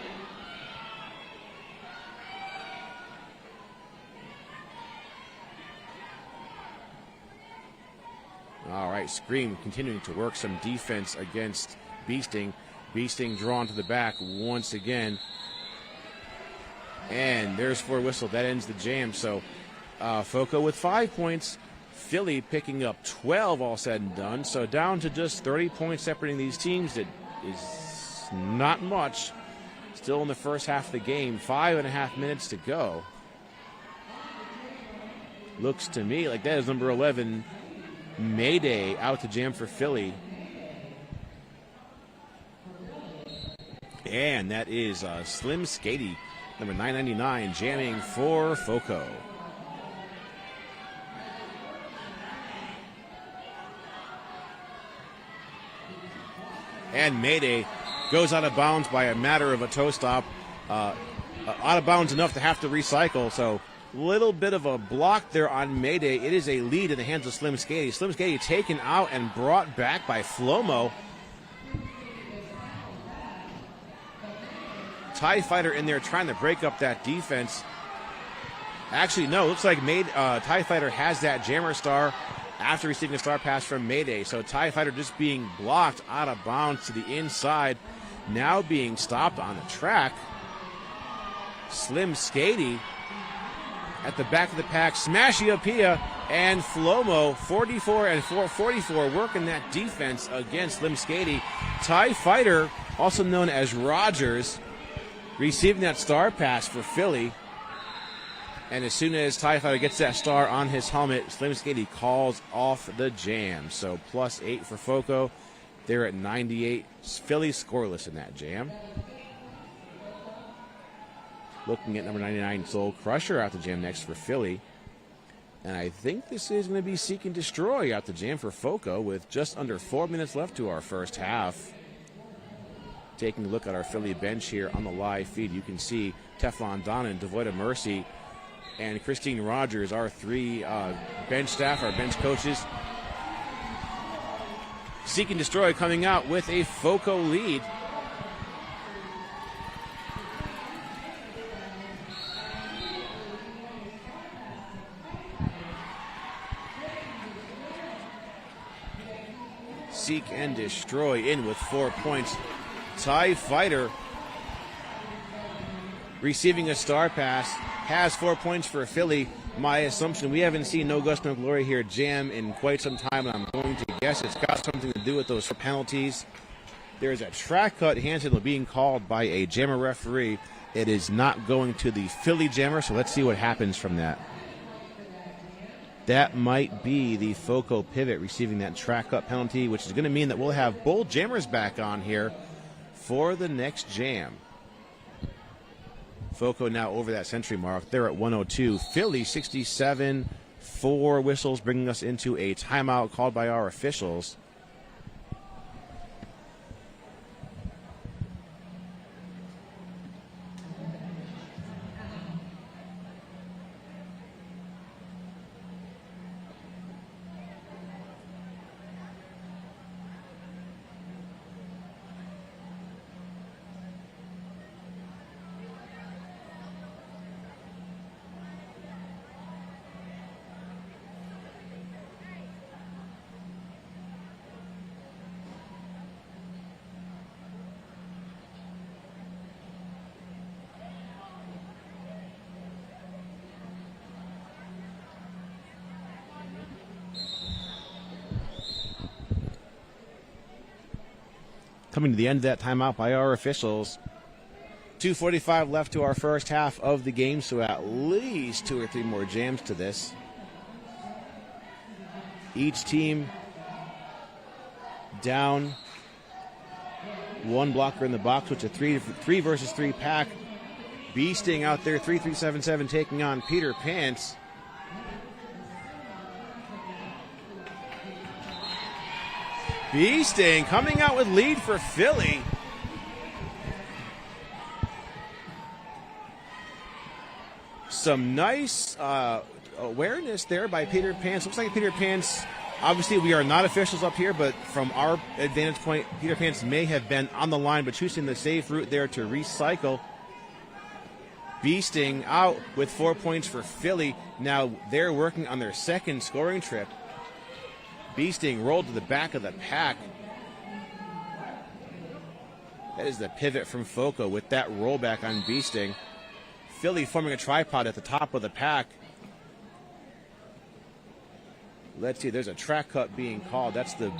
All right, Scream continuing to work some defense against Bee Sting. Bee Sting drawn to the back once again. And there's for a whistle. That ends the jam. So Foco with 5 points. Philly picking up 12 all said and done. So down to just 30 points separating these teams. That is not much. Still in the first half of the game. 5.5 minutes to go. Looks to me like that is number 11, Mayday, out to jam for Philly. And that is Slim Skady, number 999, jamming for Foco. And Mayday goes out of bounds by a matter of a toe stop. Out of bounds enough to have to recycle, so little bit of a block there on Mayday. It is a lead in the hands of Slim Skady. Slim Skady taken out and brought back by Flomo. TIE Fighter in there trying to break up that defense. Actually, no, looks like TIE Fighter has that jammer star after receiving a star pass from Mayday. So TIE Fighter just being blocked out of bounds to the inside. Now being stopped on the track. Slim Skady at the back of the pack. Smashiopia and Flomo, 44 and 444, working that defense against Slim Skady. TIE Fighter, also known as Rogers, receiving that star pass for Philly. And as soon as TIE Fighter gets that star on his helmet, Slim Skady calls off the jam. So +8 for Foco. They're at 98. Philly scoreless in that jam. Looking at number 99, Soul Crusher out the jam next for Philly. And I think this is going to be Seek and Destroy out the jam for Foco with just under 4 minutes left to our first half. Taking a look at our Philly bench here on the live feed, you can see Teflon Donnan, Devoid of Mercy, and Christine Rogers, our 3 bench staff, our bench coaches. Seek and Destroy coming out with a Foco lead. Seek and Destroy in with 4 points. TIE Fighter receiving a star pass has 4 points for Philly. My assumption, we haven't seen No Gust No Glory here jam in quite some time, and I'm going to guess it's got something to do with those penalties. There is a track cut hand signal being called by a jammer referee. It is not going to the Philly jammer, so let's see what happens from that. That might be the Foco pivot receiving that track cut penalty, which is going to mean that we'll have both jammers back on here for the next jam. Foco now over that century mark. They're at 102. Philly 67, 4 whistles, bringing us into a timeout called by our officials. Coming to the end of that timeout by our officials. 2:45 left to our first half of the game, so at least 2 or 3 more jams to this. Each team down 1 blocker in the box, which is a 3 versus 3 pack. Beasting out there, 3-3-7-7, taking on Peter Pants. Beasting coming out with lead for Philly. Some nice awareness there by Peter Pants. Looks like Peter Pants, obviously we are not officials up here, but from our advantage point, Peter Pants may have been on the line, but choosing the safe route there to recycle. Beasting out with 4 points for Philly. Now they're working on their second scoring trip. Beasting rolled to the back of the pack. That is the pivot from Foco with that rollback on Beasting. Philly forming a tripod at the top of the pack. Let's see, there's a track cut being called. That's the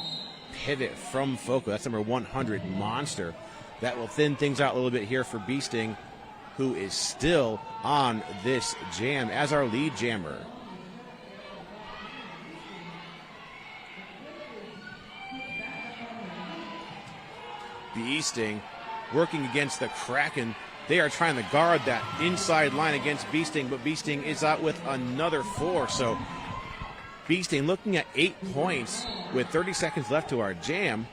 pivot from Foco. That's number 100, Monster. That will thin things out a little bit here for Beasting, who is still on this jam as our lead jammer. Beasting working against the Kraken. They are trying to guard that inside line against Beasting, but Beasting is out with another 4. So Beasting looking at 8 points with 30 seconds left to our jam.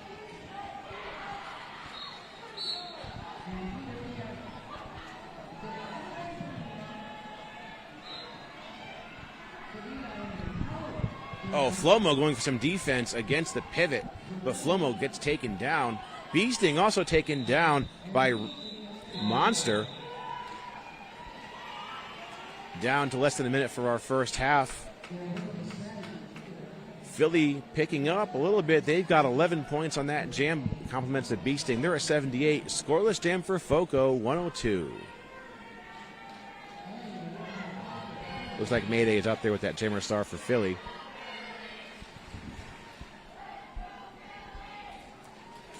Oh, Flomo going for some defense against the pivot, but Flomo gets taken down. Beasting also taken down by Monster. Down to less than a minute for our first half. Philly picking up a little bit. They've got 11 points on that jam, compliments of Beasting. They're a 78. Scoreless jam for Foco, 102. Looks like Mayday is up there with that jammer star for Philly.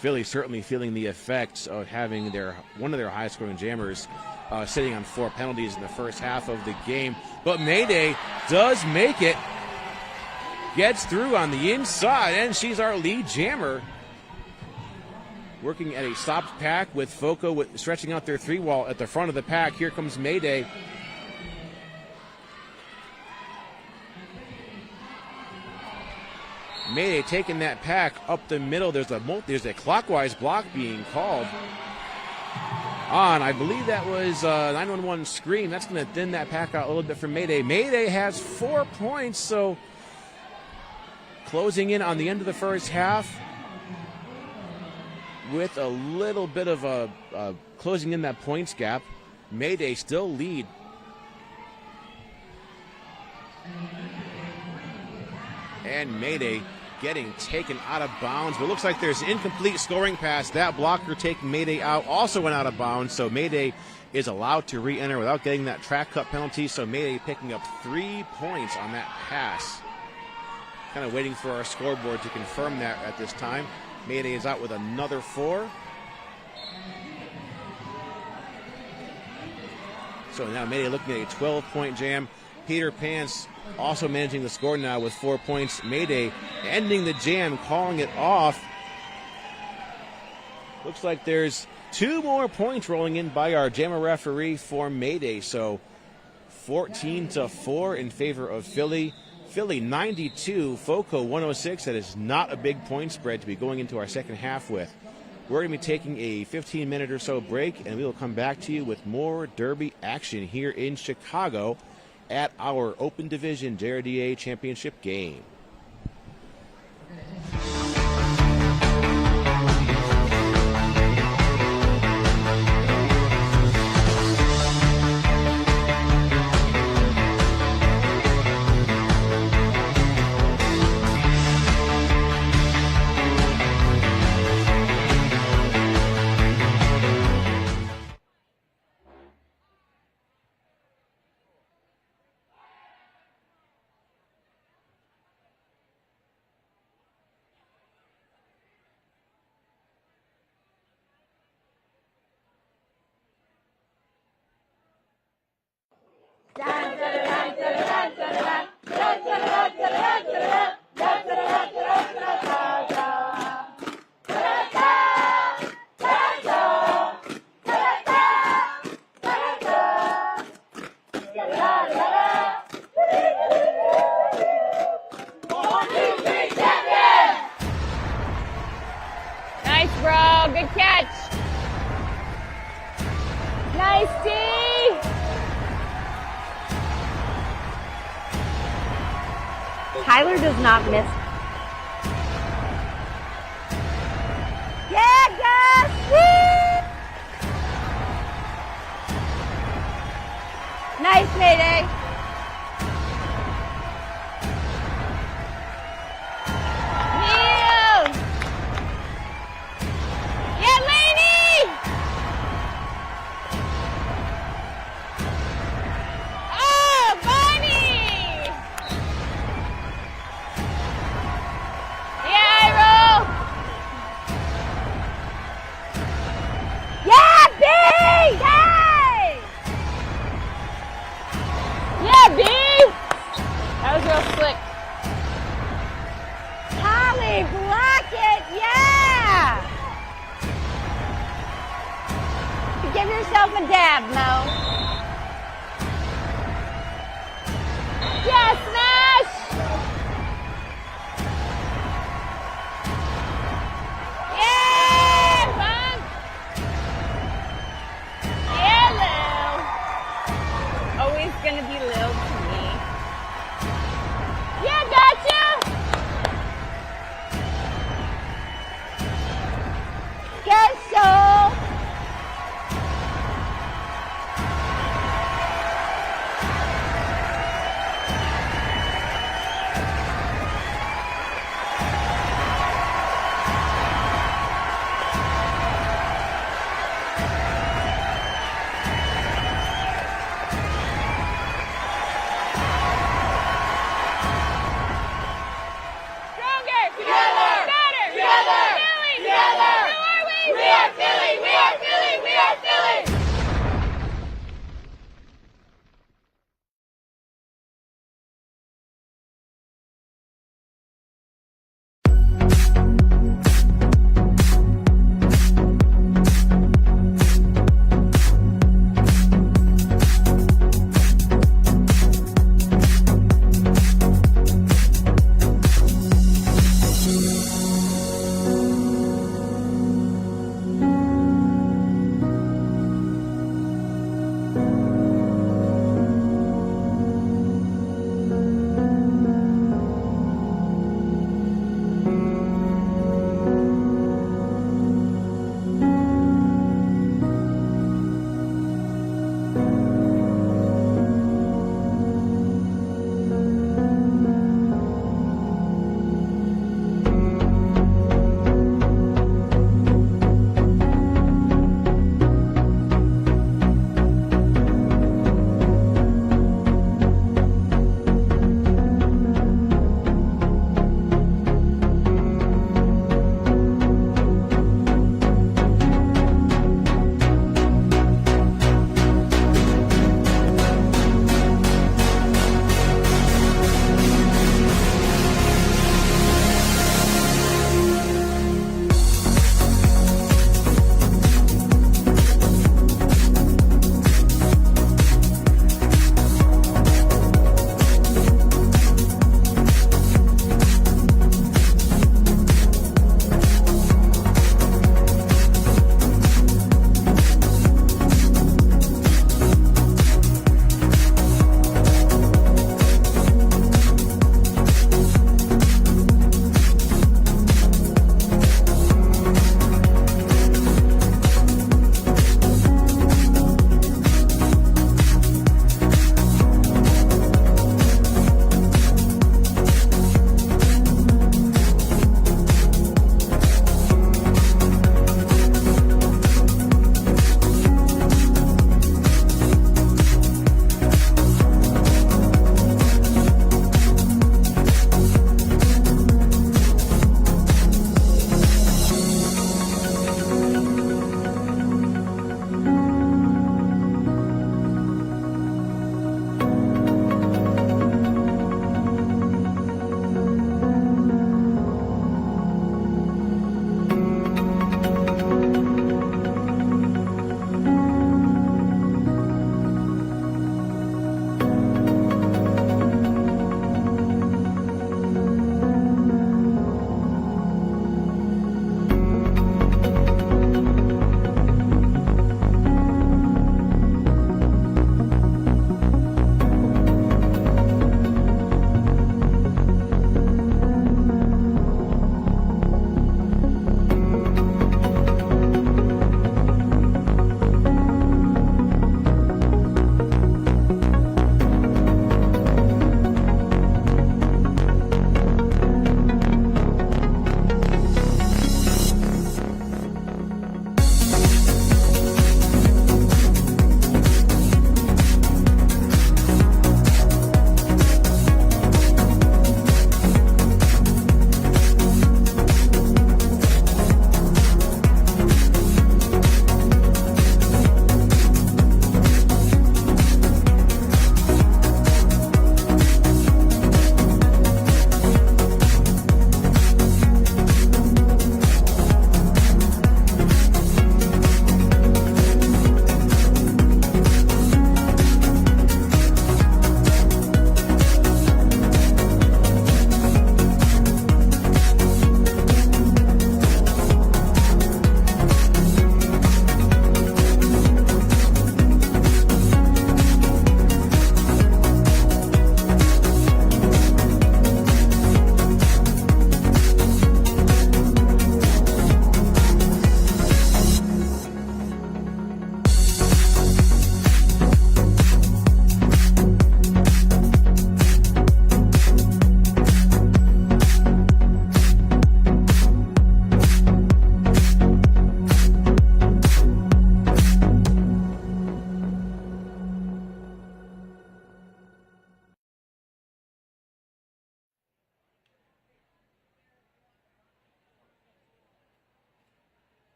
Philly certainly feeling the effects of having one of their highest scoring jammers sitting on 4 penalties in the first half of the game. But Mayday does make it. Gets through on the inside, and she's our lead jammer. Working at a stopped pack with Foco stretching out their 3-wall at the front of the pack. Here comes Mayday. Mayday taking that pack up the middle. There's a clockwise block being called on. I believe that was 911 screen. That's going to thin that pack out a little bit for Mayday. Mayday has 4 points, so closing in on the end of the first half with a little bit of a closing in that points gap. Mayday still lead. And Mayday getting taken out of bounds, but it looks like there's incomplete scoring pass. That blocker taking Mayday out also went out of bounds, so Mayday is allowed to re-enter without getting that track cut penalty, so Mayday picking up 3 points on that pass. Kind of waiting for our scoreboard to confirm that at this time. Mayday is out with another 4. So now Mayday looking at a 12-point jam. Peter Pants also managing the score now with 4 points. Mayday ending the jam, calling it off. Looks like there's 2 more points rolling in by our jammer referee for Mayday. So 14-4 in favor of Philly. Philly 92, Foco 106. That is not a big point spread to be going into our second half with. We're going to be taking a 15-minute or so break, and we will come back to you with more Derby action here in Chicago at our Open Division JRDA Championship game. Nice, bro. Good catch. Nice, T. Tyler does not miss. Yeah, Gus. Woo! Nice, Mayday. Neil. Yeah, Laney. Oh, Bonnie. Yeah, Iro. Yeah, B. Yay. Yeah, B. That was real slick. Holly, block it, yeah! Give yourself a dab, Mo. Yeah, smash! Yeah, bump! Yeah, Lil. Always gonna be Lil to me. Yeah, gotcha! Go, Soul!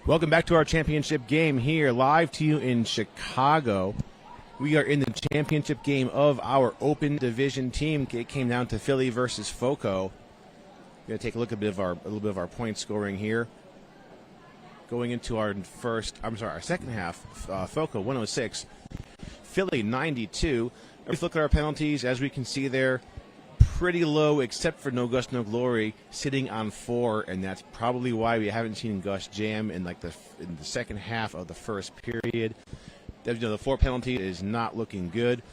Welcome back to our championship game here, live to you in Chicago. We are in the championship game of our Open Division team. It came down to Philly versus FOCO. We're going to take a look at a little bit of our point scoring here. Going into our second half, FOCO 106, Philly 92. Let's look at our penalties. As we can see there, pretty low except for No Gust, No Glory sitting on 4, and that's probably why we haven't seen Gus jam in the second half of the first period. The 4 penalty is not looking good.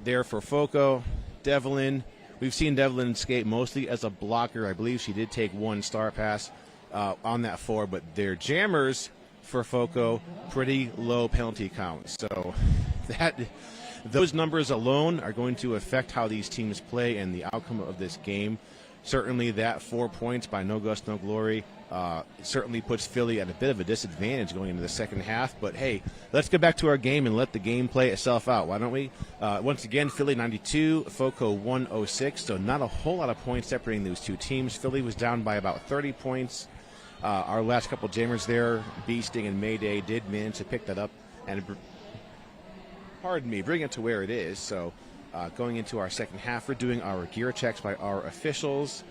There for FOCO, Devlin. We've seen Devlin skate mostly as a blocker. I believe she did take 1 star pass on that 4, but their jammers for FOCO, pretty low penalty count. So those numbers alone are going to affect how these teams play and the outcome of this game. Certainly that 4 points by No Gust, No Glory certainly puts Philly at a bit of a disadvantage going into the second half. But, hey, let's get back to our game and let the game play itself out. Why don't we? Once again, Philly 92, FOCO 106, so not a whole lot of points separating those two teams. Philly was down by about 30 points. Our last couple jammers there, Beasting and Mayday, did manage to pick that up and, bring it to where it is. So going into our second half, we're doing our gear checks by our officials.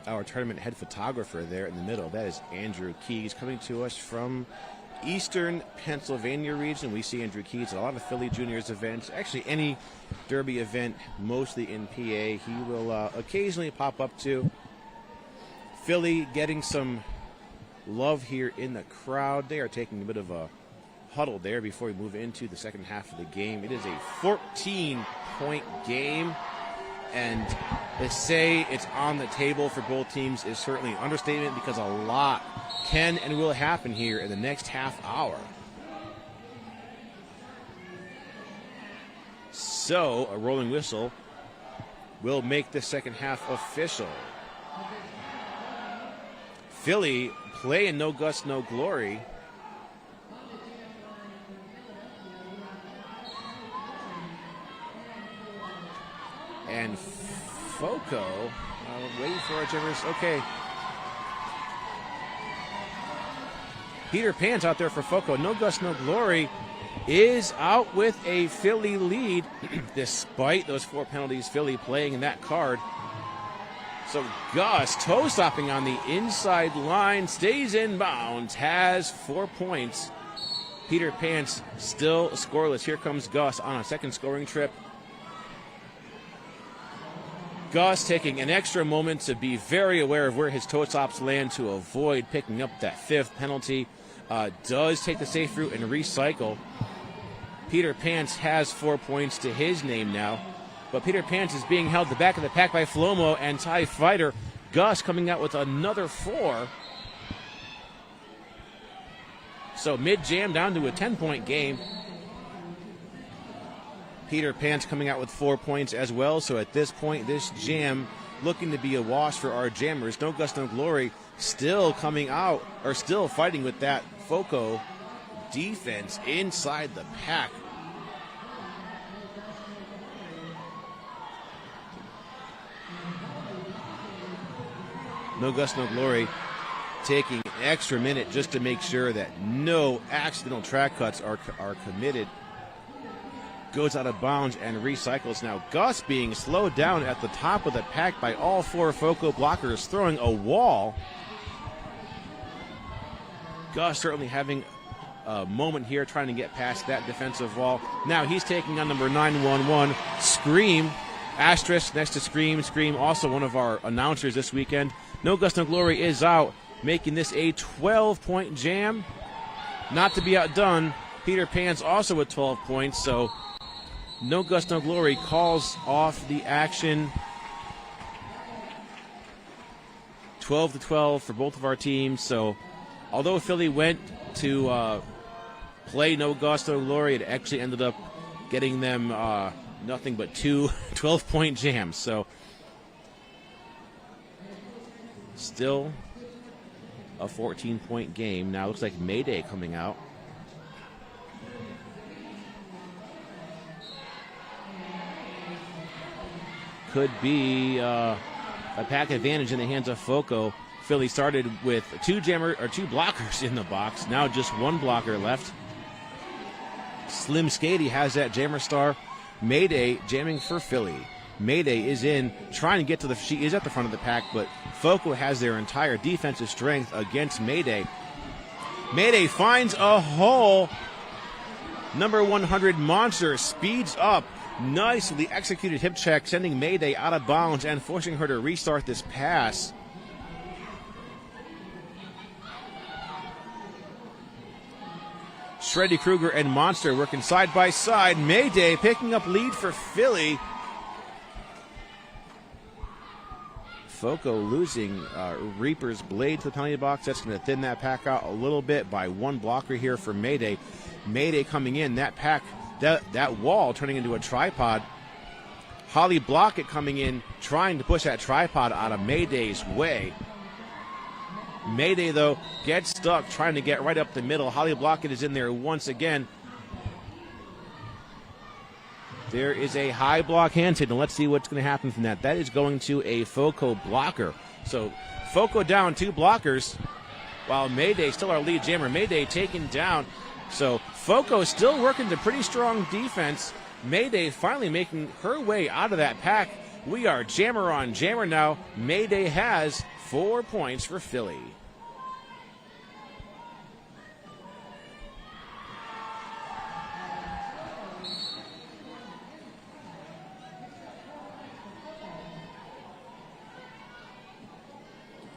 Our tournament head photographer there in the middle, that is Andrew Keys, coming to us from Eastern Pennsylvania region. We see Andrew Keys at a lot of Philly Juniors events, actually any Derby event, mostly in PA. He will occasionally pop up to. Philly getting some love here in the crowd. They are taking a bit of a huddle there before we move into the second half of the game. It is a 14-point game. And to say it's on the table for both teams is certainly an understatement, because a lot can and will happen here in the next half hour. So a rolling whistle will make the second half official. Philly playing No Gust, No Glory. And FOCO, waiting for our jammers. Okay. Peter Pan's out there for FOCO. No Gust, No Glory is out with a Philly lead, despite those 4 penalties. Philly playing in that card. So Gus, toe stopping on the inside line, stays in bounds, has 4 points. Peter Pan's still scoreless. Here comes Gus on a second scoring trip. Gus taking an extra moment to be very aware of where his toe stops land to avoid picking up that 5th penalty. Does take the safe route and recycle. Peter Pants has 4 points to his name now. But Peter Pants is being held the back of the pack by Flomo and TIE Fighter. Gus coming out with another 4. So mid-jam down to a 10-point game. Peter Pants coming out with 4 points as well. So at this point, this jam looking to be a wash for our jammers. No Gust, No Glory still coming out, or still fighting with that FOCO defense inside the pack. No Gust, No Glory taking an extra minute just to make sure that no accidental track cuts are committed. Goes out of bounds and recycles. Now Gus being slowed down at the top of the pack by all 4 FOCO blockers, throwing a wall. Gus certainly having a moment here trying to get past that defensive wall. Now he's taking on number 911, Scream. Asterisk next to Scream. Scream also one of our announcers this weekend. No Gust, No Glory is out, making this a 12-point jam. Not to be outdone, Peter Pan's also with 12 points, so No Gust, No Glory calls off the action. 12-12 for both of our teams. So although Philly went to play No Gust, No Glory. It actually ended up getting them nothing but 2 12-point jams. So still a 14-point game. Now it looks like Mayday coming out. Could be a pack advantage in the hands of Foco. Philly started with two blockers in the box. Now just one blocker left. Slim Skady has that jammer star. Mayday jamming for Philly. Mayday is in, trying to get to she is at the front of the pack, but Foco has their entire defensive strength against Mayday. Mayday finds a hole. Number 100 Monster speeds up. Nicely executed hip check, sending Mayday out of bounds and forcing her to restart this pass. Shreddy Krueger and Monster working side by side. Mayday picking up lead for Philly. Foco losing Reaper's Blade to the penalty box. That's going to thin that pack out a little bit by one blocker here for Mayday. Mayday coming in, that pack, that wall turning into a tripod. Holly Blockett coming in, trying to push that tripod out of Mayday's way. Mayday, though, gets stuck trying to get right up the middle. Holly Blockett is in there once again. There is a high block handed, and let's see what's going to happen from that. That is going to a Foco blocker. So Foco down 2 blockers, while Mayday still our lead jammer. Mayday taken down. So Foco still working the pretty strong defense. Mayday finally making her way out of that pack. We are jammer on jammer now. Mayday has 4 points for Philly.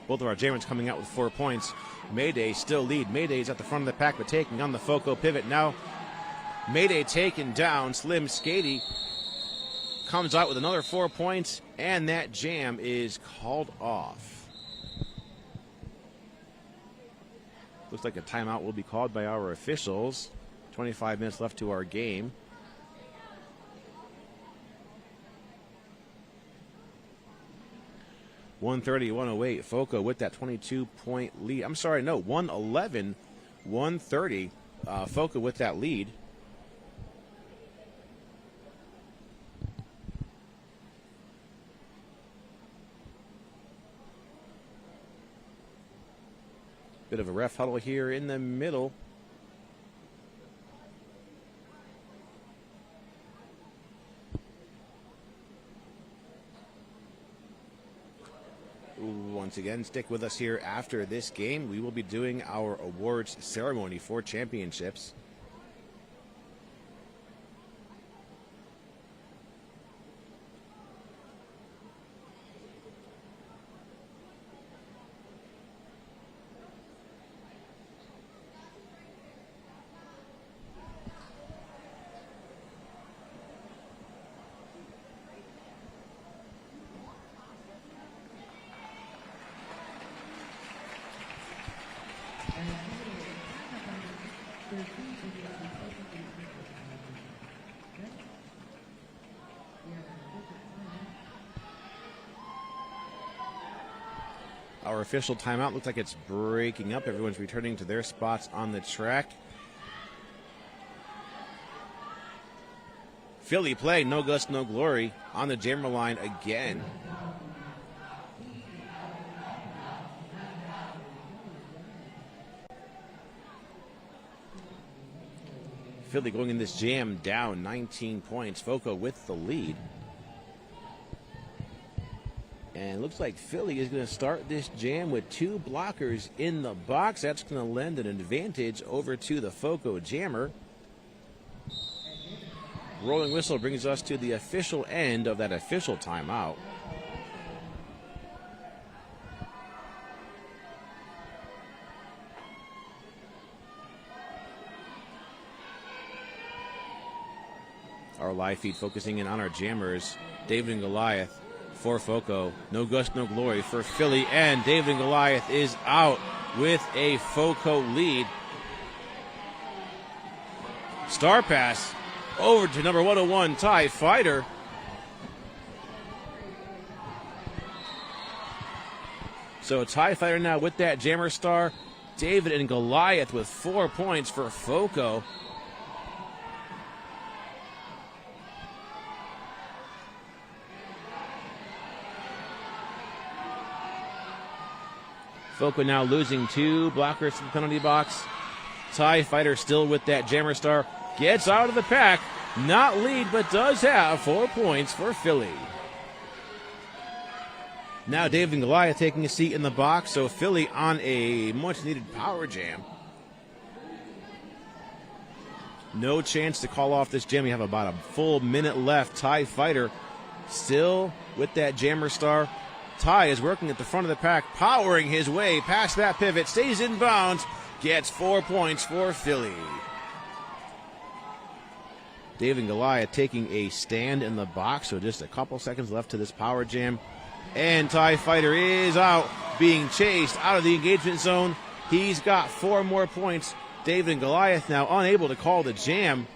Both of our jammers coming out with 4 points. Mayday still lead. Mayday's at the front of the pack, but taking on the Foco pivot now. Mayday taken down. Slim Skady comes out with another 4 points, and that jam is called off. Looks like a timeout will be called by our officials. 25 minutes left to our game. (130-108). Foco with that 22-point lead. I'm sorry, no, 111-130. Foco with that lead. Bit of a ref huddle here in the middle. Once again, stick with us here after this game. We will be doing our awards ceremony for championships. Our official timeout looks like it's breaking up. Everyone's returning to their spots on the track. Philly play, no gust, no glory on the jammer line again. Philly going in this jam down 19 points. Foco with the lead. And it looks like Philly is going to start this jam with 2 blockers in the box. That's going to lend an advantage over to the Foco jammer. Rolling whistle brings us to the official end of that official timeout. Our live feed focusing in on our jammers. David and Goliath for Foco. No gust, no glory for Philly. And David and Goliath is out with a Foco lead. Star pass over to number 101, TIE Fighter. So TIE Fighter now with that Jammer Star. David and Goliath with 4 points for FOCO. FOCO now losing 2 blockers to the penalty box. TIE Fighter still with that Jammer Star. Gets out of the pack. Not lead, but does have 4 points for Philly. Now David and Goliath taking a seat in the box, so Philly on a much-needed power jam. No chance to call off this jam. We have about a full minute left. TIE Fighter still with that Jammer Star. Ty is working at the front of the pack, powering his way past that pivot, stays in bounds, gets 4 points for Philly. David and Goliath taking a stand in the box, so just a couple seconds left to this power jam. And TIE Fighter is out, being chased out of the engagement zone. He's got 4 more points. David and Goliath now unable to call the jam.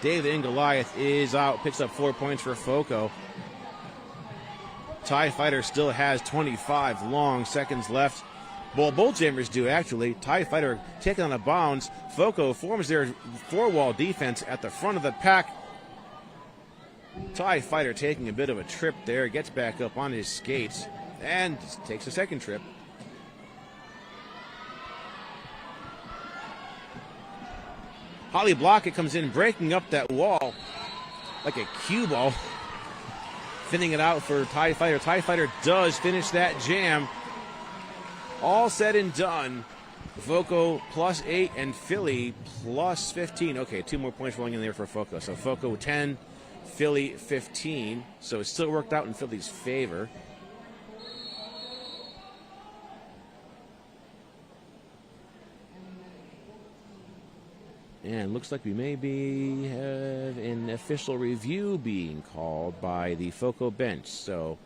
David and Goliath is out, picks up 4 points for FOCO. TIE Fighter still has 25 long seconds left. Well, both jammers do, actually. TIE Fighter taking on a bounce. FOCO forms their 4-wall defense at the front of the pack. TIE Fighter taking a bit of a trip there, gets back up on his skates, and takes a second trip. Holly Blockett comes in, breaking up that wall like a cue ball. Thinning it out for TIE Fighter. TIE Fighter does finish that jam. All said and done. FOCO +8 and Philly +15. Okay, 2 more points rolling in there for FOCO. So FOCO 10, Philly 15. So it still worked out in Philly's favor. And looks like we maybe have an official review being called by the FOCO bench. So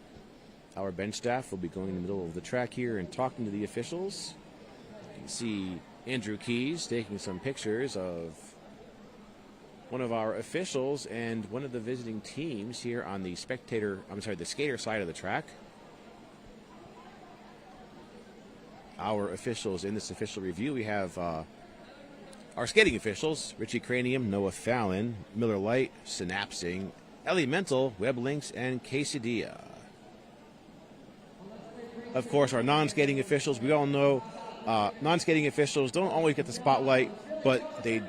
our bench staff will be going in the middle of the track here and talking to the officials. You can see Andrew Keys taking some pictures of one of our officials and one of the visiting teams here on the the skater side of the track. Our officials in this official review, we have our skating officials: Richie Cranium, Noah Fallon, Miller Lite, Synapsing, Ellie Mental, Web Links, and Quesadilla. Of course, our non-skating officials, we all know non-skating officials don't always get the spotlight, but they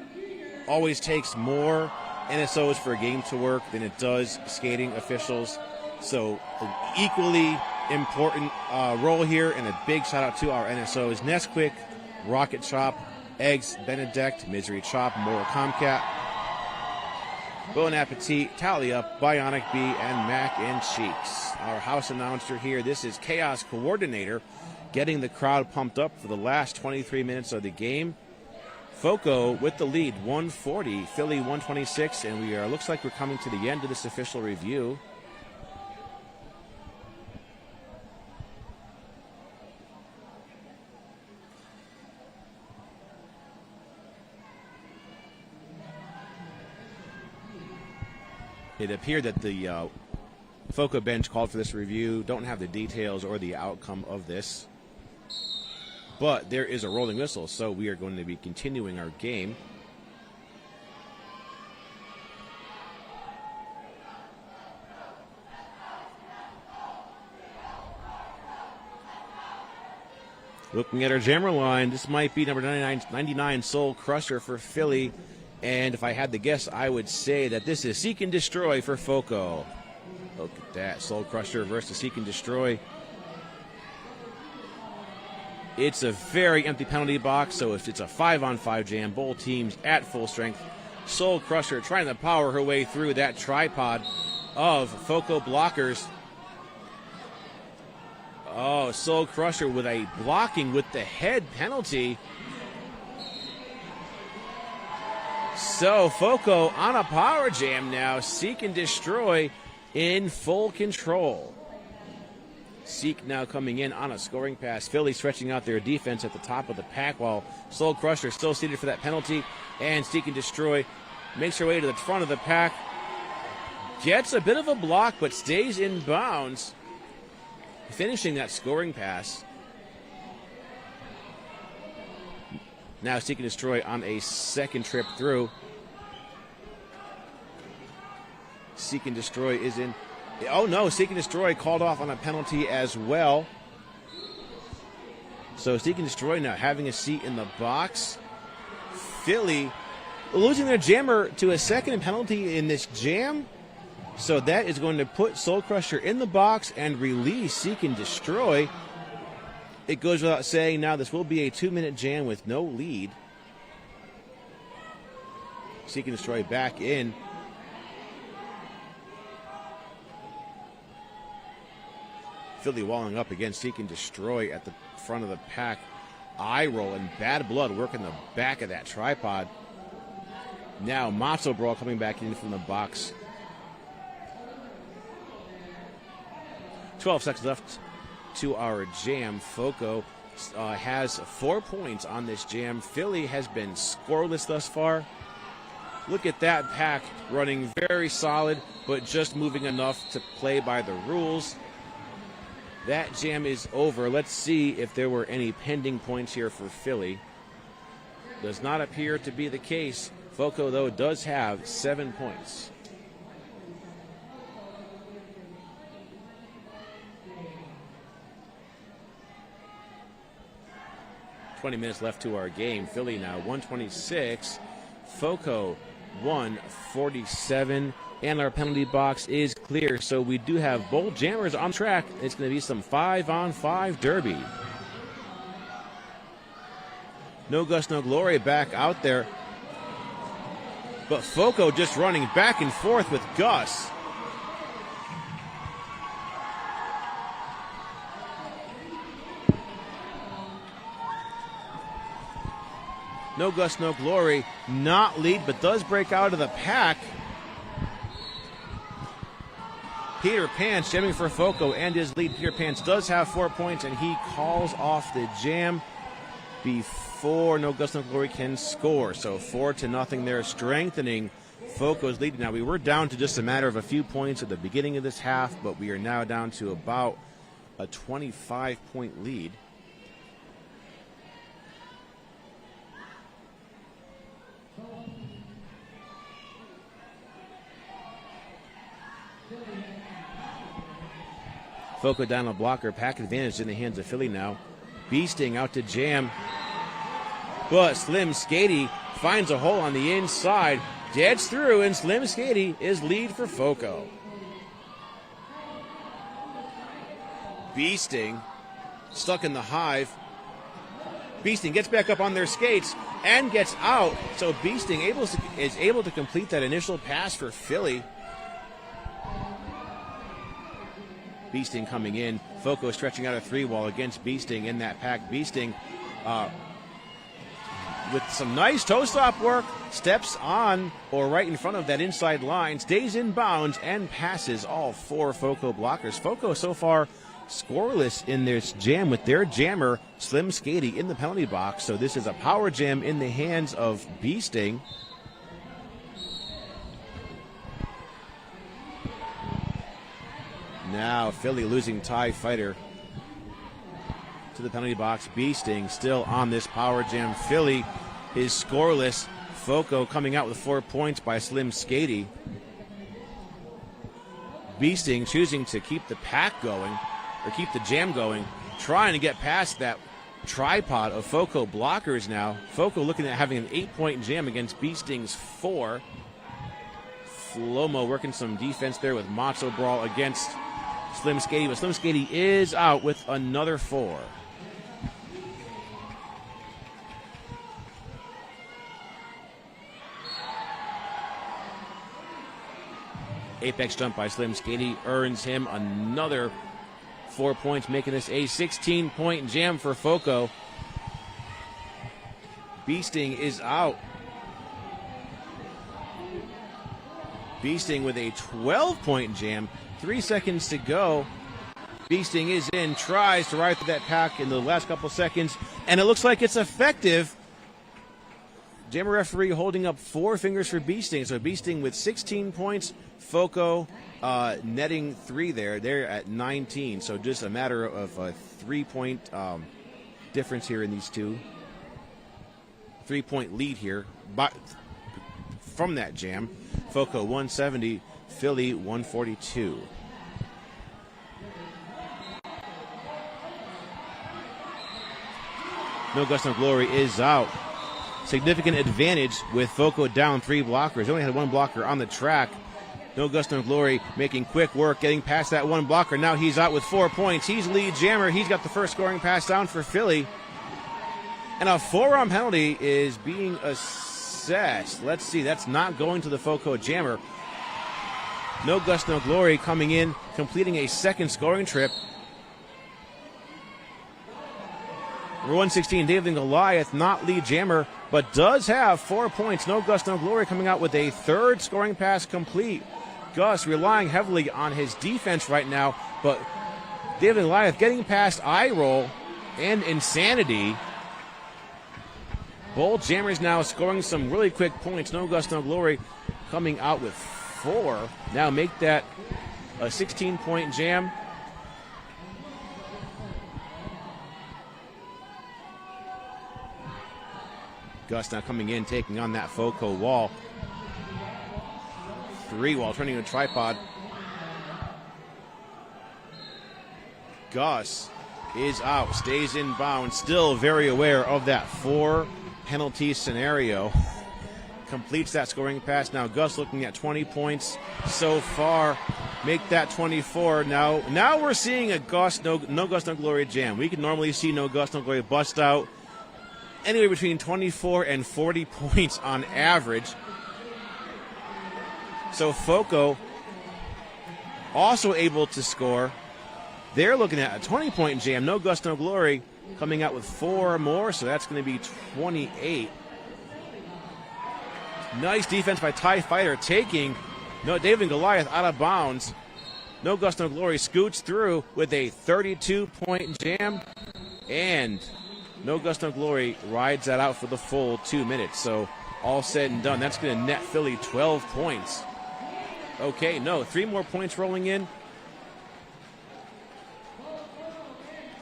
always takes more NSOs for a game to work than it does skating officials. So an equally important role here, and a big shout out to our NSOs: Nesquik, Rocket Chop, Eggs Benedict, Misery Chop, Moral Comcat, Bon Appetit, Tally Up, Bionic Bee, and Mac and Cheeks. Our house announcer here, this is Chaos Coordinator, getting the crowd pumped up for the last 23 minutes of the game. FOCO with the lead, 140, Philly 126, and looks like we're coming to the end of this official review. It appeared that the FOCO bench called for this review. Don't have the details or the outcome of this. But there is a rolling whistle, so we are going to be continuing our game. Looking at our jammer line, this might be number 99 Soul Crusher for Philly. And if I had to guess, I would say that this is Seek and Destroy for FOCO. Look at that, Soul Crusher versus Seek and Destroy. It's a very empty penalty box, so if it's a 5-on-5 jam, both teams at full strength. Soul Crusher trying to power her way through that tripod of FOCO blockers. Oh, Soul Crusher with a blocking with the head penalty. So FOCO on a power jam now. Seek and Destroy in full control. Seek now coming in on a scoring pass. Philly stretching out their defense at the top of the pack while Soul Crusher still seated for that penalty. And Seek and Destroy makes her way to the front of the pack. Gets a bit of a block but stays in bounds, finishing that scoring pass. Now Seek and Destroy on a second trip through. Seek and Destroy is in. Oh no, Seek and Destroy called off on a penalty as well. So Seek and Destroy now having a seat in the box. Philly losing their jammer to a second penalty in this jam. So that is going to put Soul Crusher in the box and release Seek and Destroy. It goes without saying now this will be a 2-minute jam with no lead. Seek and Destroy back in. Philly walling up against Seek and Destroy at the front of the pack. Eye roll and Bad Blood working the back of that tripod. Now Matzo Brawl coming back in from the box. 12 seconds left to our jam. Foco has 4 points on this jam. Philly has been scoreless thus far. Look at that pack running very solid, but just moving enough to play by the rules. That jam is over. Let's see if there were any pending points here for Philly. Does not appear to be the case. Foco, though, does have 7 points. "20 minutes left to our game. Philly now 126. Foco 147. And our penalty box is clear. So we do have both jammers on track. It's going to be some 5-on-5 derby. No Gus, No Glory back out there. But Foco just running back and forth with Gus. No Gus, No Glory, not lead, but does break out of the pack. Peter Pants jamming for Foco and his lead. Peter Pants does have 4 points, and he calls off the jam before No Gus, No Glory can score. So 4-0 there, strengthening Foco's lead. Now, we were down to just a matter of a few points at the beginning of this half, but we are now down to about a 25-point lead. Foco down a blocker. Pack advantage in the hands of Philly now. Beasting out to jam. But Slim Skady finds a hole on the inside. Gets through, and Slim Skady is lead for Foco. Beasting stuck in the hive. Beasting gets back up on their skates and gets out. So Beasting is able to complete that initial pass for Philly. Beasting coming in. Foco stretching out a 3-wall against Beasting in that pack. Beasting with some nice toe stop work, steps on or right in front of that inside line, stays in bounds, and passes all 4 Foco blockers. Foco so far scoreless in this jam with their jammer, Slim Skady, in the penalty box. So this is a power jam in the hands of Beasting. Now Philly losing TIE Fighter to the penalty box. Beasting still on this power jam. Philly is scoreless. Foco coming out with 4 points by Slim Skady. Beasting choosing to keep the pack going, or keep the jam going, trying to get past that tripod of Foco blockers now. Foco looking at having an 8-point jam against Beasting's 4. Flomo working some defense there with Matzo Brawl against Slim Skady, but Slim Skady is out with another 4. Apex jump by Slim Skady earns him another 4 points, making this a 16-point jam for Foco. Beasting is out. Beasting with a 12-point jam. 3 seconds to go. Beasting is in, tries to ride through that pack in the last couple seconds, and it looks like it's effective. Jammer referee holding up 4 fingers for Beasting. So Beasting with 16 points, Foco netting 3 there. They're at 19. So just a matter of a 3-point difference here in these two. 3-point lead here from that jam. Foco 170, Philly 142. No Gust, No Glory is out. Significant advantage with Foco down 3 blockers. They only had 1 blocker on the track. No Gust, No Glory making quick work, getting past that 1 blocker. Now he's out with 4 points. He's lead jammer. He's got the first scoring pass down for Philly. And a forearm penalty is being assessed. Let's see. That's not going to the Foco jammer. No Gust, No Glory coming in, completing a second scoring trip. Number 116, David and Goliath, not lead jammer, but does have 4 points. No Gust, No Glory coming out with a third scoring pass complete. Gus relying heavily on his defense right now, but David and Goliath getting past eye roll and insanity. Both jammers now scoring some really quick points. No Gust, No Glory coming out with 4. Now make that a 16-point jam. Gus now coming in, taking on that Foco wall. 3 wall, turning into a tripod. Gus is out, stays in bounds, still very aware of that 4 penalty scenario. Completes that scoring pass. Now Gus looking at 20 points so far. Make that 24. Now we're seeing a Gus, no Gust, No Glory jam. We can normally see No Gust, No Glory bust out anywhere between 24 and 40 points on average. So Foco also able to score. They're looking at a 20-point jam. No Gust, No Glory coming out with 4 more, so that's going to be 28. Nice defense by TIE Fighter, taking David and Goliath out of bounds. No Gust, No Glory scoots through with a 32-point jam, and No Gust, No Glory rides that out for the full 2 minutes. So all said and done, that's going to net Philly 12 points. Okay, 3 more points rolling in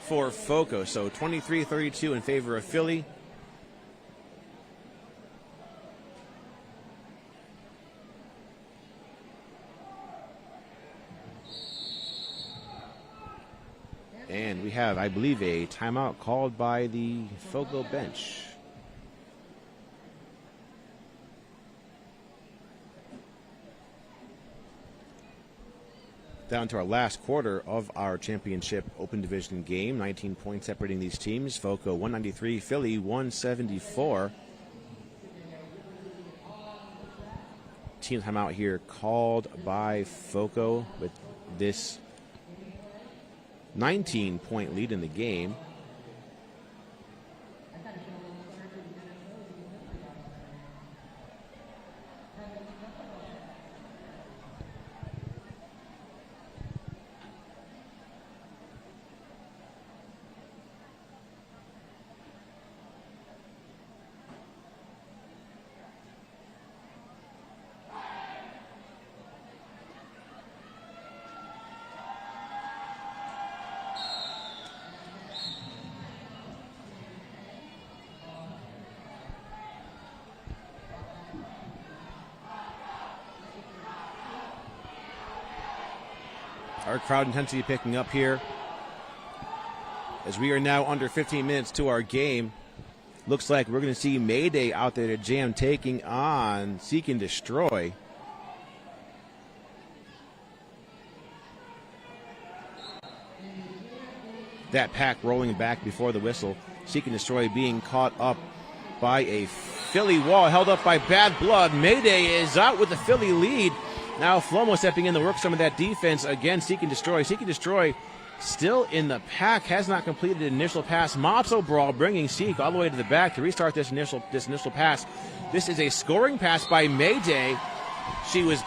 for Foco. So 23-32 in favor of Philly. And we have, I believe, a timeout called by the Foco bench. Down to our last quarter of our championship open division game. 19 points separating these teams. Foco 193, Philly 174. Team timeout here called by Foco with this 19-point lead in the game. Our crowd intensity picking up here as we are now under 15 minutes to our game. Looks like we're going to see Mayday out there to jam, taking on Seek and Destroy. That pack rolling back before the whistle. Seek and Destroy being caught up by a Philly wall, held up by Bad Blood. Mayday is out with the Philly lead. Now Flomo stepping in to work some of that defense. Again, Seek and Destroy. Seek and Destroy still in the pack, has not completed an initial pass. Matzo Brawl bringing Seek all the way to the back to restart this initial pass. This is a scoring pass by Mayday. She was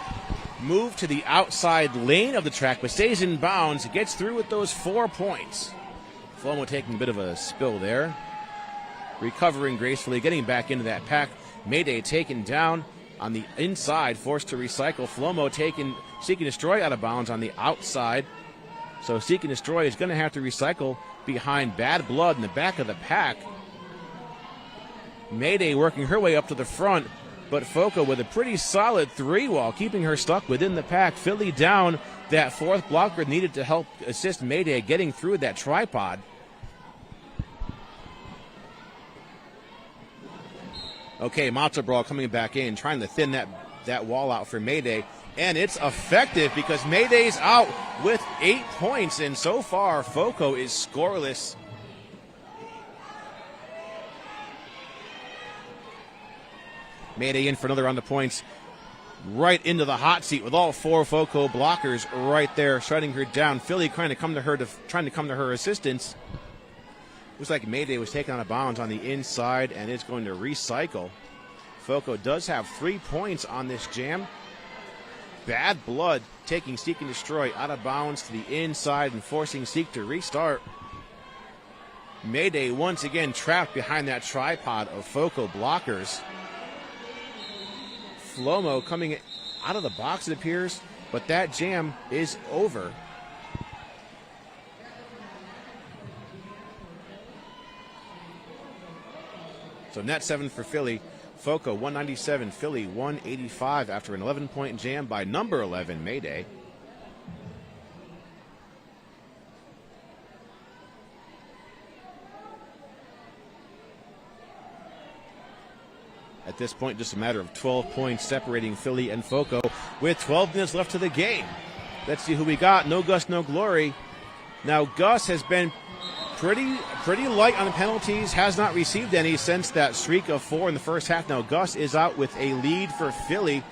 move to the outside lane of the track, but stays in bounds, gets through with those 4 points. Flomo taking a bit of a spill there. Recovering gracefully, getting back into that pack. Mayday taken down on the inside, forced to recycle. Flomo Seek and Destroy out of bounds on the outside. So Seek and Destroy is going to have to recycle behind Bad Blood in the back of the pack. Mayday working her way up to the front, but Foco with a pretty solid 3-wall, keeping her stuck within the pack. Philly down that 4th blocker needed to help assist Mayday getting through that tripod. Okay, Matzo Brawl coming back in, trying to thin that wall out for Mayday. And it's effective because Mayday's out with 8 points. And so far, Foco is scoreless. Mayday in for another round of points. Right into the hot seat with all 4 Foco blockers right there, shutting her down. Philly trying to come to her assistance. Looks like Mayday was taken out of bounds on the inside and is going to recycle. Foco does have 3 points on this jam. Bad Blood taking Seek and Destroy out of bounds to the inside and forcing Seek to restart. Mayday once again trapped behind that tripod of Foco blockers. Flomo coming out of the box, it appears, but that jam is over. So net 7 for Philly. Foco 197, Philly 185 after an 11-point jam by number 11, Mayday. At this point, just a matter of 12 points separating Philly and Foco with 12 minutes left to the game. Let's see who we got. No Gus, no glory. Now, Gus has been pretty light on the penalties, has not received any since that streak of 4 in the first half. Now Gus is out with a lead for Philly.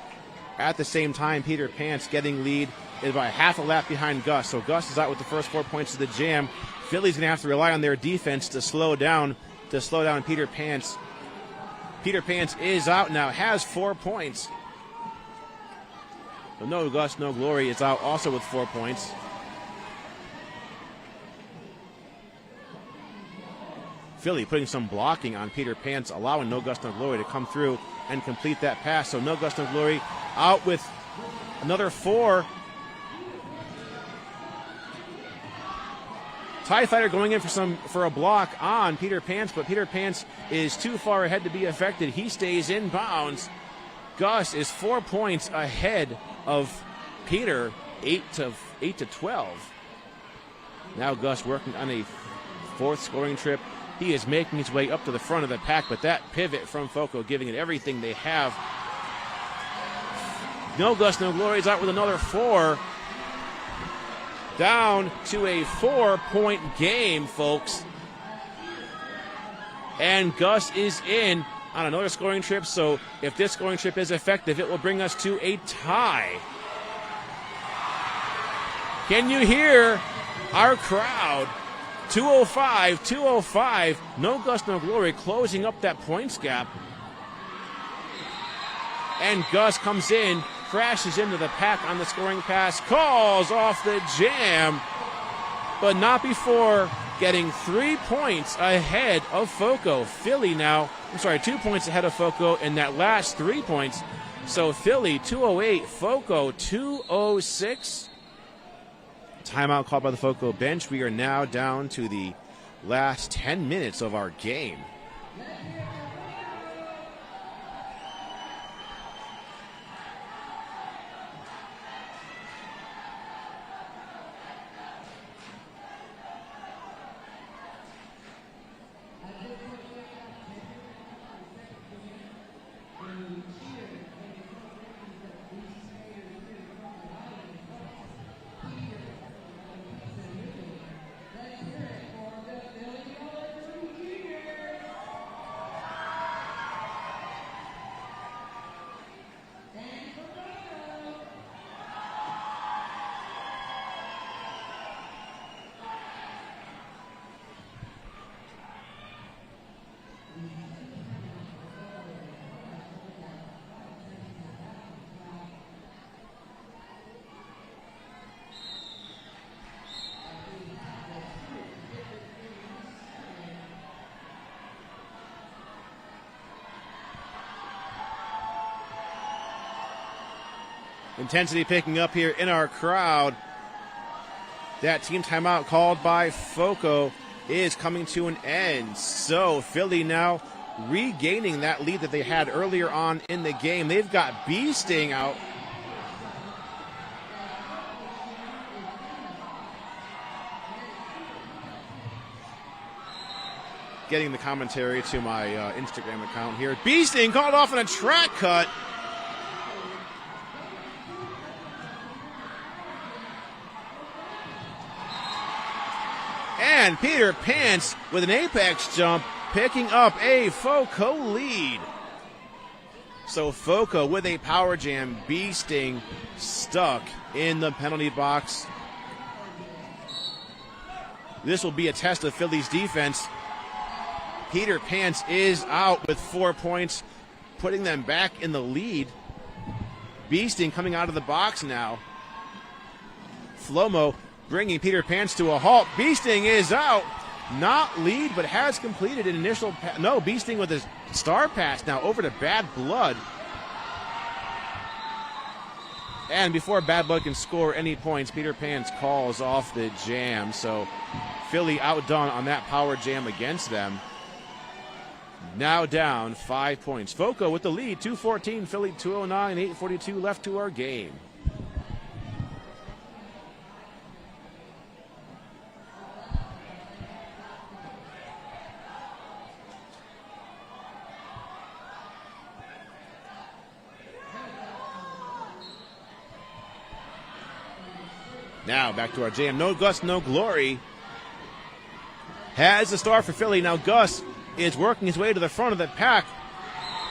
At the same time, Peter Pants getting lead is about half a lap behind Gus. So Gus is out with the first 4 points of the jam. Philly's going to have to rely on their defense to slow down Peter Pants. Peter Pants is out now, has 4 points. So no Gus, no glory is out also with 4 points. Philly putting some blocking on Peter Pants, allowing No Gus, No Glory to come through and complete that pass. So No Gus, No Glory out with another 4. TIE Fighter going in for a block on Peter Pants, but Peter Pants is too far ahead to be affected. He stays in bounds. Gus is 4 points ahead of Peter, 8 to 12. Now Gus working on a 4th scoring trip. He is making his way up to the front of the pack, but that pivot from Foco giving it everything they have. No Gus, No Glory is out with another 4. Down to a 4-point game, folks. And Gus is in on another scoring trip, so if this scoring trip is effective, it will bring us to a tie. Can you hear our crowd? 205, 205. No Gus, No Glory closing up that points gap. And Gus comes in, crashes into the pack on the scoring pass, calls off the jam, but not before getting 3 points ahead of Foco. Philly now, 2 points ahead of Foco in that last 3 points. So Philly 208, Foco 206. Timeout called by the Foco bench. We are now down to the last 10 minutes of our game. Intensity picking up here in our crowd. That team timeout called by FOCO is coming to an end. So Philly now regaining that lead that they had earlier on in the game. They've got B staying out. Getting the commentary to my Instagram account here. Beasting called off on a track cut. And Peter Pants with an apex jump, picking up a FOCO lead. So FOCO with a power jam, Beasting stuck in the penalty box. This will be a test of Philly's defense. Peter Pants is out with 4 points, putting them back in the lead. Beasting coming out of the box now. Flomo bringing Peter Pants to a halt. Beasting is out. Not lead, but has completed an initial no, Beasting with his star pass now over to Bad Blood. And before Bad Blood can score any points, Peter Pants calls off the jam. So Philly outdone on that power jam against them. Now down 5 points. FOCO with the lead, 2:14, Philly 2:09, 8:42 left to our game. Now back to our jam. No Gus, no glory. Has the star for Philly. Now Gus is working his way to the front of the pack.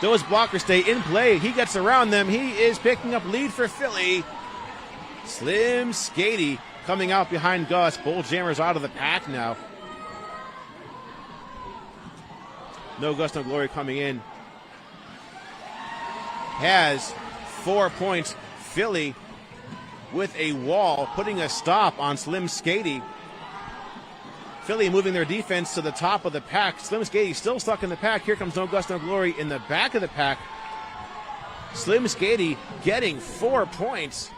Those blockers stay in play. He gets around them. He is picking up lead for Philly. Slim Skady coming out behind Gus. Bull Jammers out of the pack now. No Gus, no glory coming in. Has 4 points. Philly with a wall, putting a stop on Slim Skady. Philly moving their defense to the top of the pack. Slim Skady still stuck in the pack. Here comes No Gus, No Glory in the back of the pack. Slim Skady getting 4 points.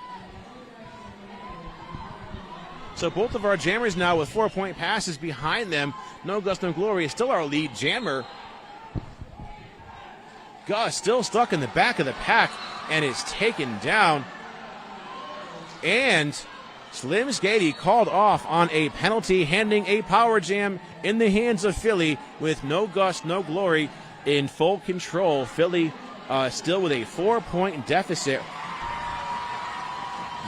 So both of our jammers now with 4-point passes behind them. No Gus, No Glory is still our lead jammer. Gus still stuck in the back of the pack and is taken down. And Slim Skady called off on a penalty, handing a power jam in the hands of Philly with No Gus, No Glory in full control. Philly still with a 4-point deficit.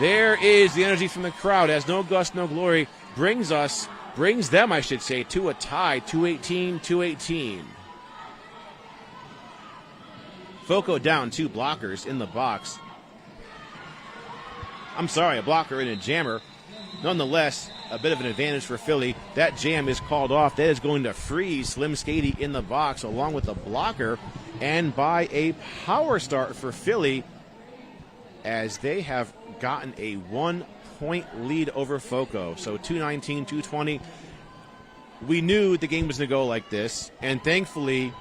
There is the energy from the crowd as No Gus, No Glory brings them, to a tie, 218-218. FOCO down 2 blockers in the box. A blocker and a jammer. Nonetheless, a bit of an advantage for Philly. That jam is called off. That is going to freeze Slim Skady in the box along with a blocker and by a power start for Philly as they have gotten a 1-point lead over FOCO. So 219-220. We knew the game was going to go like this, and thankfully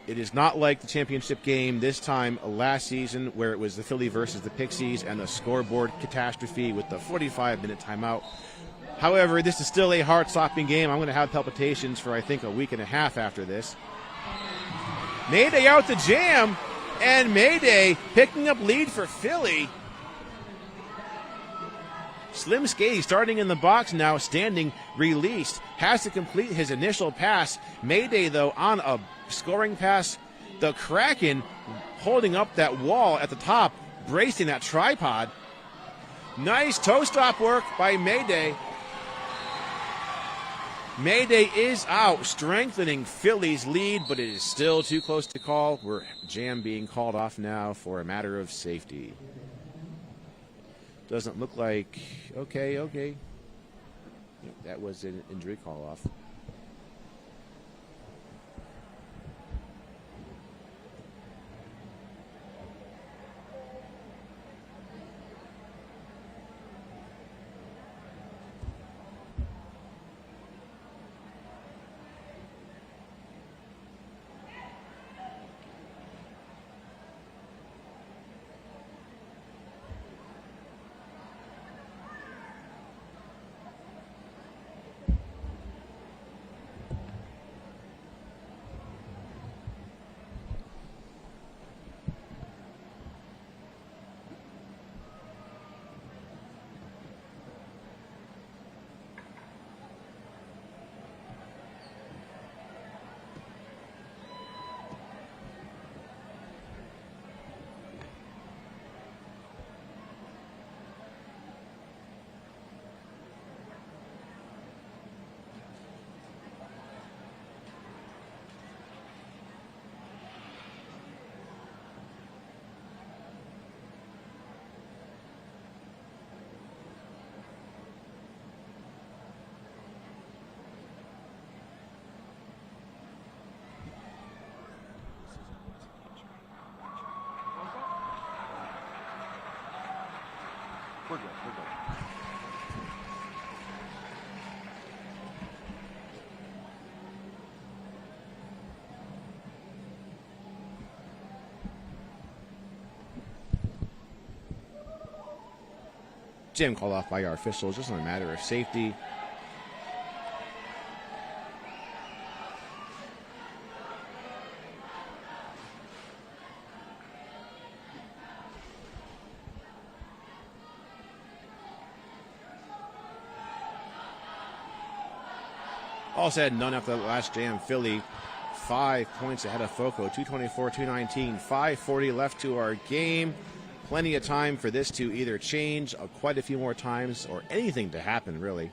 it is not like the championship game this time last season where it was the Philly versus the Pixies and the scoreboard catastrophe with the 45-minute timeout. However, this is still a heart-stopping game. I'm going to have palpitations for, I think, a week and a half after this. Mayday out the jam, and Mayday picking up lead for Philly. Slim Skady starting in the box now, standing, released. Has to complete his initial pass. Mayday, though, on a scoring pass. The Kraken holding up that wall at the top, bracing that tripod. Nice toe stop work by Mayday. Mayday is out, strengthening Philly's lead, but it is still too close to call. We're jam being called off now for a matter of safety. Doesn't look like, okay. Yep, that was an injury call off. Jam called off by our officials, just on a matter of safety. All said and done after the last jam, Philly 5 points ahead of Foco, 224-219, 5:40 left to our game. Plenty of time for this to either change quite a few more times or anything to happen, really.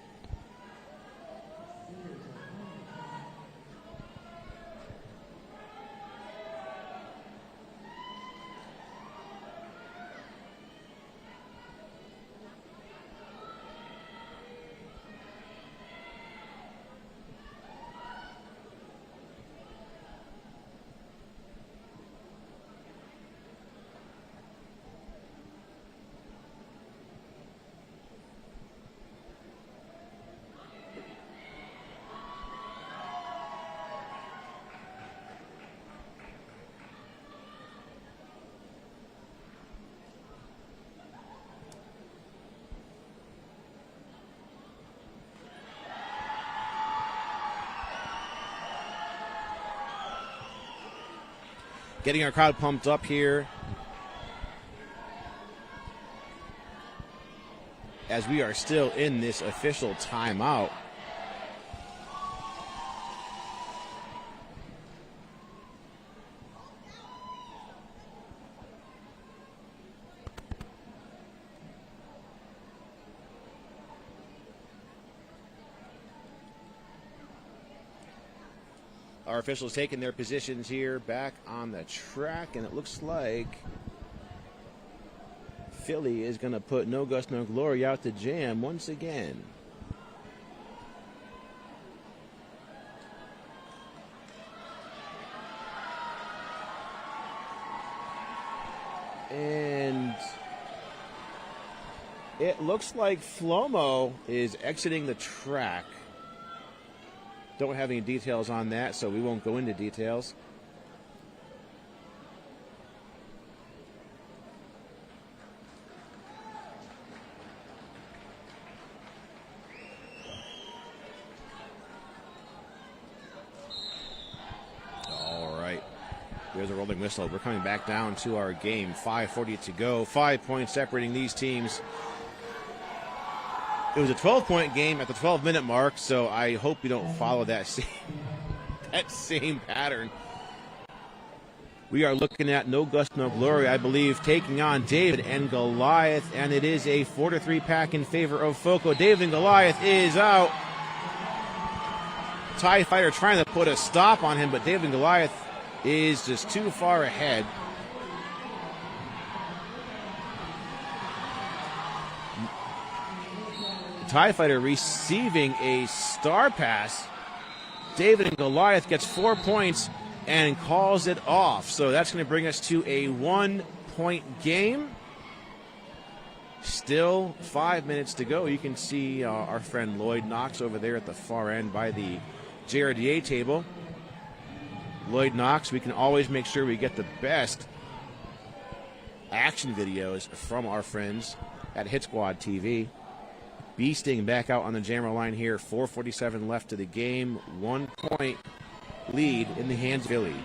Getting our crowd pumped up here as we are still in this official timeout. Our officials taking their positions here back on the track, and it looks like Philly is going to put No Gust, No Glory out to jam once again. And it looks like Flomo is exiting the track. Don't have any details on that, so we won't go into details. All right. There's a rolling whistle. We're coming back down to our game. 5:40 to go. 5 points separating these teams. It was a 12-point game at the 12-minute mark, so I hope we don't follow that same pattern. We are looking at No Gust, No Glory, I believe, taking on David and Goliath, and it is a 4-3 pack in favor of Foco. David and Goliath is out. TIE Fighter trying to put a stop on him, but David and Goliath is just too far ahead. TIE Fighter receiving a star pass. David and Goliath gets 4 points and calls it off. So that's going to bring us to a 1-point game. Still 5 minutes to go. You can see our friend Lloyd Knox over there at the far end by the JRDA table. Lloyd Knox, we can always make sure we get the best action videos from our friends at Hit Squad TV. B Sting back out on the jammer line here. 4:47 left to the game. 1 point lead in the hands of Philly.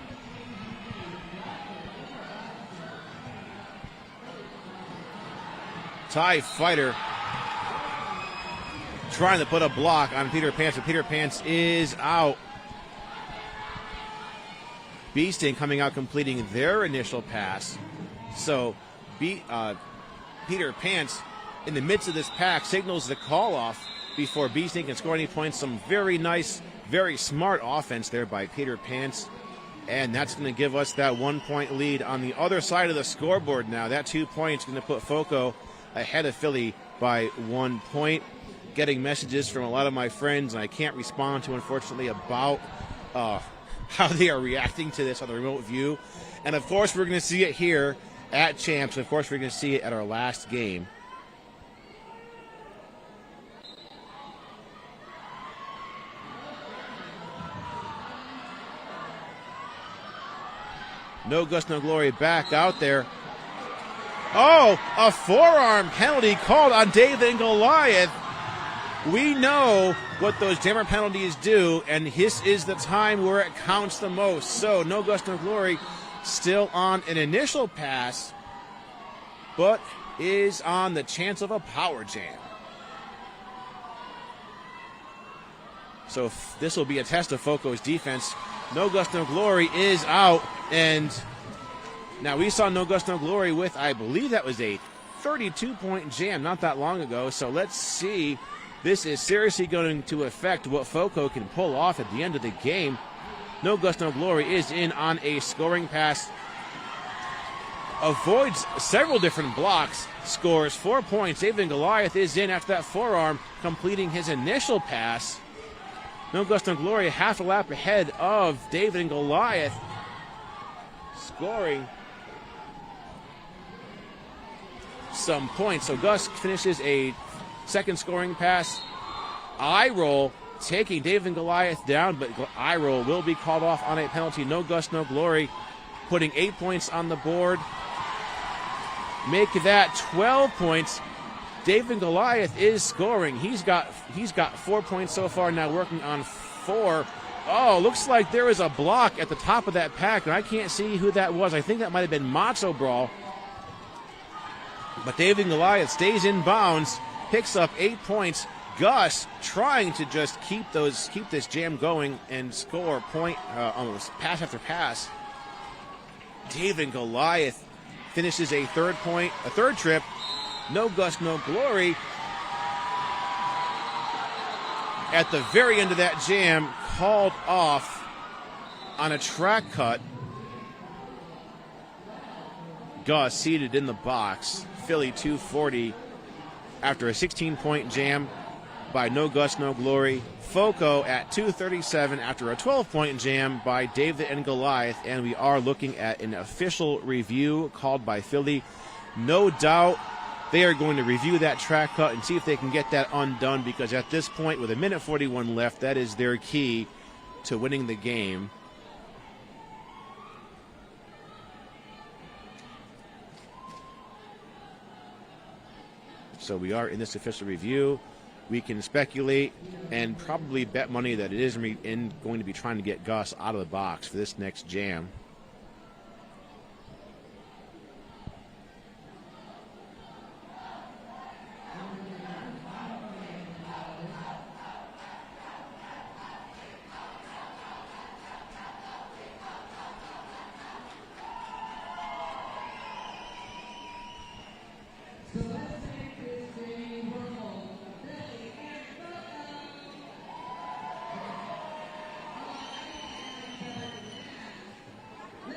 TIE Fighter trying to put a block on Peter Pants, but Peter Pants is out. B Sting coming out completing their initial pass. So Peter Pants, in the midst of this pack, signals the call off before B Sting can score any points. Some very nice, very smart offense there by Peter Pants. And that's going to give us that 1 point lead on the other side of the scoreboard now. That 2 points going to put Foco ahead of Philly by 1 point. Getting messages from a lot of my friends, and I can't respond to, unfortunately, about how they are reacting to this on the remote view. And, of course, we're going to see it here at Champs. Of course, we're going to see it at our last game. No Guts, No Glory back out there. Oh, a forearm penalty called on David and Goliath. We know what those jammer penalties do, and this is the time where it counts the most. So, No Guts, No Glory still on an initial pass, but is on the chance of a power jam. So this will be a test of Foco's defense. No Guts, No Glory is out, and now we saw No Guts, No Glory with, I believe that was a 32-point jam not that long ago. So let's see. This is seriously going to affect what Foco can pull off at the end of the game. No Guts, No Glory is in on a scoring pass. Avoids several different blocks. Scores 4 points. David and Goliath is in after that forearm, completing his initial pass. No Guts, No Glory half a lap ahead of David and Goliath. Scoring some points. So Gus finishes a second scoring pass. Eye roll, taking David and Goliath down, but eye roll will be called off on a penalty. No Guts, No Glory, putting 8 points on the board. Make that 12 points. David and Goliath is scoring. He's got 4 points so far, now working on 4. Oh, looks like there was a block at the top of that pack, and I can't see who that was. I think that might have been Matzo Brawl. But David and Goliath stays in bounds, picks up 8 points. Gus trying to just keep this jam going and score point almost pass after pass. David and Goliath finishes a third trip. No Guts, No Glory. At the very end of that jam, called off on a track cut. Gus seated in the box. Philly 240 after a 16-point jam by No Guts, No Glory. Foco at 237 after a 12-point jam by David and Goliath. And we are looking at an official review called by Philly. No doubt they are going to review that track cut and see if they can get that undone, because at this point, with 1:41 left, that is their key to winning the game. So we are in this official review. We can speculate and probably bet money that it is going to be trying to get Gus out of the box for this next jam.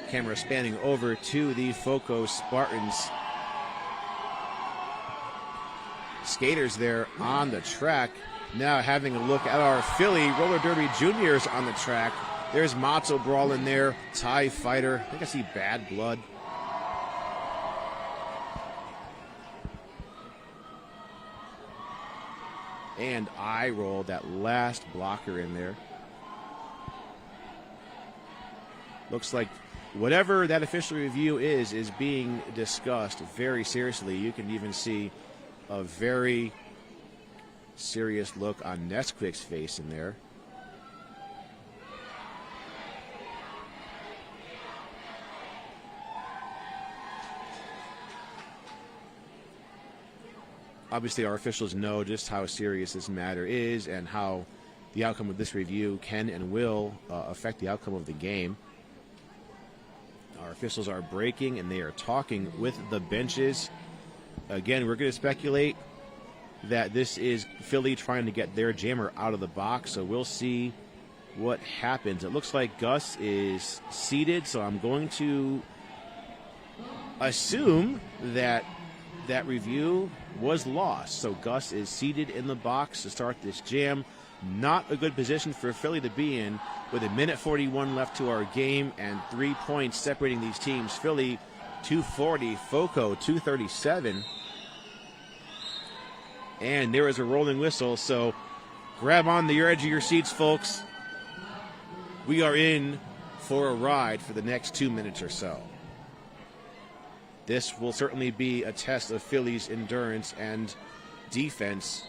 Camera spanning over to the Foco Spartans. Skaters there on the track. Now having a look at our Philly Roller Derby Juniors on the track. There's Matzo Brawl in there, Thai Fighter. I think I see Bad Blood. And Eye Roll, that last blocker in there. Looks like whatever that official review is being discussed very seriously. You can even see a very serious look on Nesquik's face in there. Obviously, our officials know just how serious this matter is and how the outcome of this review can and will affect the outcome of the game. Our officials are breaking and they are talking with the benches. Again, we're going to speculate that this is Philly trying to get their jammer out of the box, so we'll see what happens. It looks like Gus is seated, so I'm going to assume that that review was lost. So Gus is seated in the box to start this jam. Not a good position for Philly to be in with 1:41 left to our game and 3 points separating these teams. Philly 240, Foco 237. And there is a rolling whistle, so grab on the edge of your seats, folks. We are in for a ride for the next 2 minutes or so. This will certainly be a test of Philly's endurance and defense.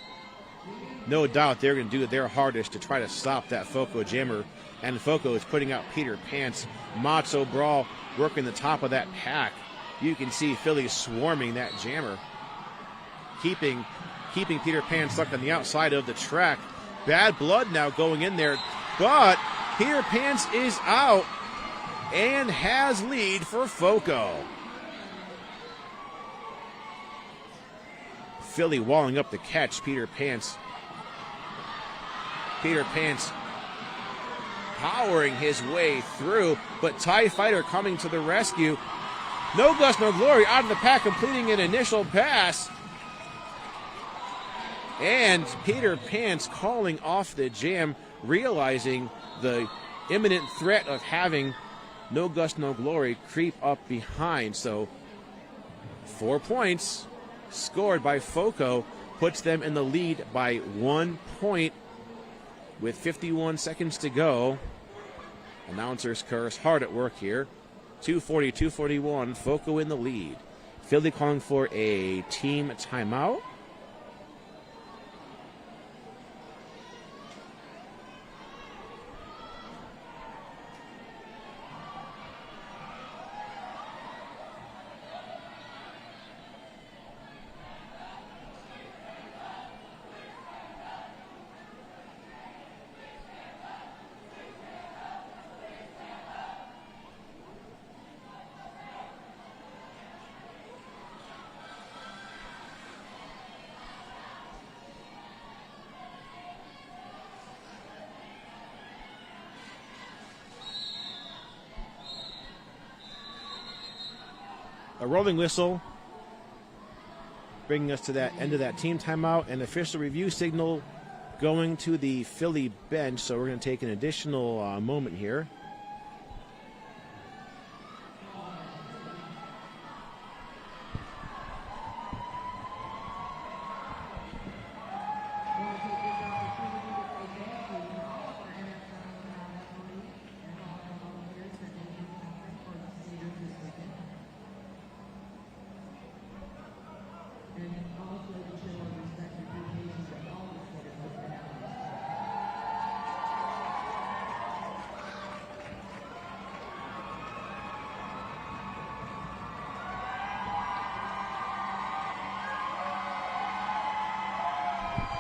No doubt they're going to do their hardest to try to stop that Foco jammer, and Foco is putting out Peter Pants. Matzo Brawl working the top of that pack. You can see Philly swarming that jammer, keeping Peter Pan stuck on the outside of the track. Bad blood now going in there, but Peter Pants is out and has lead for Foco. Philly walling up the catch. Peter Pants powering his way through, but TIE Fighter coming to the rescue. No Gus, No Glory out of the pack, completing an initial pass. And Peter Pants calling off the jam, realizing the imminent threat of having No Gus, No Glory creep up behind. So 4 points scored by Foco puts them in the lead by 1 point with 51 seconds to go. Announcer's curse hard at work here. 2:40, 2:41, Foco in the lead. Philly calling for a team timeout. A rolling whistle bringing us to that end of that team timeout, and official review signal going to the Philly bench. So we're going to take an additional moment here.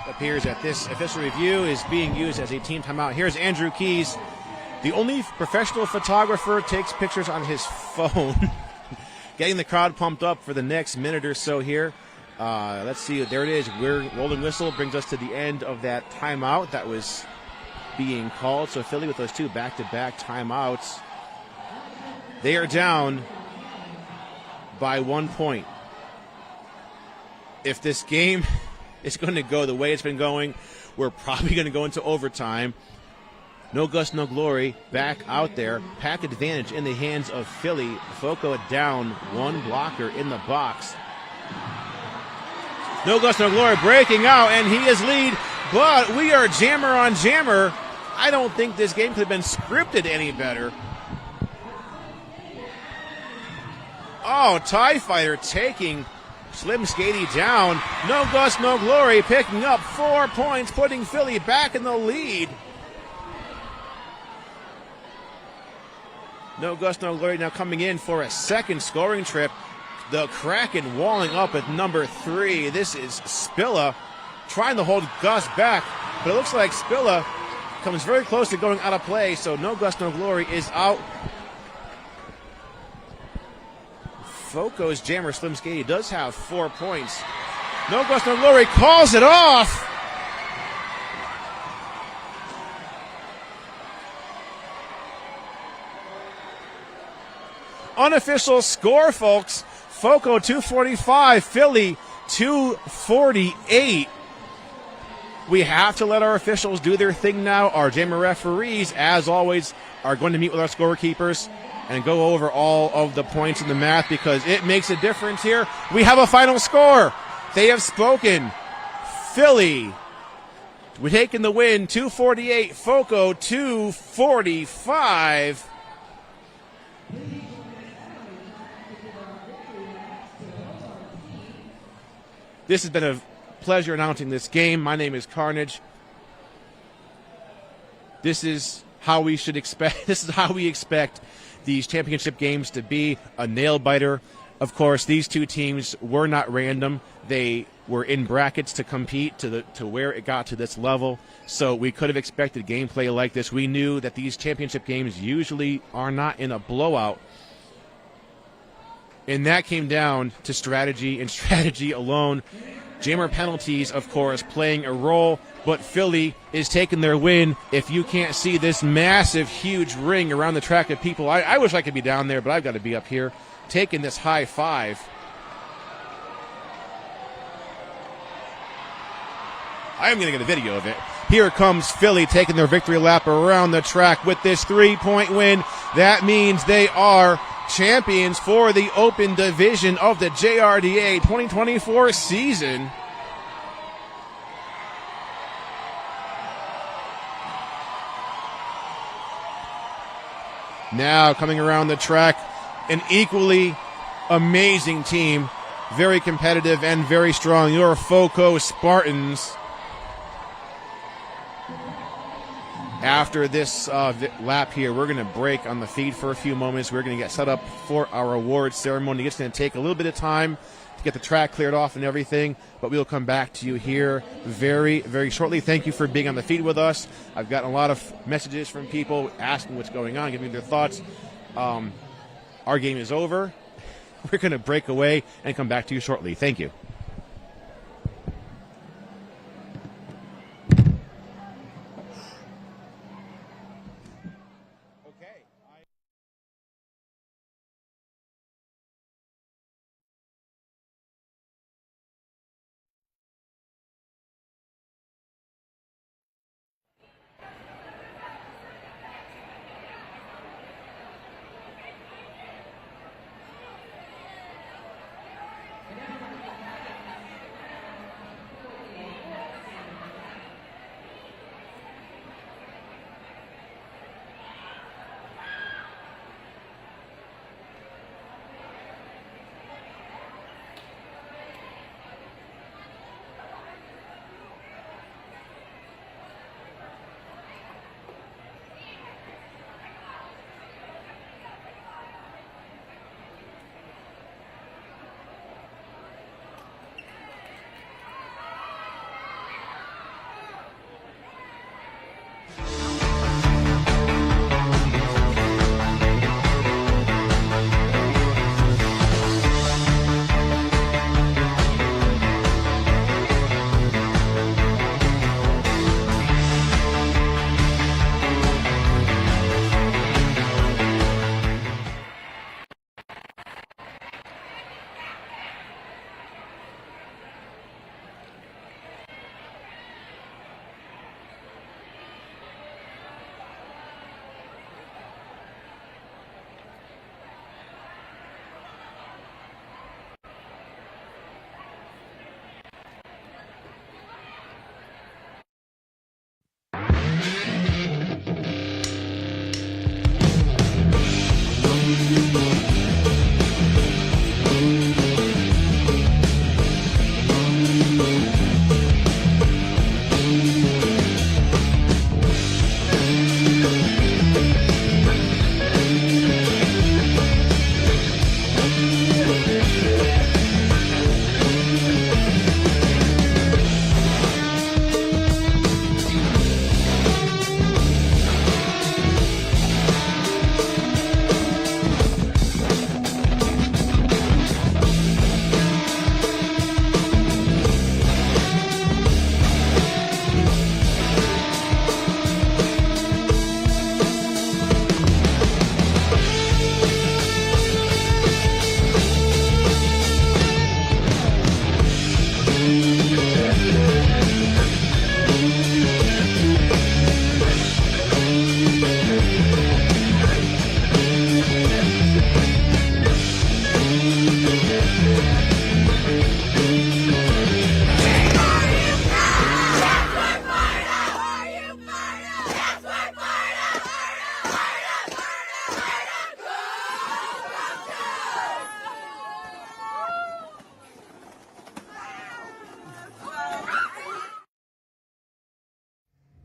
Appears that this official review is being used as a team timeout. Here's Andrew Keys, the only professional photographer, takes pictures on his phone, getting the crowd pumped up for the next minute or so here. Let's see, there it is. Rolling whistle brings us to the end of that timeout that was being called. So Philly with those two back-to-back timeouts. They are down by 1 point. If this game is going to go the way it's been going, we're probably going to go into overtime. No Gus, No Glory back out there. Pack advantage in the hands of Philly. Foco down one blocker in the box. No Gus, No Glory breaking out, and he is lead, but we are jammer on jammer. I don't think this game could have been scripted any better. Oh, TIE Fighter taking Slim Skady down. No Gus, No Glory picking up 4 points, putting Philly back in the lead. No Gus, No Glory now coming in for a second scoring trip. The Kraken walling up at number 3. This is Spilla trying to hold Gus back, but it looks like Spilla comes very close to going out of play, so No Gus, No Glory is out. Foco's jammer Slim Skady does have 4 points. No Gus, No Glory calls it off. Unofficial score, folks. Foco 245, Philly 248. We have to let our officials do their thing now. Our jammer referees, as always, are going to meet with our scorekeepers and go over all of the points in the math because it makes a difference here. We have a final score. They have spoken. Philly, we're taking the win, 248. Foco, 245. This has been a pleasure announcing this game. My name is Carnage. This is how we should expect. This is how we expect these championship games to be, a nail biter. Of course, these two teams were not random. They were in brackets to compete to where it got to this level. So we could have expected gameplay like this. We knew that these championship games usually are not in a blowout. And that came down to strategy and strategy alone. Jammer penalties, of course, playing a role, but Philly is taking their win. If you can't see this massive, huge ring around the track of people, I wish I could be down there, but I've got to be up here taking this high five. I am going to get a video of it. Here comes Philly taking their victory lap around the track with this 3-point win. That means they are champions for the Open Division of the JRDA 2024 season. Now coming around the track, an equally amazing team, very competitive and very strong. Your Foco Spartans. After this lap here, we're going to break on the feed for a few moments. We're going to get set up for our awards ceremony. It's going to take a little bit of time to get the track cleared off and everything, but we'll come back to you here very, very shortly. Thank you for being on the feed with us. I've gotten a lot of messages from people asking what's going on, giving me their thoughts. Our game is over. We're going to break away and come back to you shortly. Thank you.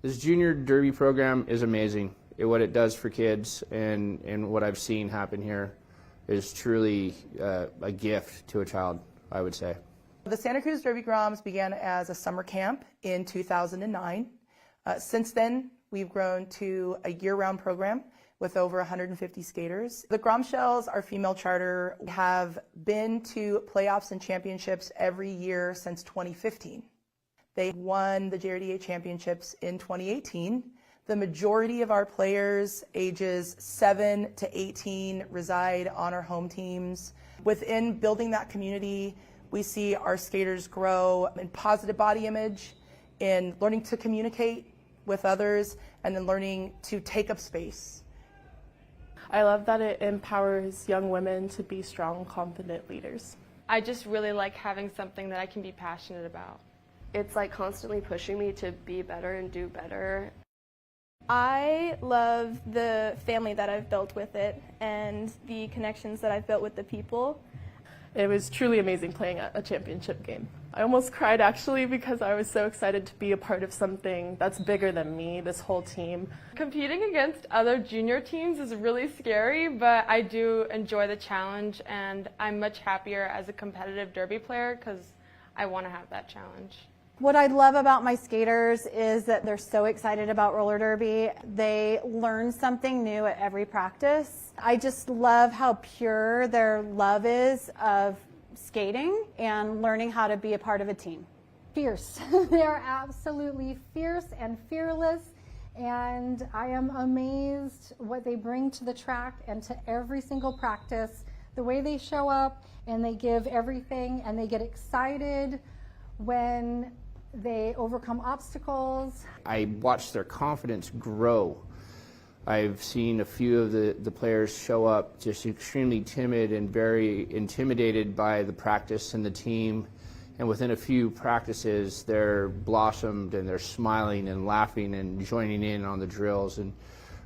This junior derby program is amazing. What it does for kids and what I've seen happen here is truly a gift to a child, I would say. The Santa Cruz Derby Groms began as a summer camp in 2009. Since then, we've grown to a year-round program with over 150 skaters. The Gromshells, our female charter, have been to playoffs and championships every year since 2015. They won the JRDA championships in 2018. The majority of our players ages 7 to 18 reside on our home teams. Within building that community, we see our skaters grow in positive body image, in learning to communicate with others, and then learning to take up space. I love that it empowers young women to be strong, confident leaders. I just really like having something that I can be passionate about. It's like constantly pushing me to be better and do better. I love the family that I've built with it and the connections that I've built with the people. It was truly amazing playing a championship game. I almost cried actually because I was so excited to be a part of something that's bigger than me, this whole team. Competing against other junior teams is really scary, but I do enjoy the challenge, and I'm much happier as a competitive derby player because I want to have that challenge. What I love about my skaters is that they're so excited about roller derby. They learn something new at every practice. I just love how pure their love is of skating and learning how to be a part of a team. Fierce. They are absolutely fierce and fearless, and I am amazed what they bring to the track and to every single practice, the way they show up and they give everything and they get excited when they overcome obstacles. I watched their confidence grow. I've seen a few of the players show up just extremely timid and very intimidated by the practice and the team. And within a few practices, they're blossomed and they're smiling and laughing and joining in on the drills and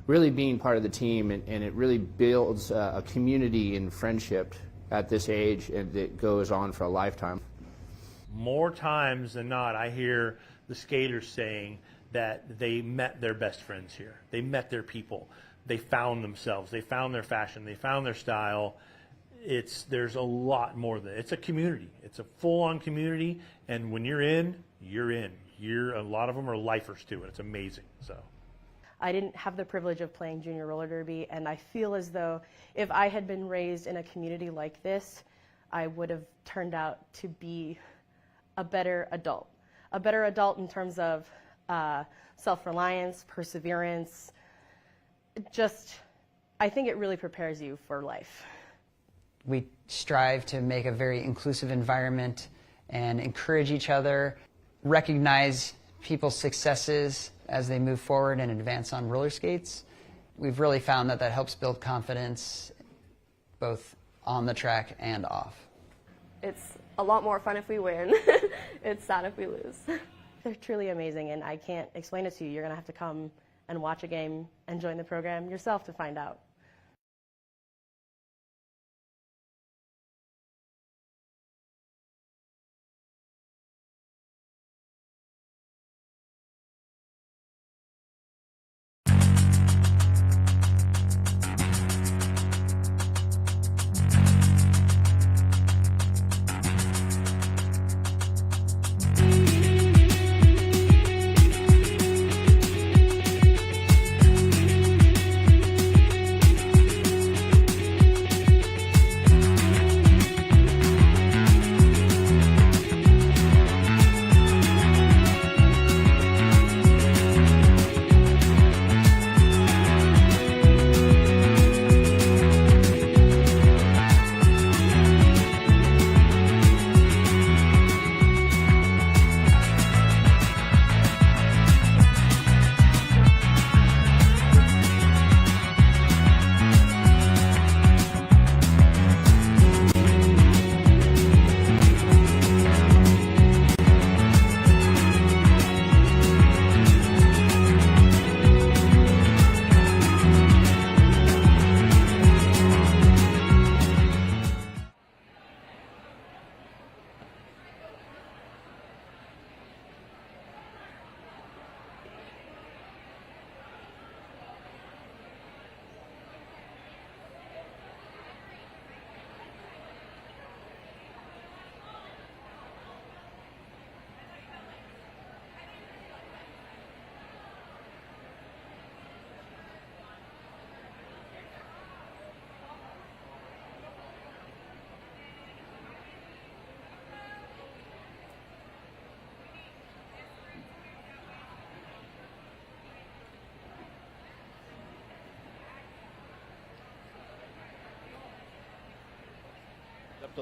really being part of the team. And it really builds a community and friendship at this age, and it goes on for a lifetime. More times than not, I hear the skaters saying that they met their best friends here. They met their people. They found themselves. They found their fashion. They found their style. There's a lot more than it's a community. It's a full-on community, and when you're in, you're in. A lot of them are lifers to it. It's amazing. So. I didn't have the privilege of playing junior roller derby, and I feel as though if I had been raised in a community like this, I would have turned out to be a better adult in terms of self-reliance, perseverance. I think it really prepares you for life. We strive to make a very inclusive environment and encourage each other, recognize people's successes as they move forward and advance on roller skates. We've really found that helps build confidence both on the track and off. It's a lot more fun if we win. It's sad if we lose. They're truly amazing, and I can't explain it to you. You're going to have to come and watch a game and join the program yourself to find out.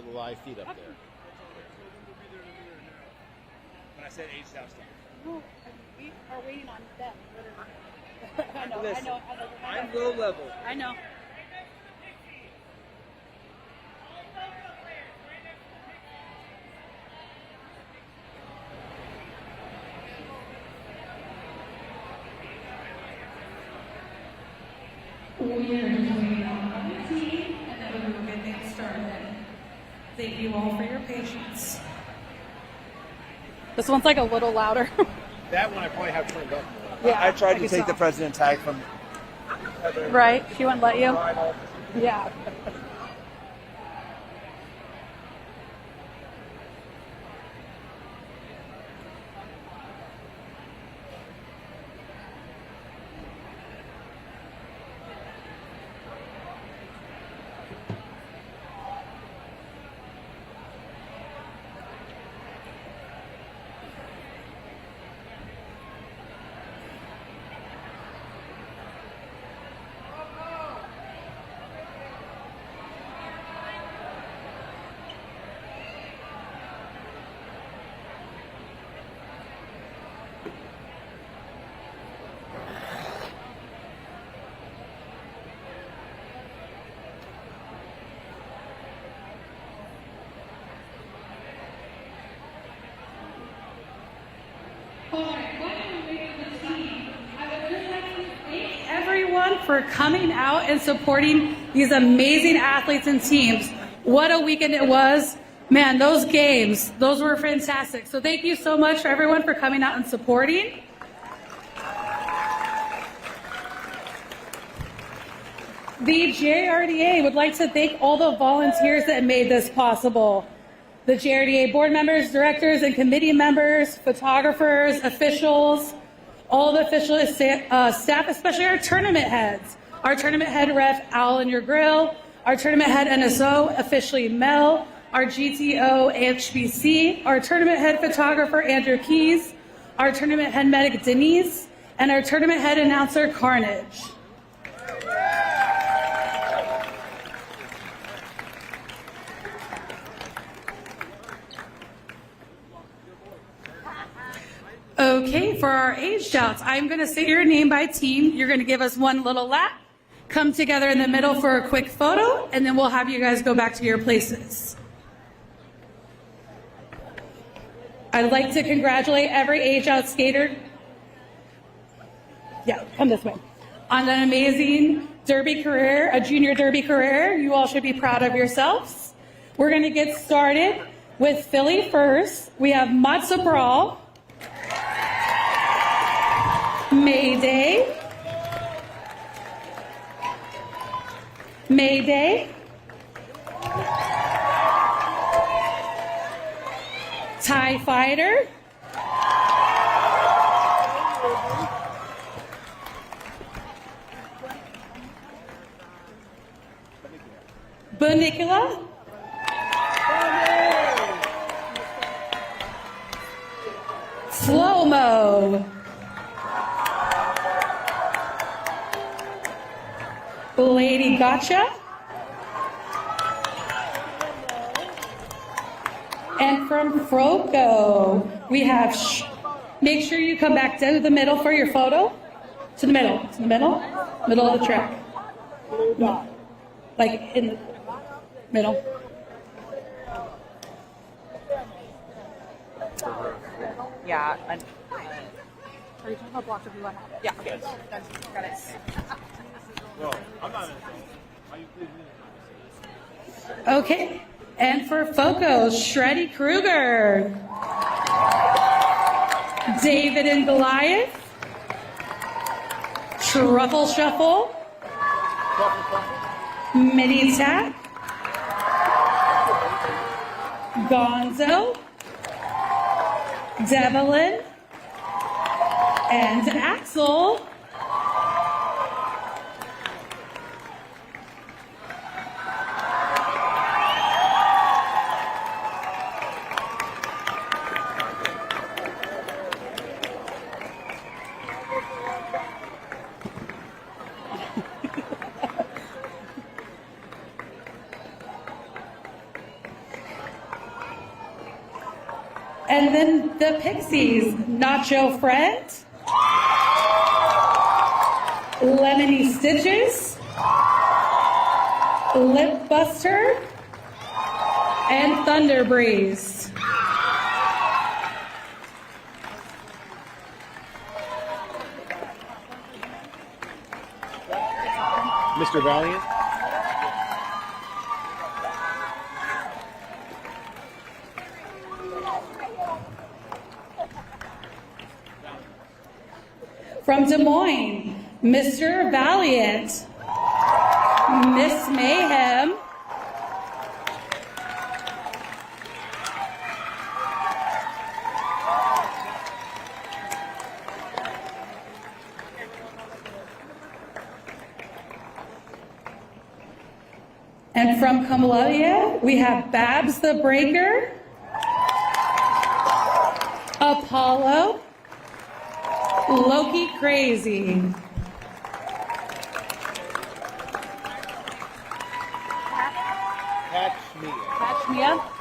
the live feed up there. When I said aged out stuff. No, we are waiting on them, literally. I know, Listen, I know. I'm low level. I know. We are just waiting on the team, and then we will get things started. Thank you all for your patience. This one's like a little louder. That one I probably have turned up more. Yeah, I tried to maybe take so. the president tag from Heather. Right? She wouldn't let you? Yeah. Everyone for coming out and supporting these amazing athletes and teams. What a weekend it was. Man, those games, those were fantastic. So thank you so much for everyone for coming out and supporting. The JRDA would like to thank all the volunteers that made this possible. The JRDA board members, directors, and committee members, photographers, officials, all the official staff, especially our tournament heads. Our tournament head ref, Al in your grill. Our tournament head NSO, officially Mel. Our GTO, HBC. Our tournament head photographer, Andrew Keys. Our tournament head medic, Denise. And our tournament head announcer, Carnage. Okay, for our aged outs, I'm going to say your name by team. You're going to give us one little lap, come together in the middle for a quick photo, and then we'll have you guys go back to your places. I'd like to congratulate every age out skater. Yeah, come this way. On an amazing derby career, a junior derby career. You all should be proud of yourselves. We're going to get started with Philly first. We have Matzo Brawl. Mayday. Mayday. TIE Fighter. Bunicula. Slow-mo. Lady Gotcha. And from Froco, we have, make sure you come back to the middle for your photo. To the middle, middle of the track. Like in the middle. Yeah. Are you talking about block of you? Yeah. Okay. Got it. Well, I'm not in. Okay. And for Foco, Shreddy Krueger. David and Goliath. Truffle Shuffle. Mini Tap. Gonzo. Devlin. And Axel. And then the Pixies, Nacho Friend, Lemony Stitches, Lip Buster, and Thunder Breeze. Mr. Valiant. From Des Moines, Mr. Valiant, Miss Mayhem, and from Columbia, we have Babs the Breaker, Apollo, Loki Crazy. Catch me. Catch me up.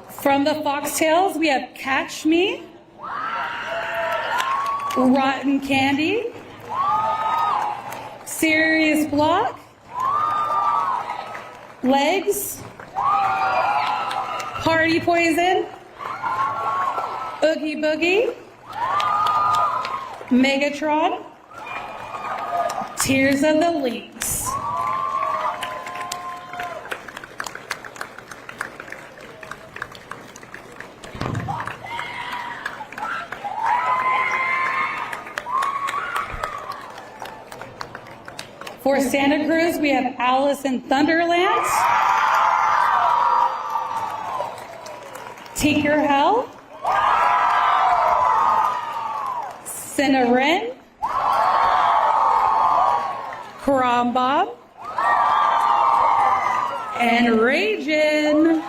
From the Foxtails, we have Catch Me, Rotten Candy, Serious Block, Legs, Party Poison, Oogie Boogie, Megatron, Tears of the Lynx. For Santa Cruz, we have Alice in Thunderland, Tinker Hell, Cinnaren, Crombob, and Ragin.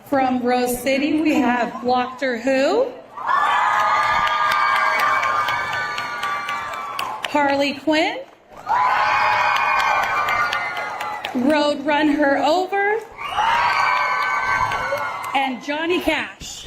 From Rose City, we have Doctor Who, Harley Quinn, Road Run Her Over, and Johnny Cash.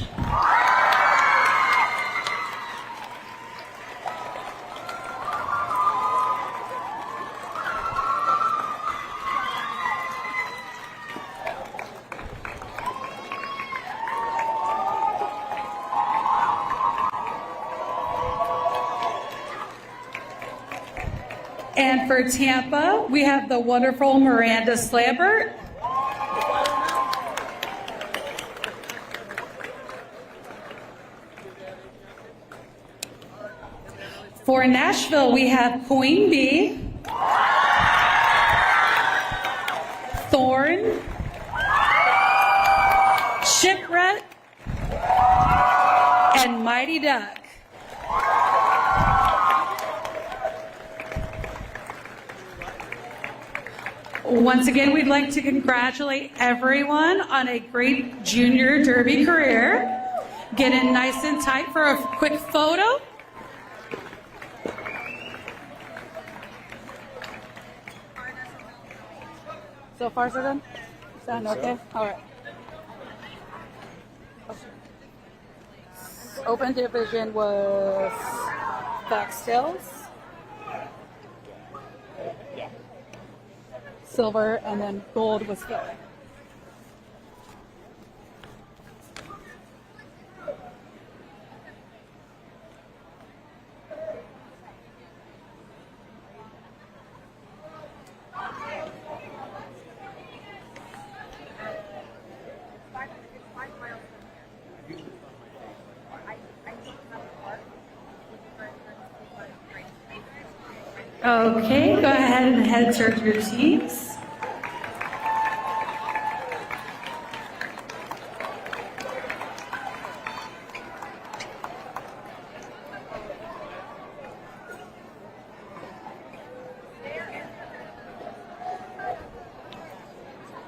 And for Tampa, we have the wonderful Miranda Slabert. For Nashville, we have Queen Bee, Thorn, Shipwreck, and Mighty Duck. Once again, we'd like to congratulate everyone on a great junior derby career. Get in nice and tight for a quick photo. So far, so good? Sound okay? All right. Open division was Foxtails, silver, and then gold was Philly. Okay, go ahead and head search your teams.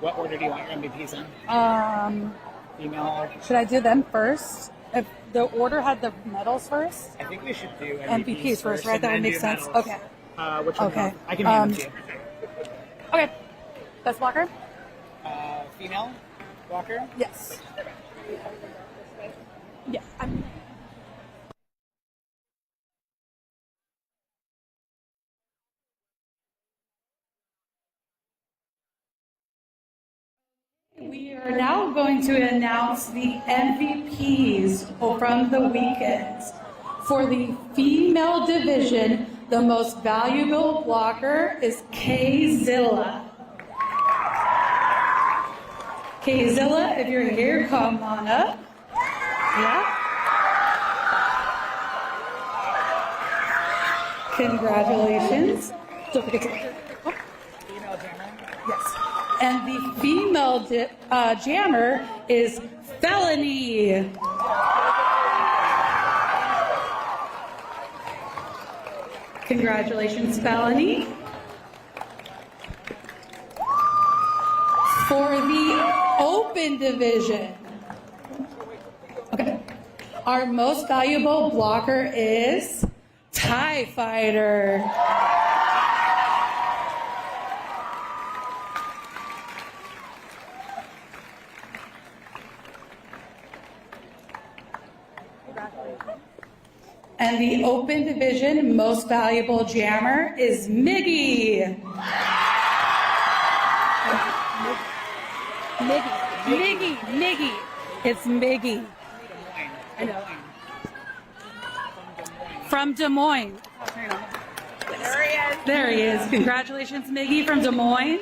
What order do you want your MVPs in? female. Should I do them first? If the order had the medals first? I think we should do MVPs first, right? and That would then make do sense. medals. Okay. Which one? Okay. I can name them to you. Okay. Best blocker? Female blocker? Yes. Yeah. We are now going to announce the MVPs from the weekends. For the female division, the most valuable blocker is K-Zilla. K-Zilla, if you're here, come on up. Yeah. Congratulations. Don't forget to... Female jammer? Yes. And the female jammer is Felony. Congratulations, Felony. For the open division, okay, our most valuable blocker is TIE Fighter. And the open division most valuable jammer is Miggy. Miggy. It's Miggy. I know. From Des Moines. There he is. There he is. Congratulations, Miggy from Des Moines.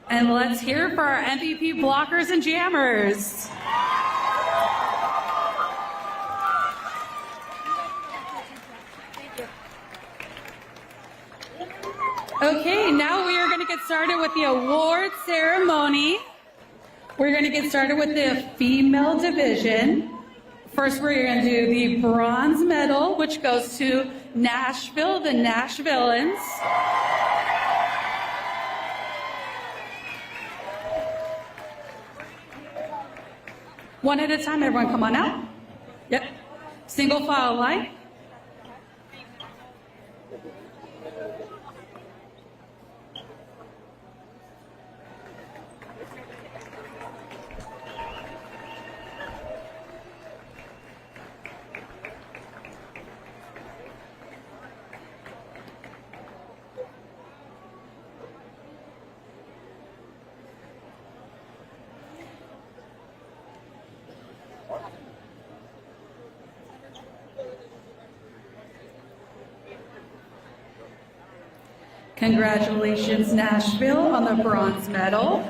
And let's hear for our MVP blockers and jammers. Okay, now we are going to get started with the award ceremony. We're going to get started with the female division. First, we're going to do the bronze medal, which goes to Nashville, the Nashvillans. One at a time, everyone come on out. Yep. Single file line. Congratulations, Nashville, on the bronze medal.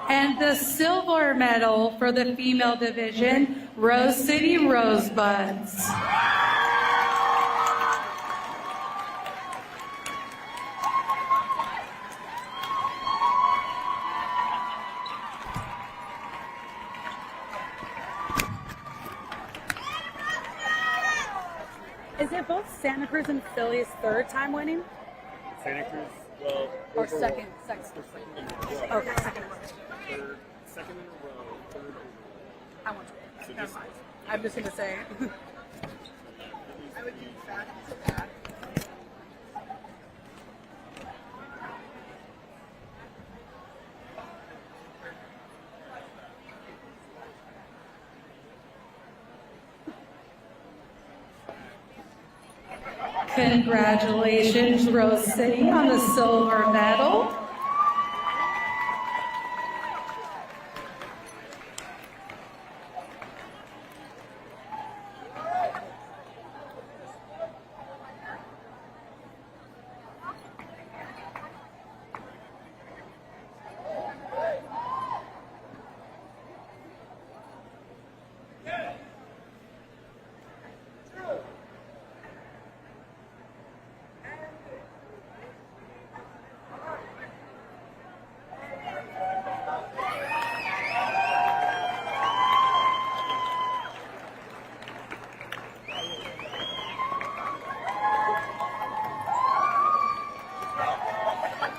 And the silver medal for the female division, Rose City Rosebuds. Is it both Santa Cruz and Philly's third time winning? Santa Cruz, well, Or overall. second? Second in a row. Okay, second. Second in a row, third overall. I want So to. Never just- mind. I'm just going to say. Congratulations, Rose City, on the silver medal.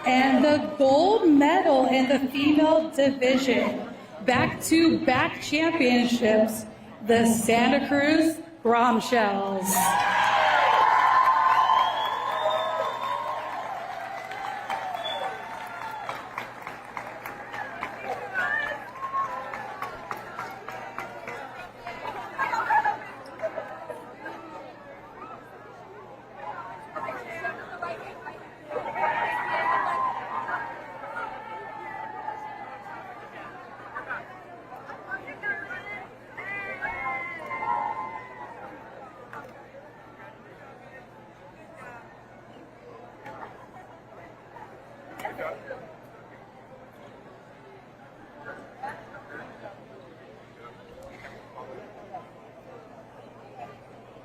And the gold medal in the female division, back-to-back championships, the Santa Cruz Grom Shells.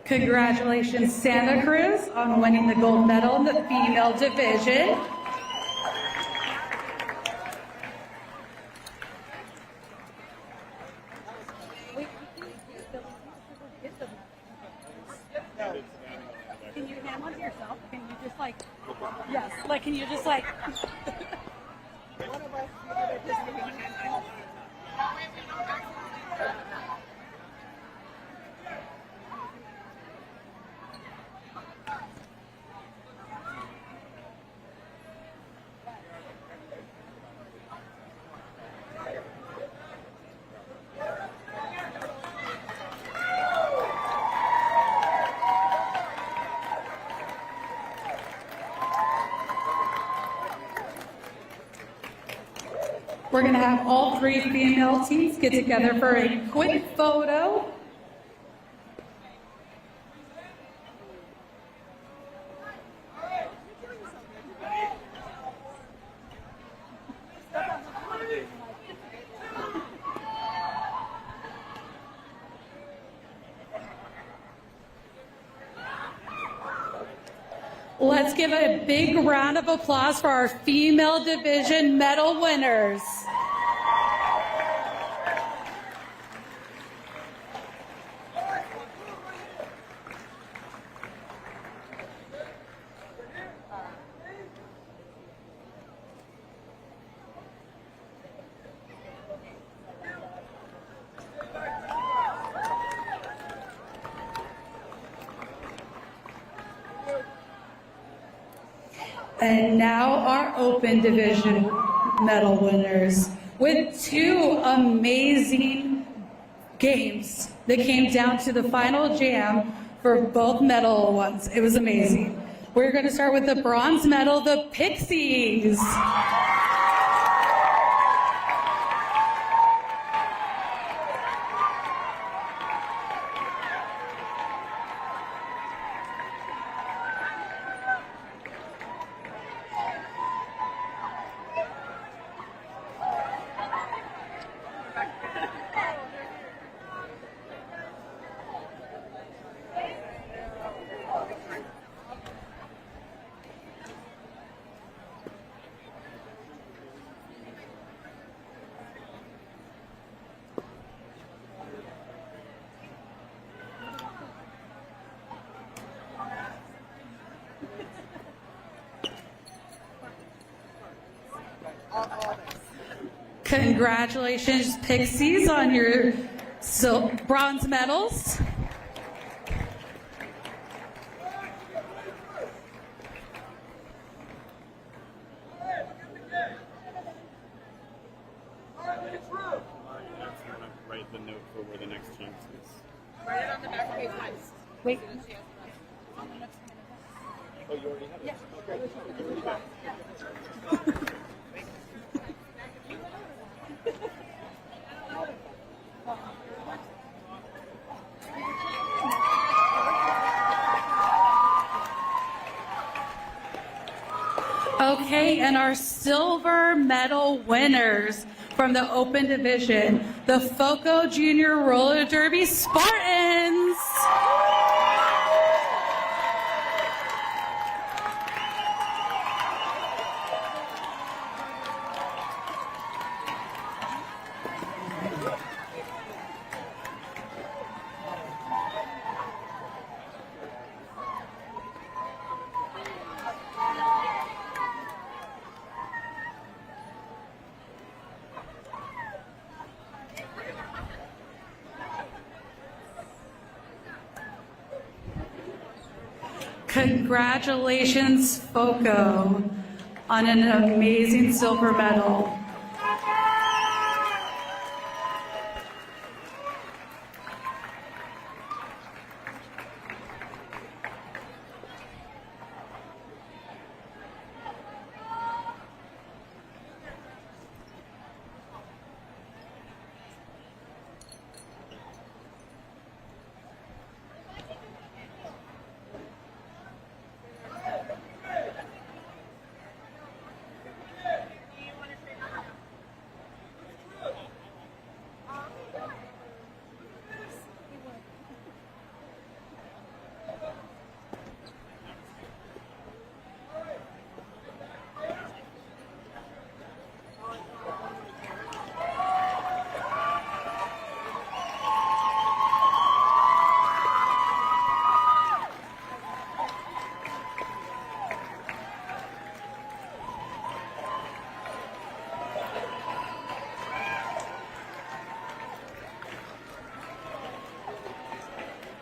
Congratulations, Santa Cruz, on winning the gold medal in the female division. Can you hand one to yourself? Can you just like, yes, like, can you just like, one of us, We're going to have all three female teams get together for a quick photo. Let's give a big round of applause for our female division medal winners. And now our open division medal winners with two amazing games that came down to the final jam for both medal ones. It was amazing. We're going to start with the bronze medal, the Pixies. Congratulations, Pixies, on your bronze medals. Write the note for where the next chance is. Write it on the back of his eyes. Wait. Oh, you already have it? Okay, and our silver medal winners from the Open Division, the FOCO Junior Roller Derby Spartans. Congratulations, FOCO, on an amazing silver medal.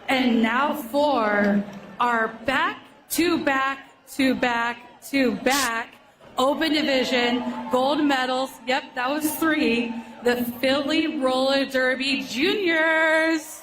And now for our back-to-back-to-back-to-back Open Division gold medals. Yep, that was 3. The Philly Roller Derby Juniors.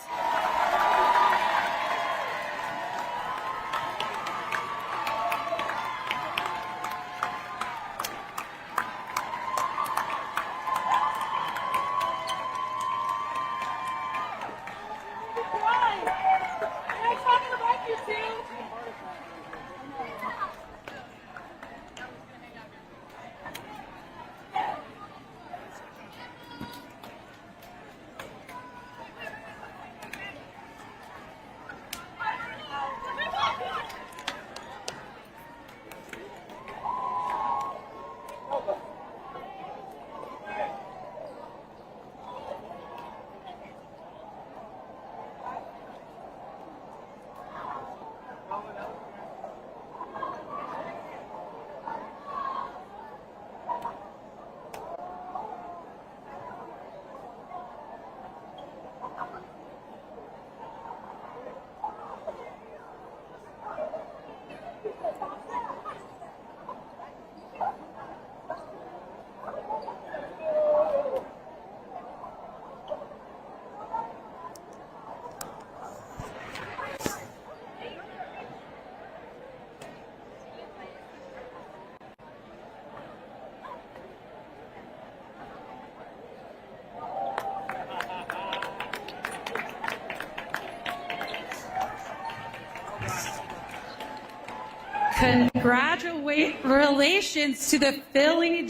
Congratulations to the Philly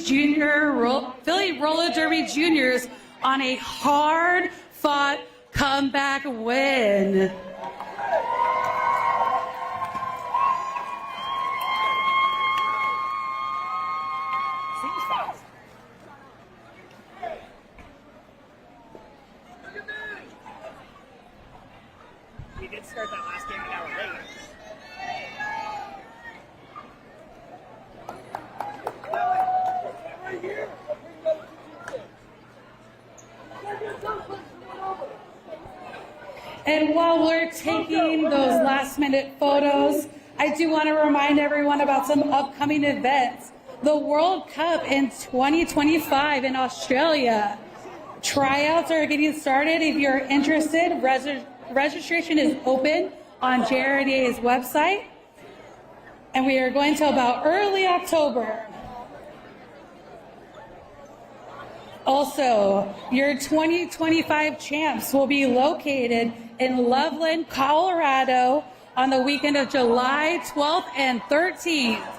Roller Derby Juniors on a hard-fought comeback win. We did start that last game an hour late. And while we're taking those last-minute photos, I do want to remind everyone about some upcoming events. The World Cup in 2025 in Australia. Tryouts are getting started. If you're interested, registration is open on JRDA's website. And we are going till about early October. Also, your 2025 champs will be located in Loveland, Colorado on the weekend of July 12th and 13th.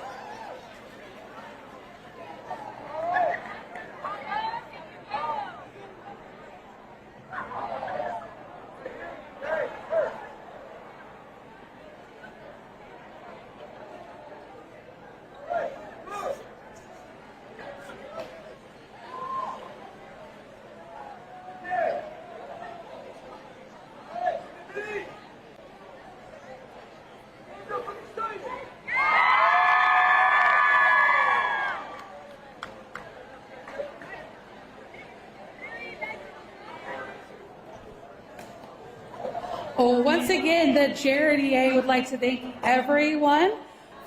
Well, once again, the JRDA would like to thank everyone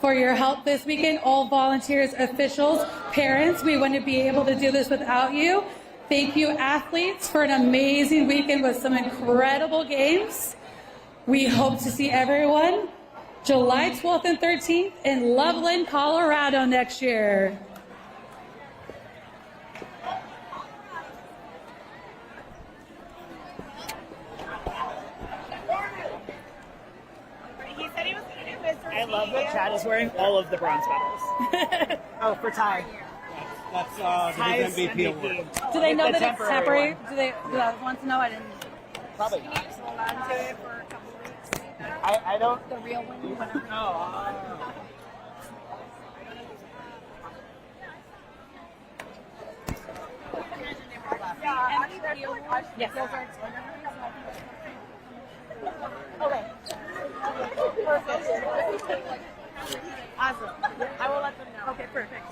for your help this weekend, all volunteers, officials, parents. We wouldn't be able to do this without you. Thank you, athletes, for an amazing weekend with some incredible games. We hope to see everyone July 12th and 13th in Loveland, Colorado next year. I love that Chad is wearing all of the bronze medals. Oh, for Ty. That's Ty's his MVP award. Do they know The that it's temporary temporary? Do they want to know? I didn't. Probably not. Hold on to it for a couple weeks. I don't. The real one, whatever. No. Yes. Okay. Perfect. Awesome. I will let them know. Okay, perfect.